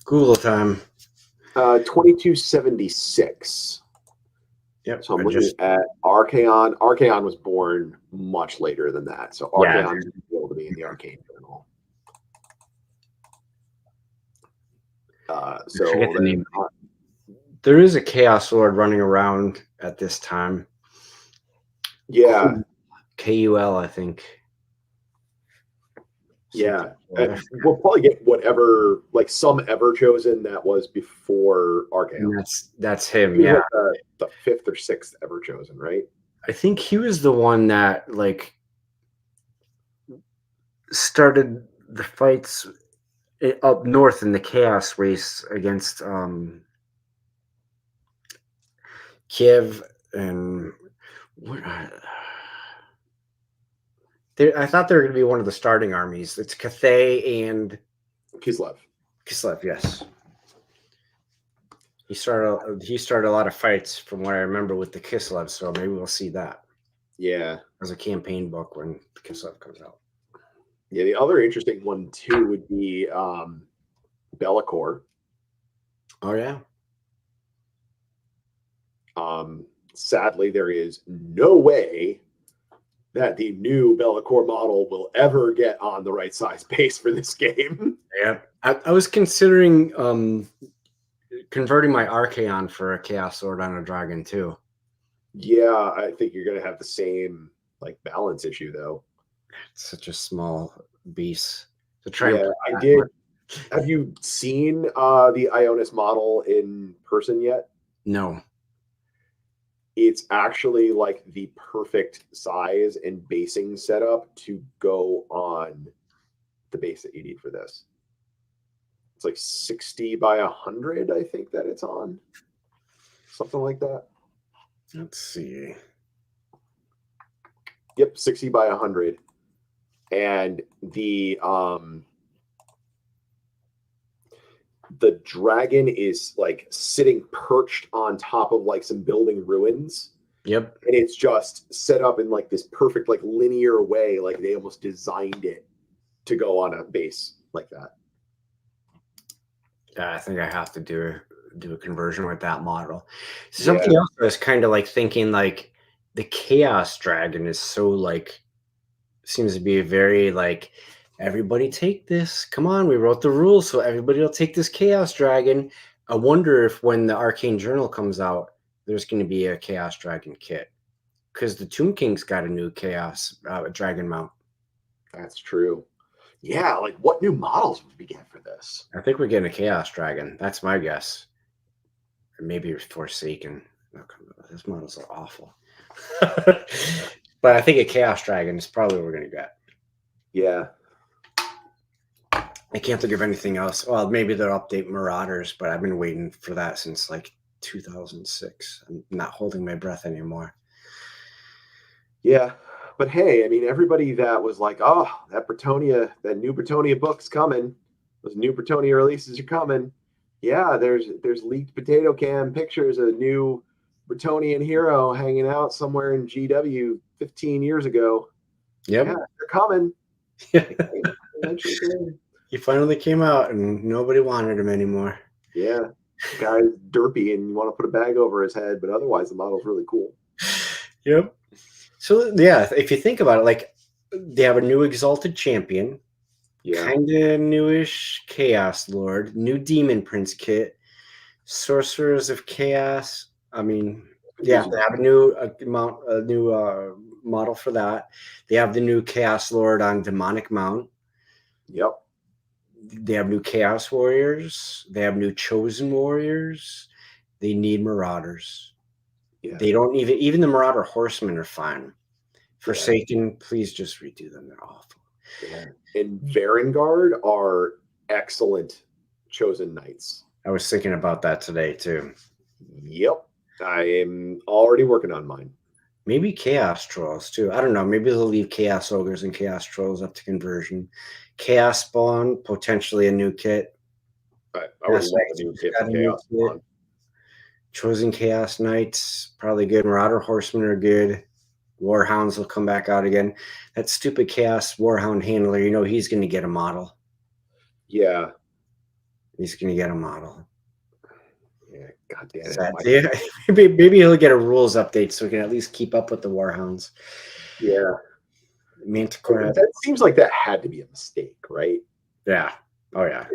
[SPEAKER 2] Google time.
[SPEAKER 1] 2276.
[SPEAKER 2] Yep.
[SPEAKER 1] So I'm looking at Archaon. Archaon was born much later than that. So Archaon is able to be in the Arcane Journal.
[SPEAKER 2] There is a Chaos Lord running around at this time.
[SPEAKER 1] Yeah.
[SPEAKER 2] KUL, I think.
[SPEAKER 1] Yeah. We'll probably get whatever, like some Ever Chosen that was before Archaon.
[SPEAKER 2] That's him, yeah.
[SPEAKER 1] Like the 5th or 6th Ever Chosen, right?
[SPEAKER 2] I think he was the one that like started the fights up north in the chaos race against Kiev and what I thought they were going to be one of the starting armies. It's Cathay and
[SPEAKER 1] Kislev.
[SPEAKER 2] Kislev, yes. He started a lot of fights from what I remember with the Kislev, so maybe we'll see that.
[SPEAKER 1] Yeah.
[SPEAKER 2] As a campaign book when the Kislev comes out.
[SPEAKER 1] Yeah, the other interesting one too would be Be'lakor.
[SPEAKER 2] Oh yeah.
[SPEAKER 1] Sadly, there is no way that the new Be'lakor model will ever get on the right size base for this game.
[SPEAKER 2] Yeah. I was considering converting my Archaon for a Chaos Sword on a Dragon too.
[SPEAKER 1] Yeah, I think you're gonna have the same like balance issue though.
[SPEAKER 2] It's such a small beast to
[SPEAKER 1] try. Yeah, I did. One. Have you seen the Ionis model in person yet?
[SPEAKER 2] No.
[SPEAKER 1] It's actually like the perfect size and basing setup to go on the base that you need for this. It's like 60 by 100, I think that it's on. Something like that.
[SPEAKER 2] Let's see.
[SPEAKER 1] Yep, 60 by 100. And the dragon is like sitting perched on top of like some building ruins.
[SPEAKER 2] Yep.
[SPEAKER 1] And it's just set up in like this perfect like linear way, like they almost designed it to go on a base like that.
[SPEAKER 2] Yeah, I think I have to do a conversion with that model. Something else I was kind of like thinking, like the Chaos Dragon is so like seems to be very like everybody take this. Come on, we wrote the rules, so everybody will take this Chaos Dragon. I wonder if when the Arcane Journal comes out, there's going to be a Chaos Dragon kit because the Tomb King's got a new Chaos Dragon mount.
[SPEAKER 1] That's true. Yeah, like what new models would we get for this?
[SPEAKER 2] I think we're getting a Chaos Dragon. That's my guess. Or maybe Forsaken. Oh, those models are awful. But I think a Chaos Dragon is probably what we're going to get.
[SPEAKER 1] Yeah.
[SPEAKER 2] I can't think of anything else. Well, maybe they'll update Marauders, but I've been waiting for that since like 2006. I'm not holding my breath anymore.
[SPEAKER 1] Yeah. But hey, I mean, everybody that was like, oh, that new Bretonia book's coming. Those new Bretonia releases are coming. Yeah, there's leaked potato can pictures of a new Bretonian hero hanging out somewhere in GW 15 years ago.
[SPEAKER 2] Yep.
[SPEAKER 1] Yeah, they're coming.
[SPEAKER 2] He finally came out and nobody wanted him anymore.
[SPEAKER 1] Yeah. The guy's derpy and you want to put a bag over his head, but otherwise the model's really cool.
[SPEAKER 2] Yep. So yeah, if you think about it, like they have a new Exalted Champion, kind of newish Chaos Lord, new Demon Prince kit, Sorcerers of Chaos. I mean, yeah, they have a new model for that. They have the new Chaos Lord on Demonic Mount.
[SPEAKER 1] Yep.
[SPEAKER 2] They have new Chaos Warriors. They have new Chosen Warriors. They need Marauders. Yeah. They don't even the Marauder Horsemen are fine. Forsaken, please just redo them. They're awful.
[SPEAKER 1] Yeah. And Varangard are excellent Chosen Knights.
[SPEAKER 2] I was thinking about that today too.
[SPEAKER 1] Yep. I am already working on mine.
[SPEAKER 2] Maybe Chaos Trolls too. I don't know. Maybe they'll leave Chaos Ogres and Chaos Trolls up to conversion. Chaos Spawn, potentially a new kit.
[SPEAKER 1] I would love a new kit for Chaos Spawn.
[SPEAKER 2] Chosen Chaos Knights, probably good. Marauder Horsemen are good. Warhounds will come back out again. That stupid Chaos Warhound handler, you know, he's going to get a model.
[SPEAKER 1] Yeah.
[SPEAKER 2] He's going to get a model.
[SPEAKER 1] Yeah, God damn it.
[SPEAKER 2] Maybe he'll get a rules update so he can at least keep up with the Warhounds.
[SPEAKER 1] Yeah.
[SPEAKER 2] Manticore.
[SPEAKER 1] That seems like that had to be a mistake, right?
[SPEAKER 2] Yeah. Oh, yeah.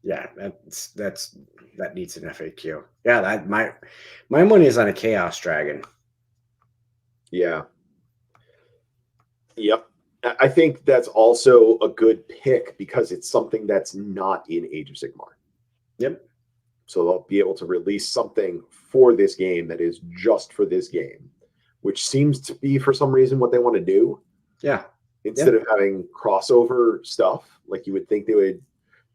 [SPEAKER 2] Yeah, that needs an FAQ. Yeah, that my money is on a Chaos Dragon.
[SPEAKER 1] Yeah. Yep. I think that's also a good pick because it's something that's not in Age of Sigmar.
[SPEAKER 2] Yep.
[SPEAKER 1] So they'll be able to release something for this game that is just for this game, which seems to be for some reason what they want to do.
[SPEAKER 2] Yeah.
[SPEAKER 1] Instead of having crossover stuff, like you would think there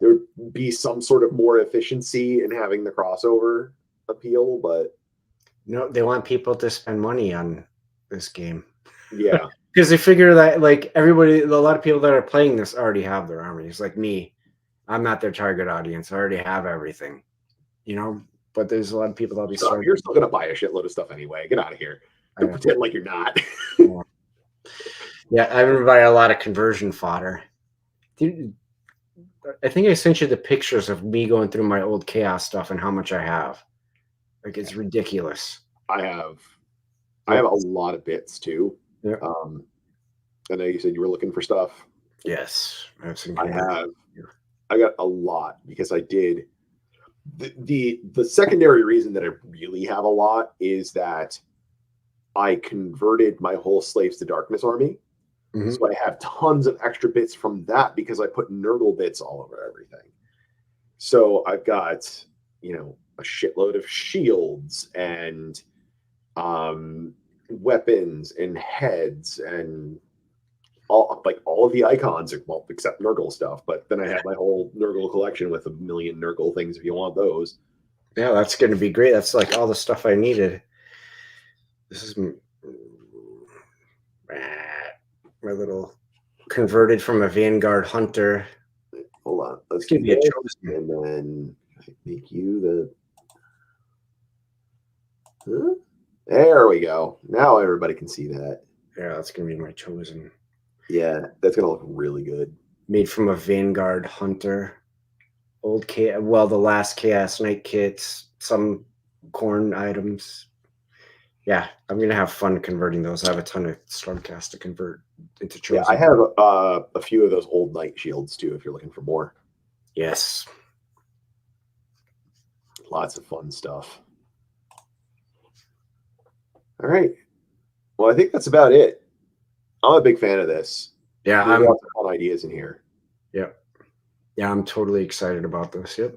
[SPEAKER 1] would be some sort of more efficiency in having the crossover appeal, but
[SPEAKER 2] no, they want people to spend money on this game.
[SPEAKER 1] Yeah.
[SPEAKER 2] Because they figure that like everybody, a lot of people that are playing this already have their armies. Like me, I'm not their target audience. I already have everything, you know. But there's a lot of people that'll be starting.
[SPEAKER 1] You're still gonna buy a shitload of stuff anyway. Get out of here. Don't pretend like you're not.
[SPEAKER 2] Yeah, I'm gonna buy a lot of conversion fodder. Dude, I think I sent you the pictures of me going through my old chaos stuff and how much I have. Like it's ridiculous.
[SPEAKER 1] I have a lot of bits too.
[SPEAKER 2] Yeah.
[SPEAKER 1] I know you said you were looking for stuff.
[SPEAKER 2] Yes,
[SPEAKER 1] I got a lot because I did. The secondary reason that I really have a lot is that I converted my whole Slaves to Darkness army. Mm-hmm. So I have tons of extra bits from that because I put Nurgle bits all over everything. So I've got, a shitload of shields and weapons and heads and all of the icons, well, except Nurgle stuff. But then I have my whole Nurgle collection with a million Nurgle things if you want those.
[SPEAKER 2] Yeah, that's going to be great. That's like all the stuff I needed. This is my little converted from a Vanguard Hunter.
[SPEAKER 1] Hold on. Let's give you a chosen. And then I make you the... Huh? There we go. Now everybody can see that.
[SPEAKER 2] Yeah, that's going to be my chosen.
[SPEAKER 1] Yeah, that's going to look really good.
[SPEAKER 2] Made from a Vanguard Hunter. The last Chaos Knight kits, some corn items. Yeah, I'm going to have fun converting those. I have a ton of Stormcast to convert into chosen.
[SPEAKER 1] Yeah, I have a few of those old Knight shields too if you're looking for more.
[SPEAKER 2] Yes.
[SPEAKER 1] Lots of fun stuff. All right. Well, I think that's about it. I'm a big fan of this.
[SPEAKER 2] Yeah,
[SPEAKER 1] There's lots of fun ideas in here.
[SPEAKER 2] Yep. Yeah, I'm totally excited about this. Yep.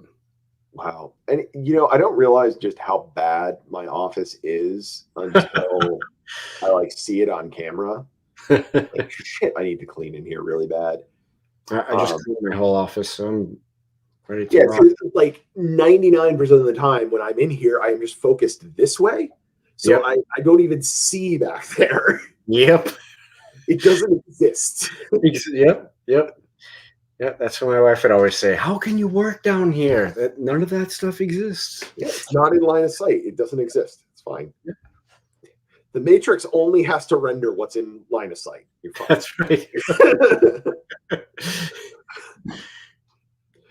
[SPEAKER 1] Wow. And I don't realize just how bad my office is until I see it on camera. Like, shit, I need to clean in here really bad.
[SPEAKER 2] I just cleaned my whole office, so I'm ready to
[SPEAKER 1] rock. So like 99% of the time when I'm in here, I am just focused this way. So I don't even see back there.
[SPEAKER 2] Yep.
[SPEAKER 1] It doesn't exist.
[SPEAKER 2] Yep. Yeah, that's what my wife would always say. How can you work down here? None of that stuff exists.
[SPEAKER 1] Yeah, it's not in line of sight. It doesn't exist. It's fine. Yeah. The Matrix only has to render what's in line of sight. You're fine.
[SPEAKER 2] That's right.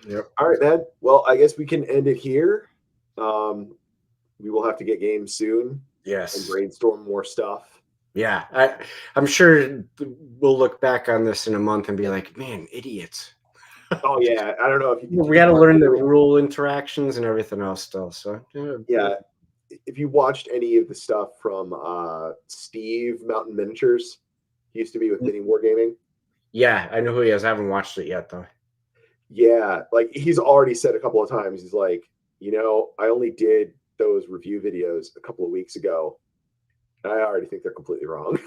[SPEAKER 1] Yep. All right, man. Well, I guess we can end it here. We will have to get games soon.
[SPEAKER 2] Yes.
[SPEAKER 1] And brainstorm more stuff.
[SPEAKER 2] Yeah, I'm sure we'll look back on this in a month and be like, man, idiots.
[SPEAKER 1] Oh, yeah. I don't know if
[SPEAKER 2] we got to learn the rule interactions and everything else still. So,
[SPEAKER 1] yeah. If you watched any of the stuff from Steve Mountain Miniatures, he used to be with Mini Wargaming.
[SPEAKER 2] Yeah, I know who he is. I haven't watched it yet, though.
[SPEAKER 1] Yeah, he's already said a couple of times, he's like, I only did those review videos a couple of weeks ago. I already think they're completely wrong.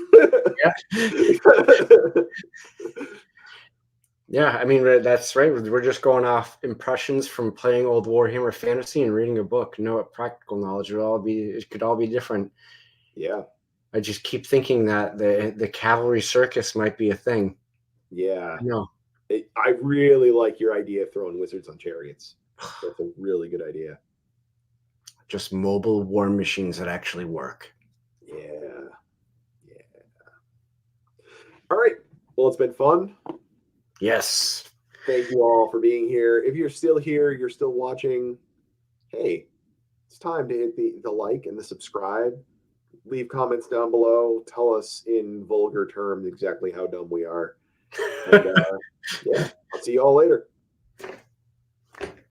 [SPEAKER 2] Yeah, I mean, that's right. We're just going off impressions from playing old Warhammer Fantasy and reading a book. No practical knowledge. It could all be different.
[SPEAKER 1] Yeah.
[SPEAKER 2] I just keep thinking that the cavalry circus might be a thing.
[SPEAKER 1] Yeah.
[SPEAKER 2] No.
[SPEAKER 1] I really like your idea of throwing wizards on chariots. That's a really good idea.
[SPEAKER 2] Just mobile war machines that actually work.
[SPEAKER 1] Yeah. All right. Well, it's been fun.
[SPEAKER 2] Yes.
[SPEAKER 1] Thank you all for being here. If you're still here, you're still watching, hey, it's time to hit the like and the subscribe. Leave comments down below. Tell us in vulgar terms exactly how dumb we are. And, yeah, I'll see you all later.